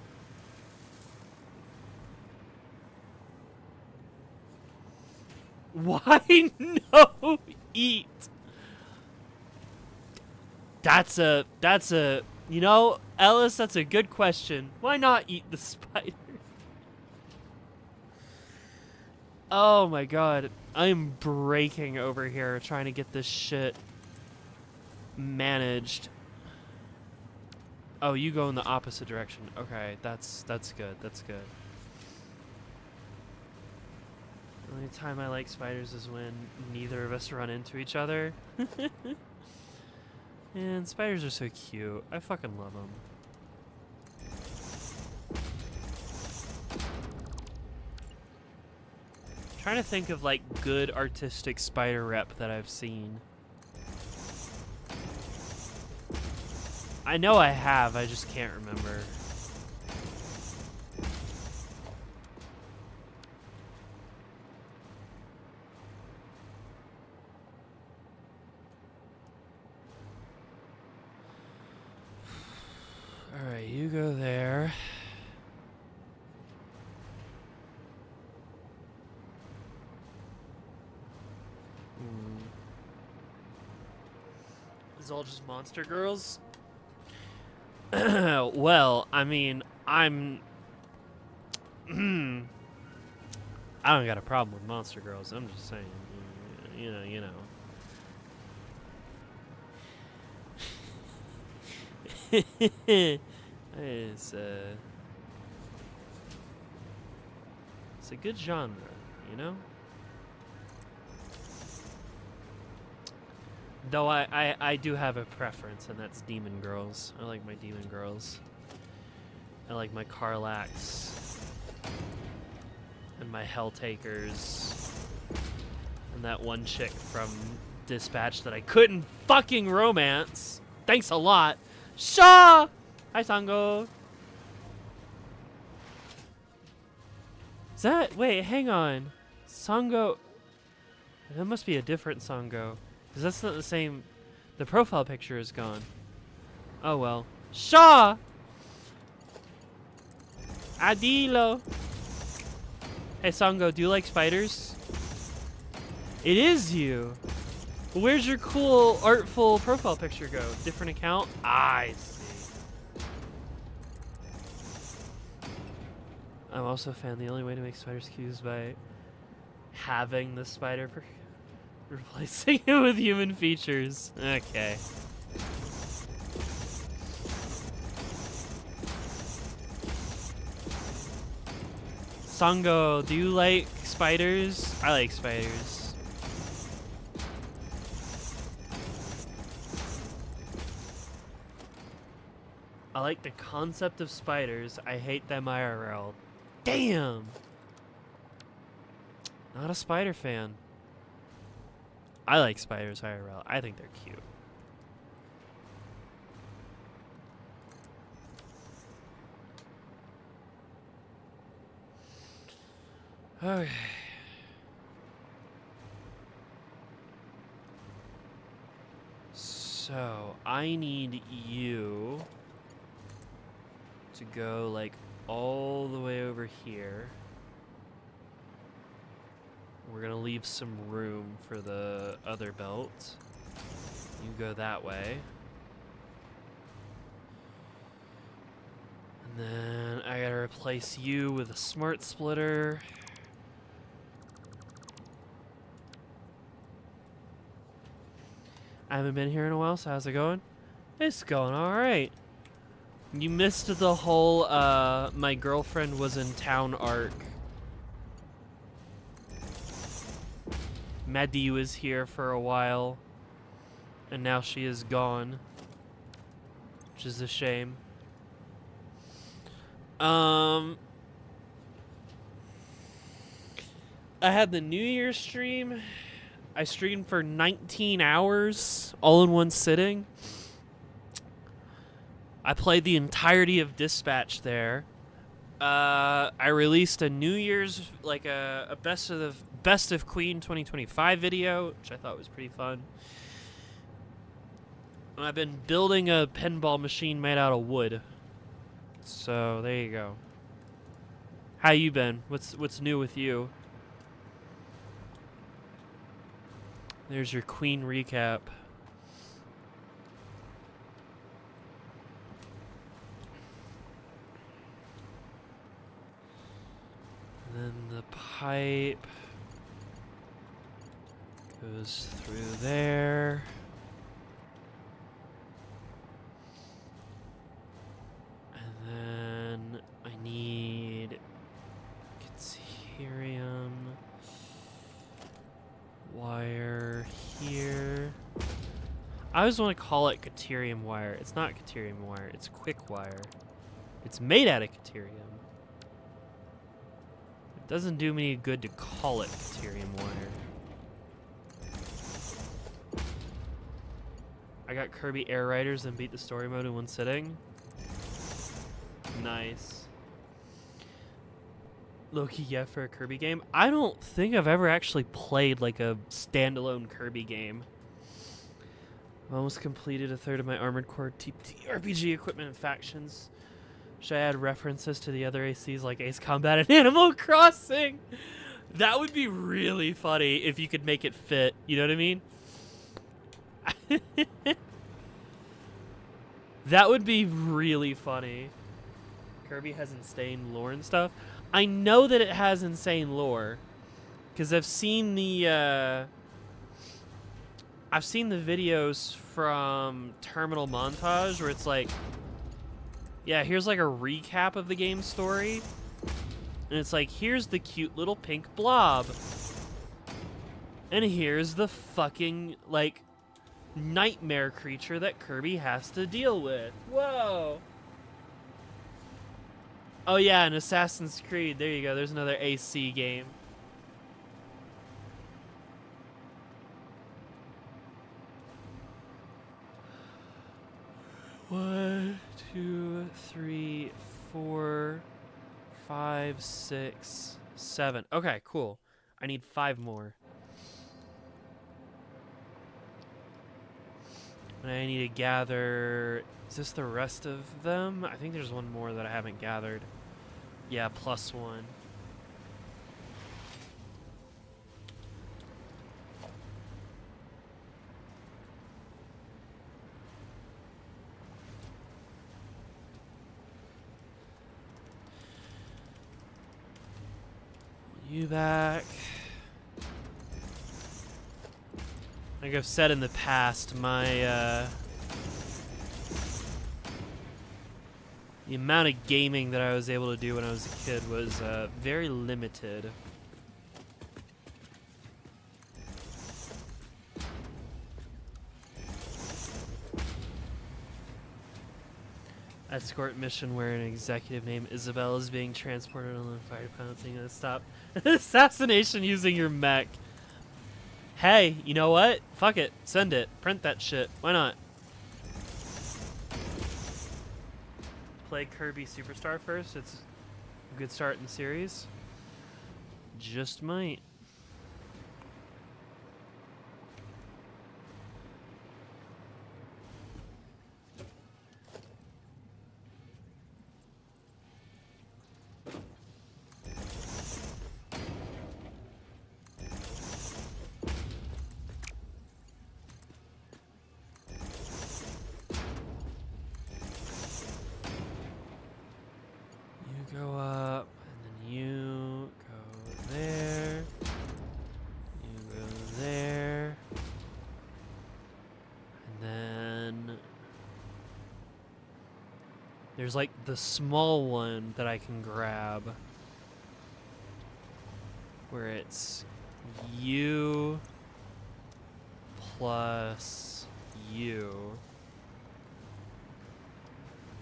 [SPEAKER 1] Why no eat? That's a, you know, Ellis, that's a good question. Why not eat the spider? Oh my god. I'm breaking over here trying to get this shit managed. Oh, you go in the opposite direction. Okay, that's good. That's good. The only time I like spiders is when neither of us run into each other. And spiders are so cute. I fucking love them. Trying to think of like good artistic spider rep that I've seen. I know I have, I just can't remember. Alright, you go there. Is it all just monster girls? Well, I mean, I don't got a problem with monster girls. I'm just saying, you know. It's a good genre, you know? Though I do have a preference, and that's demon girls. I like my demon girls. I like my Karlax. And my Helltakers. And that one chick from Dispatch that I couldn't fucking romance. Thanks a lot. Shaw! Hi, Sango. Is that... Wait, hang on. Sango... That must be a different Sango. Because that's not the same... The profile picture is gone. Oh, well. Shaw! Adilo! Hey, Sango, do you like spiders? It is you! Where's your cool, artful profile picture go? Different account? I see. I'm also a fan. The only way to make spiders cute is by having the spider replacing it with human features. Okay. Sango, do you like spiders? I like spiders. I like the concept of spiders. I hate them IRL. Damn! Not a spider fan. I like spiders IRL. I think they're cute. Okay. So, I need you to go like all the way over here. We're gonna leave some room for the other belt. You go that way. And then I gotta replace you with a smart splitter. I haven't been here in a while, so how's it going? It's going alright. You missed the whole, my girlfriend was in town arc. Maddie was here for a while, and now she is gone, which is a shame. I had the New Year's stream. I streamed for 19 hours, all in one sitting. I played the entirety of Dispatch there. I released a New Year's, like a best of Queen 2025 video, which I thought was pretty fun. And I've been building a pinball machine made out of wood. So there you go. How you been? What's new with you? There's your Queen recap. And then the pipe goes through there. And then I need Caterium wire here. I always want to call it Caterium wire. It's not Caterium wire, it's quick wire. It's made out of Caterium. It doesn't do me any good to call it Caterium wire. I got Kirby Air Riders and beat the story mode in one sitting. Nice. Low-key, yeah, for a Kirby game. I don't think I've ever actually played like a standalone Kirby game. I've almost completed a third of my Armored Core RPG equipment and factions. Should I add references to the other ACs like Ace Combat and Animal Crossing? That would be really funny if you could make it fit. You know what I mean? That would be really funny. Kirby has insane lore and stuff. I know that it has insane lore because I've seen the videos from Terminal Montage where it's like, yeah, here's like a recap of the game's story, and it's like, here's the cute little pink blob, and here's the fucking like nightmare creature that Kirby has to deal with. Whoa. Oh yeah, and Assassin's Creed. There you go. There's another AC game. One, 2, 3, 4, 5, 6, 7. Okay, cool. I need 5 more. And I need to gather... Is this the rest of them? I think there's one more that I haven't gathered. Yeah, +1. You back. Like I've said in the past, my the amount of gaming that I was able to do when I was a kid was very limited. Escort mission where an executive named Isabel is being transported on the fire pilot saying to stop assassination using your mech. Hey, you know what? Fuck it. Send it. Print that shit. Why not? Play Kirby Superstar first. It's a good start in the series. Just might. Go up, and then you go there, you go there, and then there's like the small one that I can grab where it's you plus you.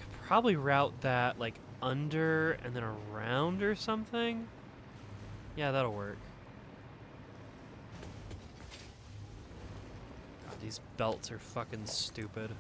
[SPEAKER 1] Could probably route that like under and then around or something. Yeah, that'll work. God, these belts are fucking stupid.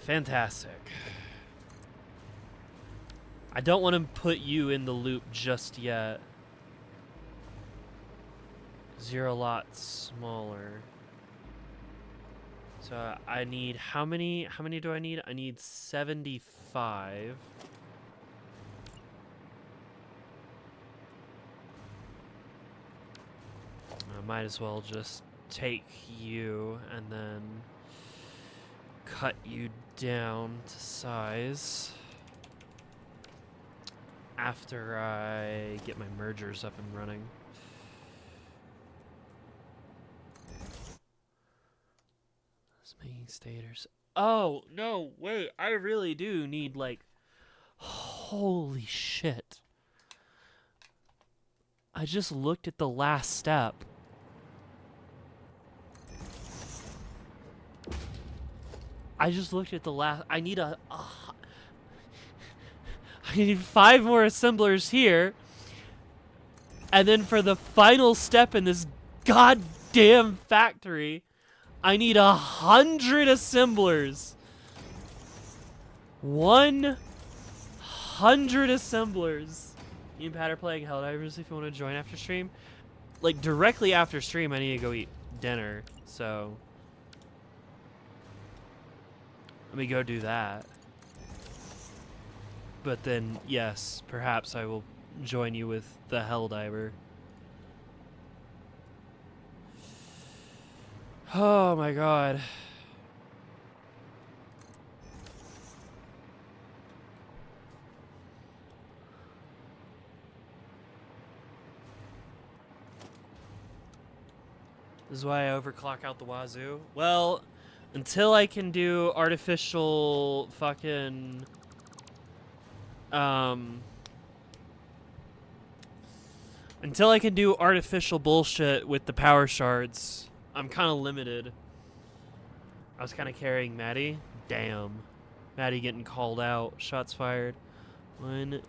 [SPEAKER 1] Fantastic. I don't want to put you in the loop just yet. 0 lot smaller. So I need how many do I need? I need 75. I might as well just take you and then cut you down to size after I get my mergers up and running. Making stators. Oh, no, wait. I really do need, like... Holy shit. I just looked at the last step. I just looked at the last... I need I need 5 more assemblers here. And then for the final step in this goddamn factory... I need 100 assemblers. 100 assemblers. Me and Pat are playing Helldivers if you want to join after stream. Like, directly after stream, I need to go eat dinner. So, let me go do that. But then, yes, perhaps I will join you with the Helldiver. Oh my god. This is why I overclock out the wazoo. Well, until I can do artificial fucking... Until I can do artificial bullshit with the power shards... I'm kind of limited. I was kind of carrying Maddie. Damn. Maddie getting called out. Shots fired. 1,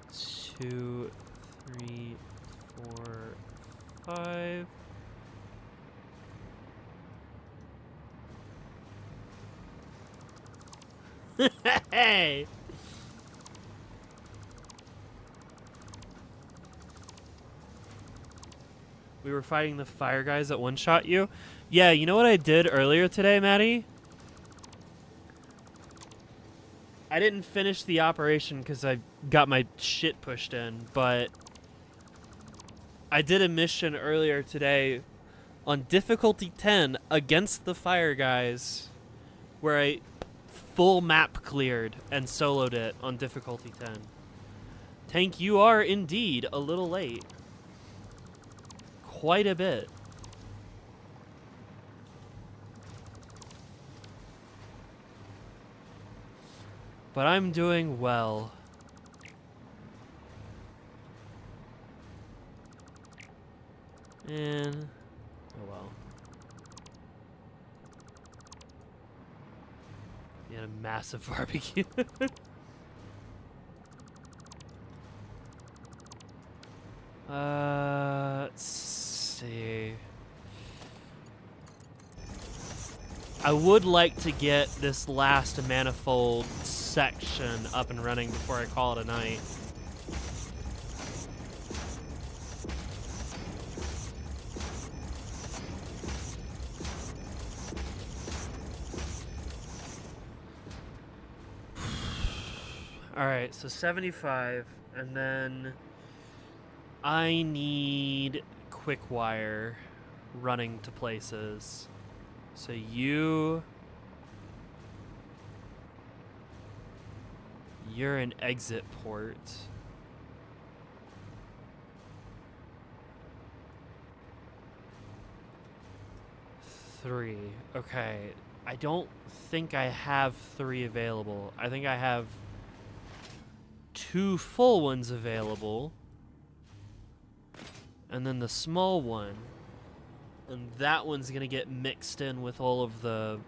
[SPEAKER 1] 2, 3, 4, 5. Hey! We were fighting the fire guys that one-shot you. Yeah, you know what I did earlier today, Maddie? I didn't finish the operation because I got my shit pushed in, but I did a mission earlier today on difficulty 10 against the fire guys where I full map cleared and soloed it on difficulty 10. Tank, you are indeed a little late. Quite a bit. But I'm doing well. And oh well. We had a massive barbecue. Let's see. I would like to get this last manifold section up and running before I call it a night. Alright, so 75, and then I need quick wire running to places. So you're an exit port. Three. Okay. I don't think I have 3 available. I think I have 2 full ones available. And then the small one. And that one's gonna get mixed in with all of the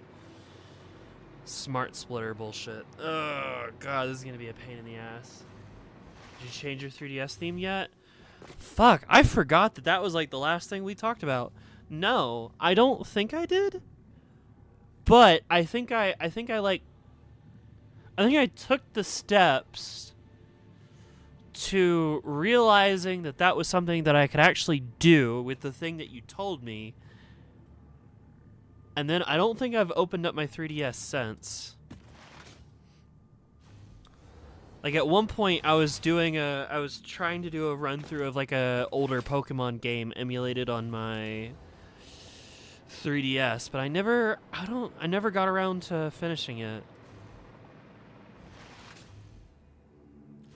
[SPEAKER 1] smart splitter bullshit. Oh god, this is gonna be a pain in the ass. Did you change your 3DS theme yet? Fuck, I forgot that was like the last thing we talked about. No, I don't think I did. But I think I like I think I took the steps to realizing that that was something that I could actually do with the thing that you told me. And then I don't think I've opened up my 3DS since. Like at one point I was trying to do a run through of like a older Pokemon game emulated on my 3DS, but I never got around to finishing it.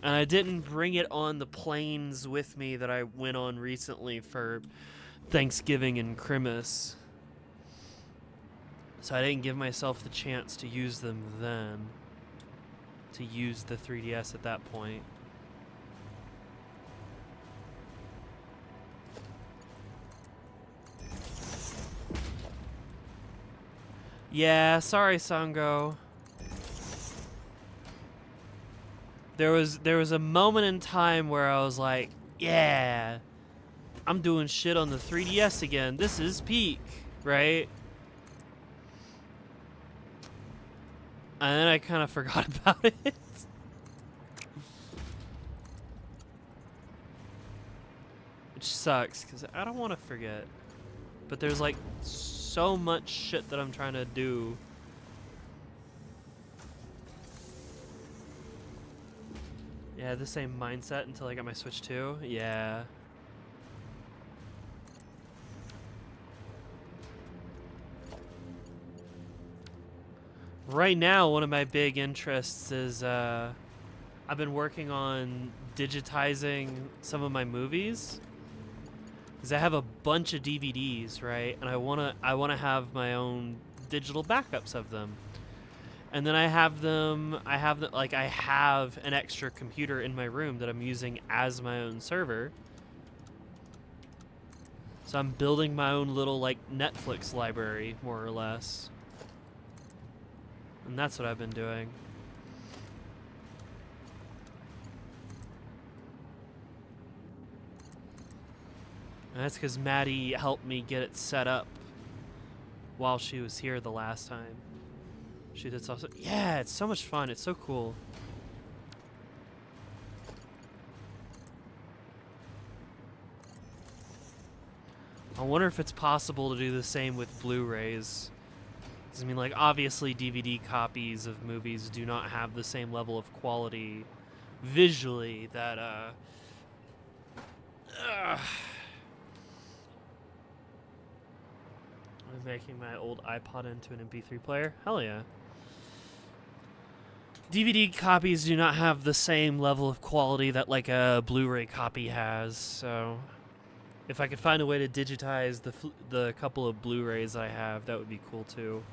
[SPEAKER 1] And I didn't bring it on the planes with me that I went on recently for Thanksgiving and Christmas. So I didn't give myself the chance to use them then. To use the 3DS at that point. Yeah, sorry, Sango. There was a moment in time where I was like, yeah, I'm doing shit on the 3DS again. This is peak, right? And then I kind of forgot about it. Which sucks, because I don't want to forget. But there's like so much shit that I'm trying to do. Yeah, the same mindset until I got my Switch 2. Yeah. Right now, one of my big interests is I've been working on digitizing some of my movies. Because I have a bunch of DVDs, right? And I wanna have my own digital backups of them. And then I have an extra computer in my room that I'm using as my own server. So I'm building my own little like Netflix library, more or less. And that's what I've been doing. And that's because Maddie helped me get it set up while she was here the last time. She did so. Yeah, it's so much fun. It's so cool. I wonder if it's possible to do the same with Blu-rays. I mean, like, obviously DVD copies of movies do not have the same level of quality visually that, I'm making my old iPod into an MP3 player. Hell yeah. DVD copies do not have the same level of quality that, like, a Blu-ray copy has, so if I could find a way to digitize the couple of Blu-rays I have, that would be cool, too.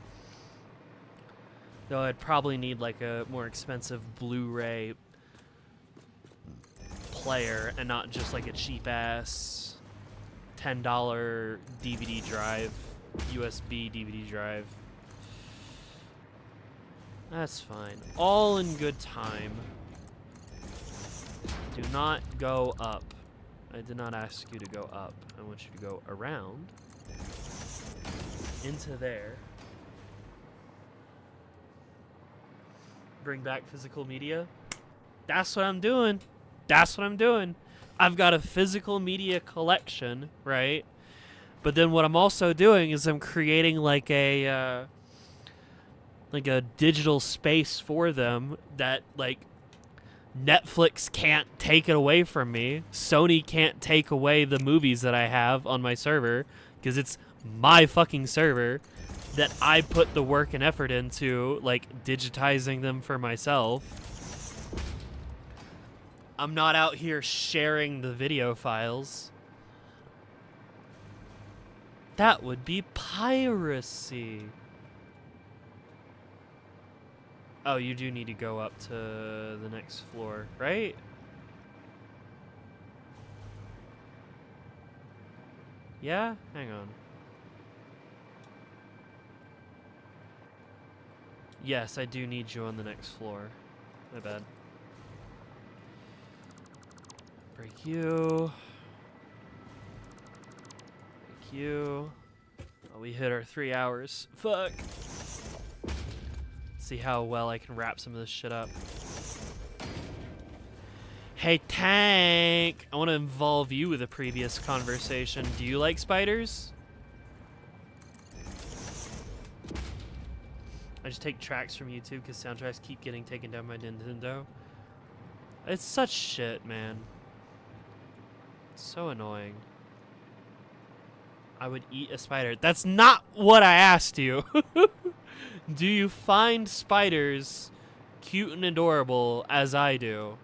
[SPEAKER 1] Though I'd probably need, like, a more expensive Blu-ray player and not just, like, a cheap-ass $10 DVD drive, USB DVD drive. That's fine. All in good time. Do not go up. I did not ask you to go up. I want you to go around into there. Bring back physical media. That's what I'm doing. That's what I'm doing. I've got a physical media collection, right? But then what I'm also doing is I'm creating like a digital space for them that like Netflix can't take it away from me. Sony can't take away the movies that I have on my server because it's my fucking server that I put the work and effort into, like digitizing them for myself. I'm not out here sharing the video files. That would be piracy. Oh, you do need to go up to the next floor, right? Yeah? Hang on. Yes, I do need you on the next floor. My bad. Break you. Break you. Oh, we hit our 3 hours. Fuck. See how well I can wrap some of this shit up. Hey, Tank! I want to involve you with a previous conversation. Do you like spiders? I just take tracks from YouTube because soundtracks keep getting taken down by Nintendo. It's such shit, man. So annoying. I would eat a spider. That's not what I asked you. Do you find spiders cute and adorable as I do?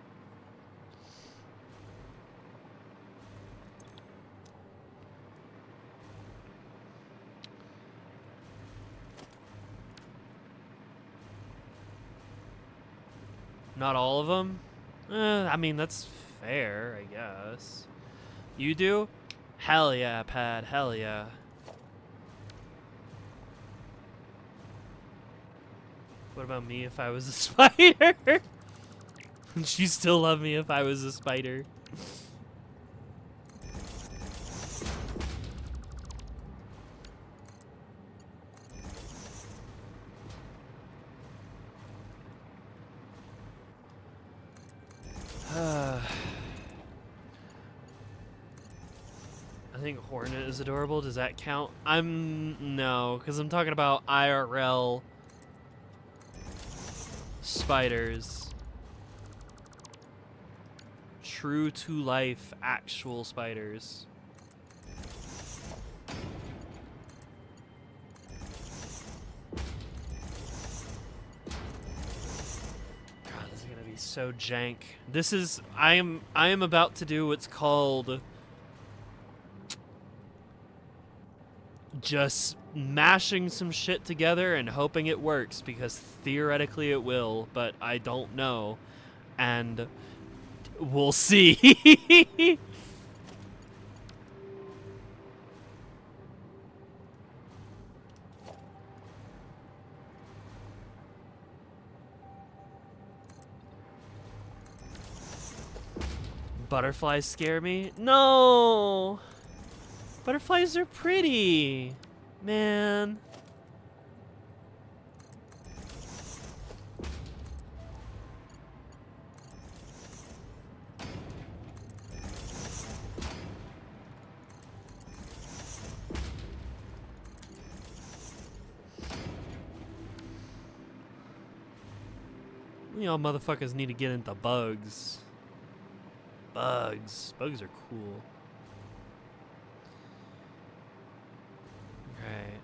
[SPEAKER 1] Not all of them? I mean, that's fair, I guess. You do? Hell yeah, Pad. Hell yeah. What about me if I was a spider? Would she still love me if I was a spider? I think Hornet is adorable. Does that count? No, because I'm talking about IRL spiders. True to life, actual spiders. God, this is gonna be so jank. This is I am about to do what's called just mashing some shit together and hoping it works, because theoretically it will, but I don't know. And we'll see. Butterflies scare me? No! Butterflies are pretty, man. Y'all motherfuckers need to get into bugs. Bugs are cool. Right.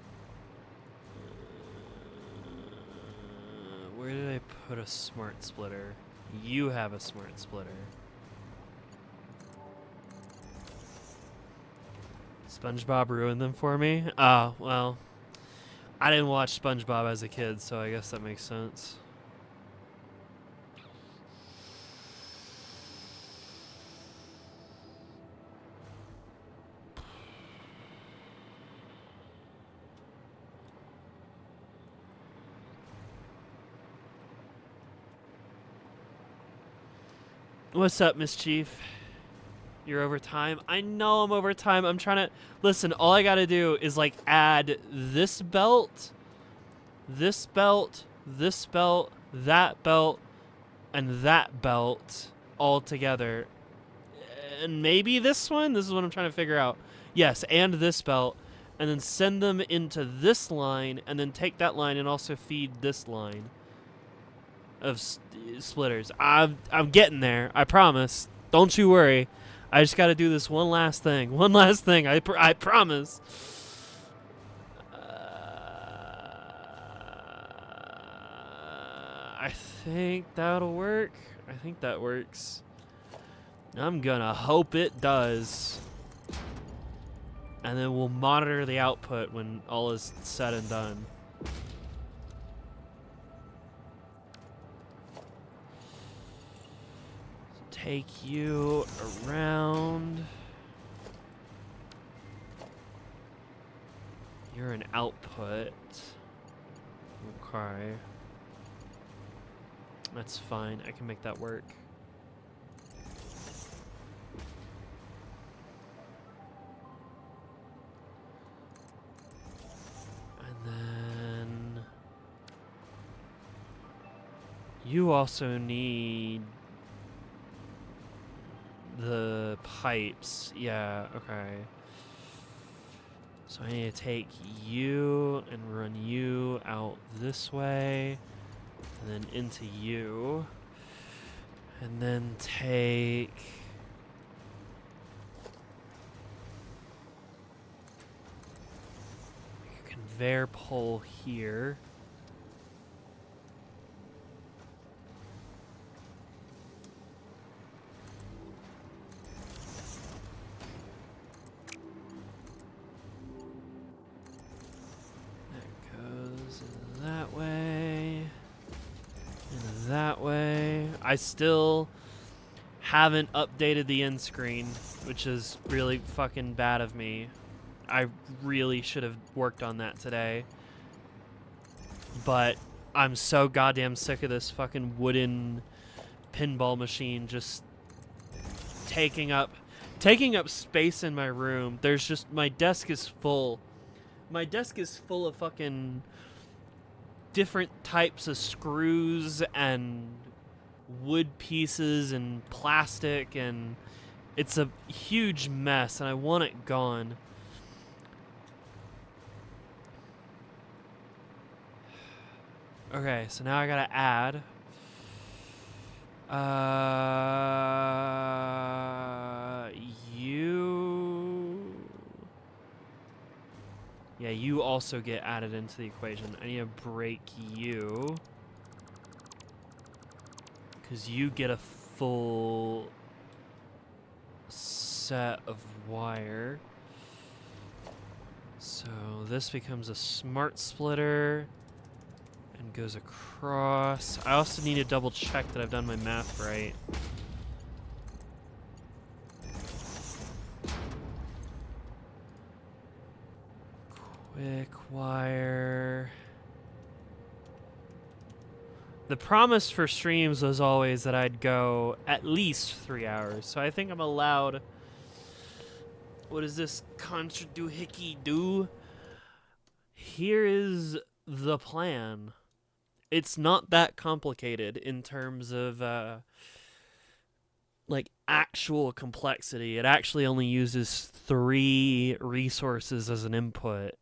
[SPEAKER 1] Where did I put a smart splitter? You have a smart splitter. SpongeBob ruined them for me? Oh, well. I didn't watch SpongeBob as a kid, so I guess that makes sense. What's up, Mischief? You're over time? I know I'm over time. I'm trying to... Listen, all I gotta do is, like, add this belt, this belt, this belt, that belt, and that belt all together. And maybe this one? This is what I'm trying to figure out. Yes, and this belt. And then send them into this line, and then take that line and also feed this line of splitters. I'm getting there. I promise. Don't you worry. I just got to do this one last thing. One last thing. I promise. I think that'll work. I think that works. I'm gonna hope it does. And then we'll monitor the output when all is said and done. Take you around. You're an output. Okay. That's fine. I can make that work. And then You also need the pipes. Yeah, okay. So I need to take you and run you out this way, and then into you, and then take a conveyor pole here. That way, and that way. I still haven't updated the end screen, which is really fucking bad of me. I really should have worked on that today. But I'm so goddamn sick of this fucking wooden pinball machine just taking up space in my room. There's just, my desk is full. My desk is full of fucking different types of screws and wood pieces and plastic, and it's a huge mess, and I want it gone. Okay, so now I gotta add you. Yeah, you also get added into the equation. I need to break you, because you get a full set of wire. So this becomes a smart splitter and goes across. I also need to double check that I've done my math right. Quick wire. The promise for streams was always that I'd go at least 3 hours, so I think I'm allowed. What does this contra doohickey do? Here is the plan. It's not that complicated in terms of like actual complexity. It actually only uses 3 resources as an input.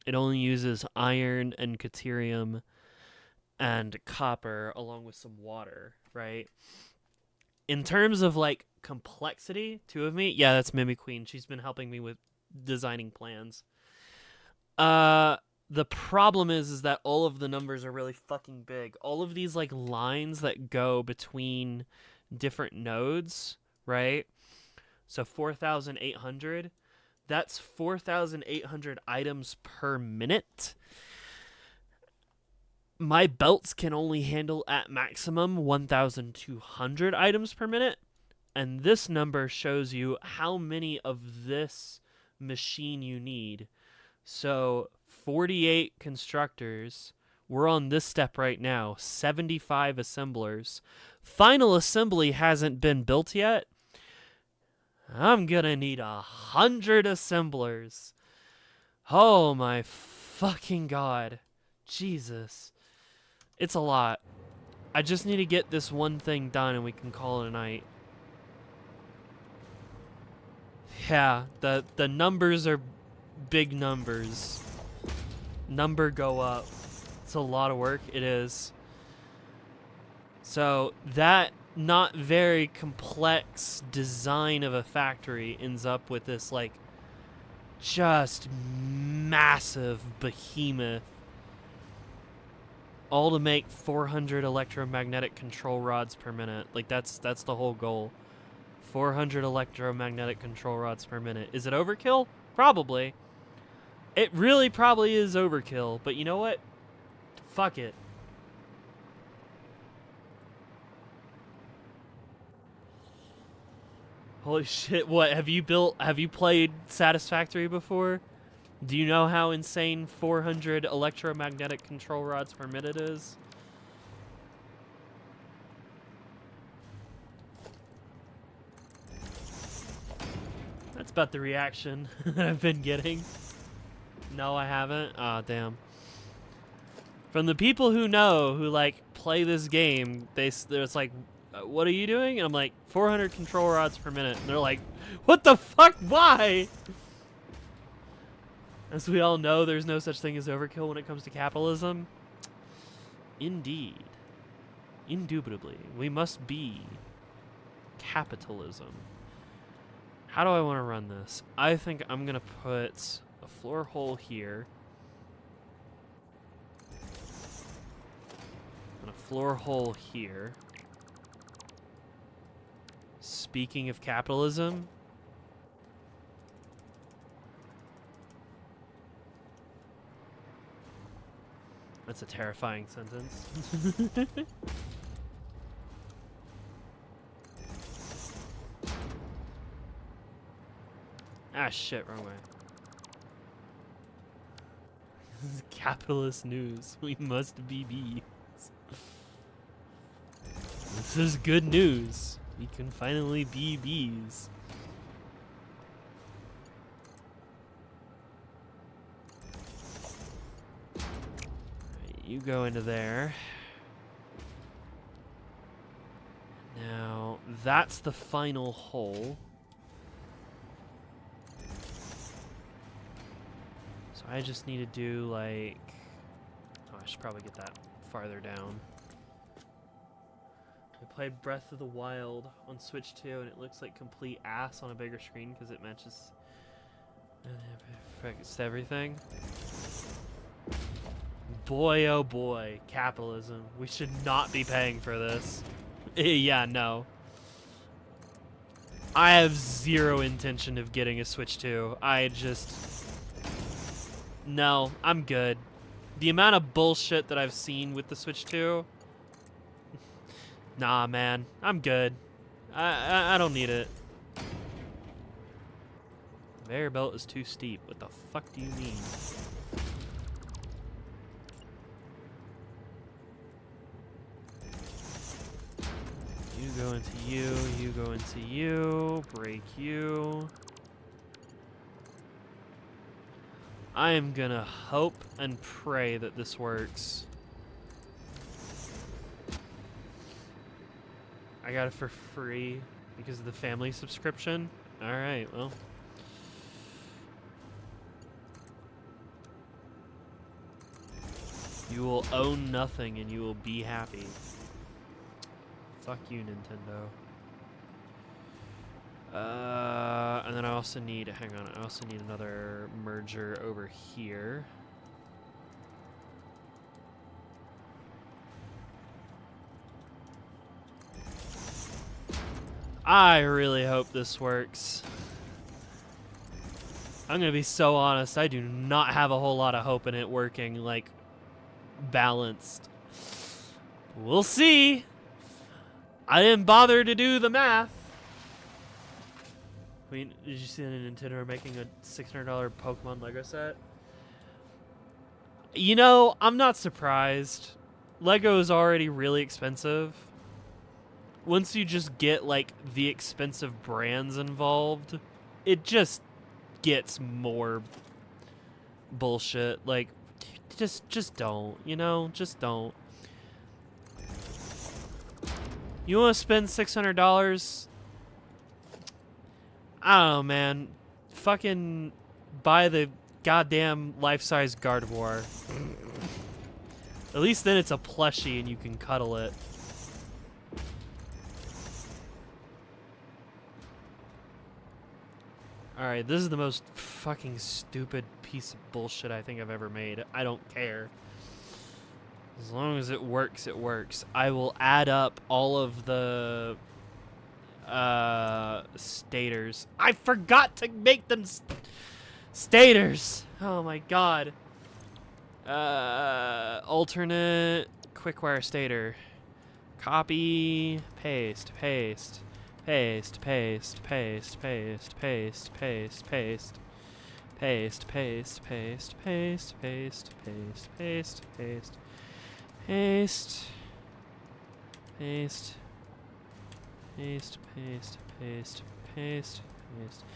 [SPEAKER 1] It only uses iron and deuterium and copper along with some water, right? In terms of like complexity, 2 of me, yeah, that's Mimic Queen. She's been helping me with designing plans. The problem is that all of the numbers are really fucking big. All of these like lines that go between different nodes, right? So 4,800, that's 4,800 items per minute. My belts can only handle at maximum 1,200 items per minute. And this number shows you how many of this machine you need. So 48 constructors. We're on this step right now. 75 assemblers. Final assembly hasn't been built yet. I'm gonna need 100 assemblers. Oh my fucking god. Jesus. It's a lot. I just need to get this one thing done and we can call it a night. Yeah, the numbers are big numbers. Number go up. It's a lot of work. It is. So that not very complex design of a factory ends up with this like just massive behemoth, all to make 400 electromagnetic control rods per minute. Like that's the whole goal. 400 electromagnetic control rods per minute. Is it overkill? Probably. It really probably is overkill, but you know what? Fuck it. Holy shit, what, have you played Satisfactory before? Do you know how insane 400 electromagnetic control rods per minute is? That's about the reaction that I've been getting. No, I haven't. Aw, damn. From the people who know, who like play this game, it's like, what are you doing? And I'm like, 400 control rods per minute. And they're like, what the fuck? Why? As we all know, there's no such thing as overkill when it comes to capitalism. Indeed. Indubitably. We must be capitalism. How do I want to run this? I think I'm going to put a floor hole here. And a floor hole here. Speaking of capitalism, that's a terrifying sentence. Ah, shit, wrong way. This is capitalist news. We must be bees. This is good news. We can finally be bees. Right, you go into there. Now, that's the final hole. So I just need to do like... Oh, I should probably get that farther down. I played Breath of the Wild on Switch 2, and it looks like complete ass on a bigger screen because it matches everything. Boy, oh boy, capitalism. We should not be paying for this. Yeah, no. I have zero intention of getting a Switch 2. No, I'm good. The amount of bullshit that I've seen with the Switch 2... Nah, man. I'm good. I don't need it. Conveyor belt is too steep. What the fuck do you mean? You go into you go into you, break you. I am gonna hope and pray that this works. I got it for free because of the family subscription. Alright, well. You will own nothing and you will be happy. Fuck you, Nintendo. And then I also need, hang on, I also need another merger over here. I really hope this works. I'm gonna be so honest, I do not have a whole lot of hope in it working, like, balanced. We'll see. I didn't bother to do the math. Wait, did you see that Nintendo are making a $600 Pokemon Lego set? You know, I'm not surprised. Lego is already really expensive. Once you just get, like, the expensive brands involved, it just gets more bullshit. Like, just don't, you know? Just don't. You want to spend $600? I don't know, man. Fucking buy the goddamn life-size Gardevoir. At least then it's a plushie and you can cuddle it. Alright, this is the most fucking stupid piece of bullshit I think I've ever made. I don't care. As long as it works, it works. I will add up all of the stators. I forgot to make them stators. Oh my god. Alternate quick-wire stator. Copy, paste, paste. Paste, paste, paste, paste, paste, paste, paste. Paste, paste, paste, paste, paste, paste, paste, paste. Paste. Paste. Paste, paste, paste, paste, paste.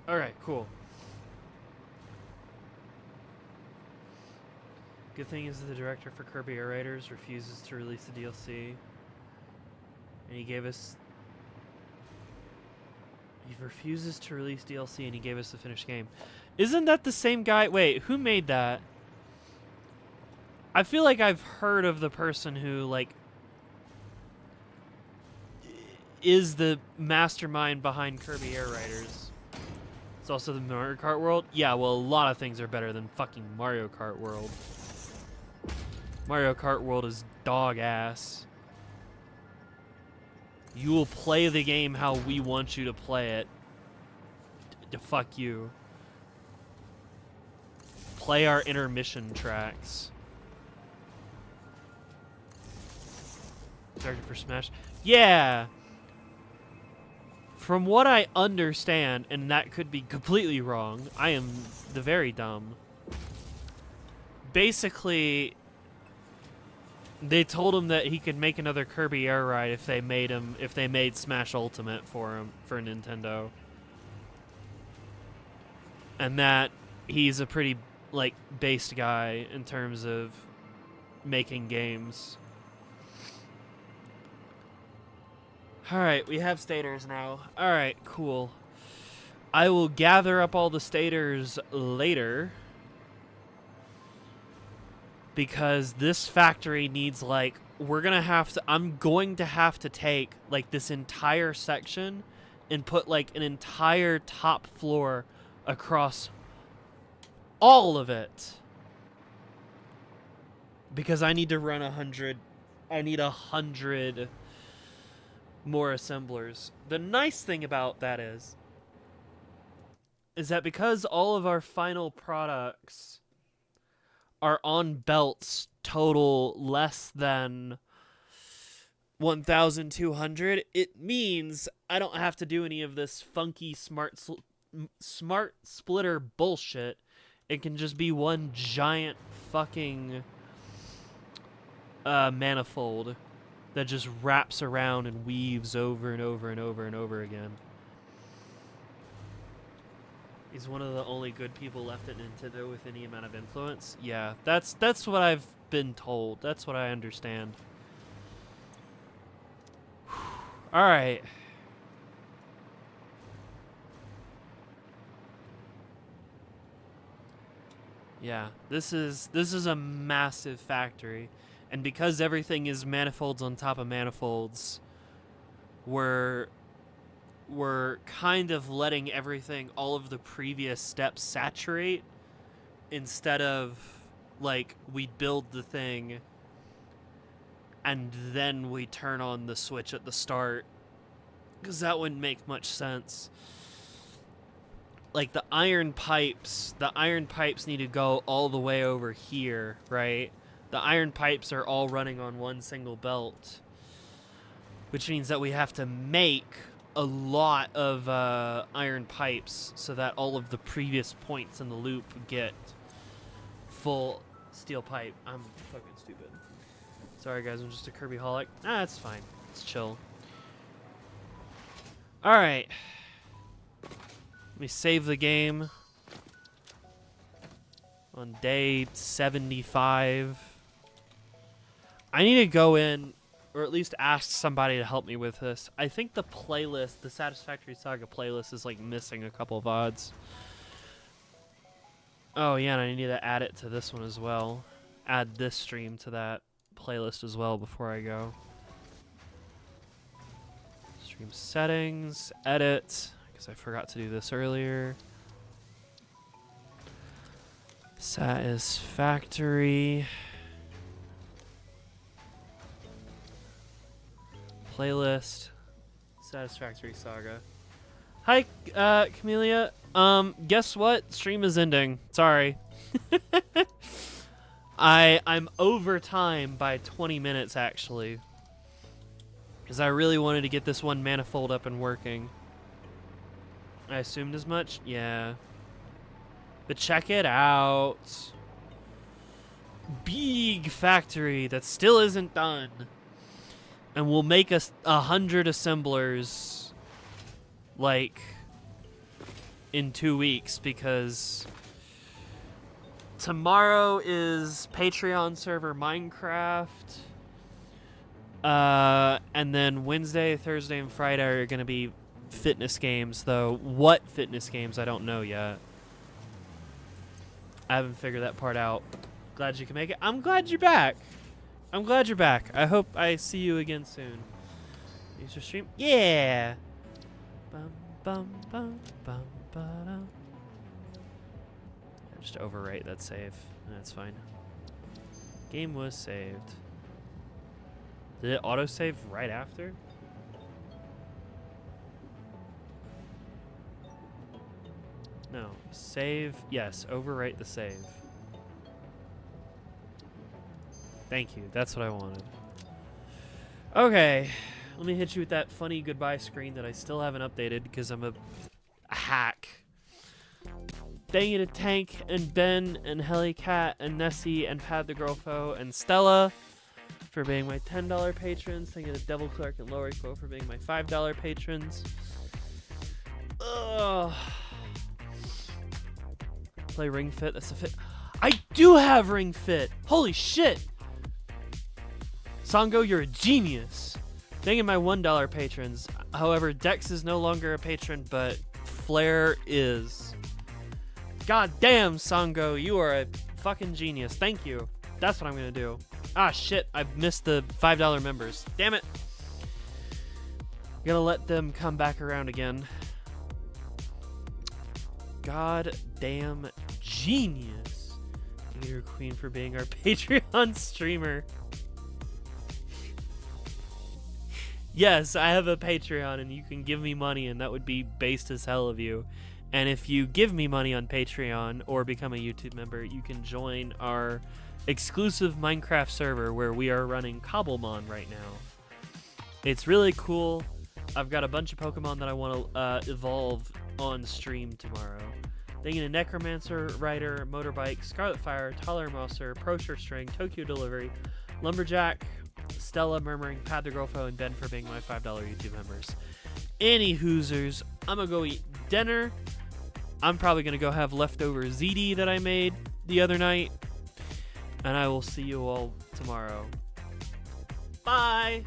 [SPEAKER 1] Alright, cool. Good thing is the director for Kirby Air Raiders refuses to release the DLC. And he refuses to release DLC and he gave us the finished game. Isn't that the same guy? Wait, who made that? I feel like I've heard of the person who, like, is the mastermind behind Kirby Air Raiders. It's also the Mario Kart World. Yeah, well, a lot of things are better than fucking Mario Kart World. Mario Kart World is dog ass. You will play the game how we want you to play it. Fuck you. Play our intermission tracks. Director for Smash. Yeah! From what I understand, and that could be completely wrong, I am the very dumb. Basically, they told him that he could make another Kirby Air Ride if they made Smash Ultimate for him for Nintendo. And that he's a pretty, like, based guy in terms of making games. Alright, we have stators now. Alright, cool. I will gather up all the stators later. Because this factory needs, like, I'm going to have to take, like, this entire section and put, like, an entire top floor across all of it. Because I need to run 100 more assemblers. The nice thing about that is that because all of our final products are on belts total less than 1,200, it means I don't have to do any of this funky smart splitter bullshit. It can just be one giant fucking manifold that just wraps around and weaves over and over and over and over again. He's one of the only good people left at Nintendo with any amount of influence. Yeah, that's what I've been told. That's what I understand. All right. Yeah, this is a massive factory. And because everything is manifolds on top of manifolds, we're kind of letting everything, all of the previous steps saturate instead of, like, we build the thing and then we turn on the switch at the start. Because that wouldn't make much sense. Like, the iron pipes need to go all the way over here, right? The iron pipes are all running on one single belt, which means that we have to make a lot of iron pipes so that all of the previous points in the loop get full steel pipe. I'm fucking stupid. Sorry guys, I'm just a Kirby holic. Nah, it's fine. It's chill. Alright. Let me save the game on day 75. I need to go in, or at least ask somebody to help me with this. I think the playlist, the Satisfactory Saga playlist, is, like, missing a couple of VODs. Oh, yeah, and I need to add it to this one as well. Add this stream to that playlist as well before I go. Stream settings, edit, because I forgot to do this earlier. Satisfactory. Playlist. Satisfactory Saga. Hi, Camellia. Guess what? Stream is ending. Sorry. I'm over time by 20 minutes, actually. Because I really wanted to get this one manifold up and working. I assumed as much? Yeah. But check it out. Big factory that still isn't done. And we'll make us 100 assemblers, like, in 2 weeks, because tomorrow is Patreon server Minecraft. And then Wednesday, Thursday, and Friday are going to be fitness games, though. What fitness games, I don't know yet. I haven't figured that part out. Glad you can make it. I'm glad you're back. I'm glad you're back. I hope I see you again soon. Use your stream? Yeah! Bum, bum, bum, bum, ba-dum. Just overwrite that save. That's fine. Game was saved. Did it autosave right after? No. Save. Yes, overwrite the save. Thank you. That's what I wanted. Okay. Let me hit you with that funny goodbye screen that I still haven't updated because I'm a hack. Thank you to Tank and Ben and Helicat and Nessie and Pad the Girlfo and Stella for being my $10 patrons. Thank you to Devil Clerk and Lorico for being my $5 patrons. Ugh. Play Ring Fit. That's a fit. I do have Ring Fit. Holy shit. Sango, you're a genius. Thank you to my $1 patrons. However, Dex is no longer a patron, but Flare is. God damn, Sango, you are a fucking genius. Thank you. That's what I'm gonna do. Ah, shit, I've missed the $5 members. Damn it. Gonna let them come back around again. God damn genius. Thank you, Queen, for being our Patreon streamer. Yes, I have a Patreon, and you can give me money, and that would be based as hell of you. And if you give me money on Patreon or become a YouTube member, you can join our exclusive Minecraft server where we are running Cobblemon right now. It's really cool. I've got a bunch of Pokemon that I want to evolve on stream tomorrow. Thank you to Necromancer, Rider, Motorbike, Scarlet Fire, Taller Mouser, Prosher String, Tokyo Delivery, Lumberjack, Stella, Murmuring, Pad the Girlfo, and Ben for being my $5 YouTube members. Any Hoosers, I'm gonna go eat dinner. I'm probably gonna go have leftover ZD that I made the other night. And I will see you all tomorrow. Bye!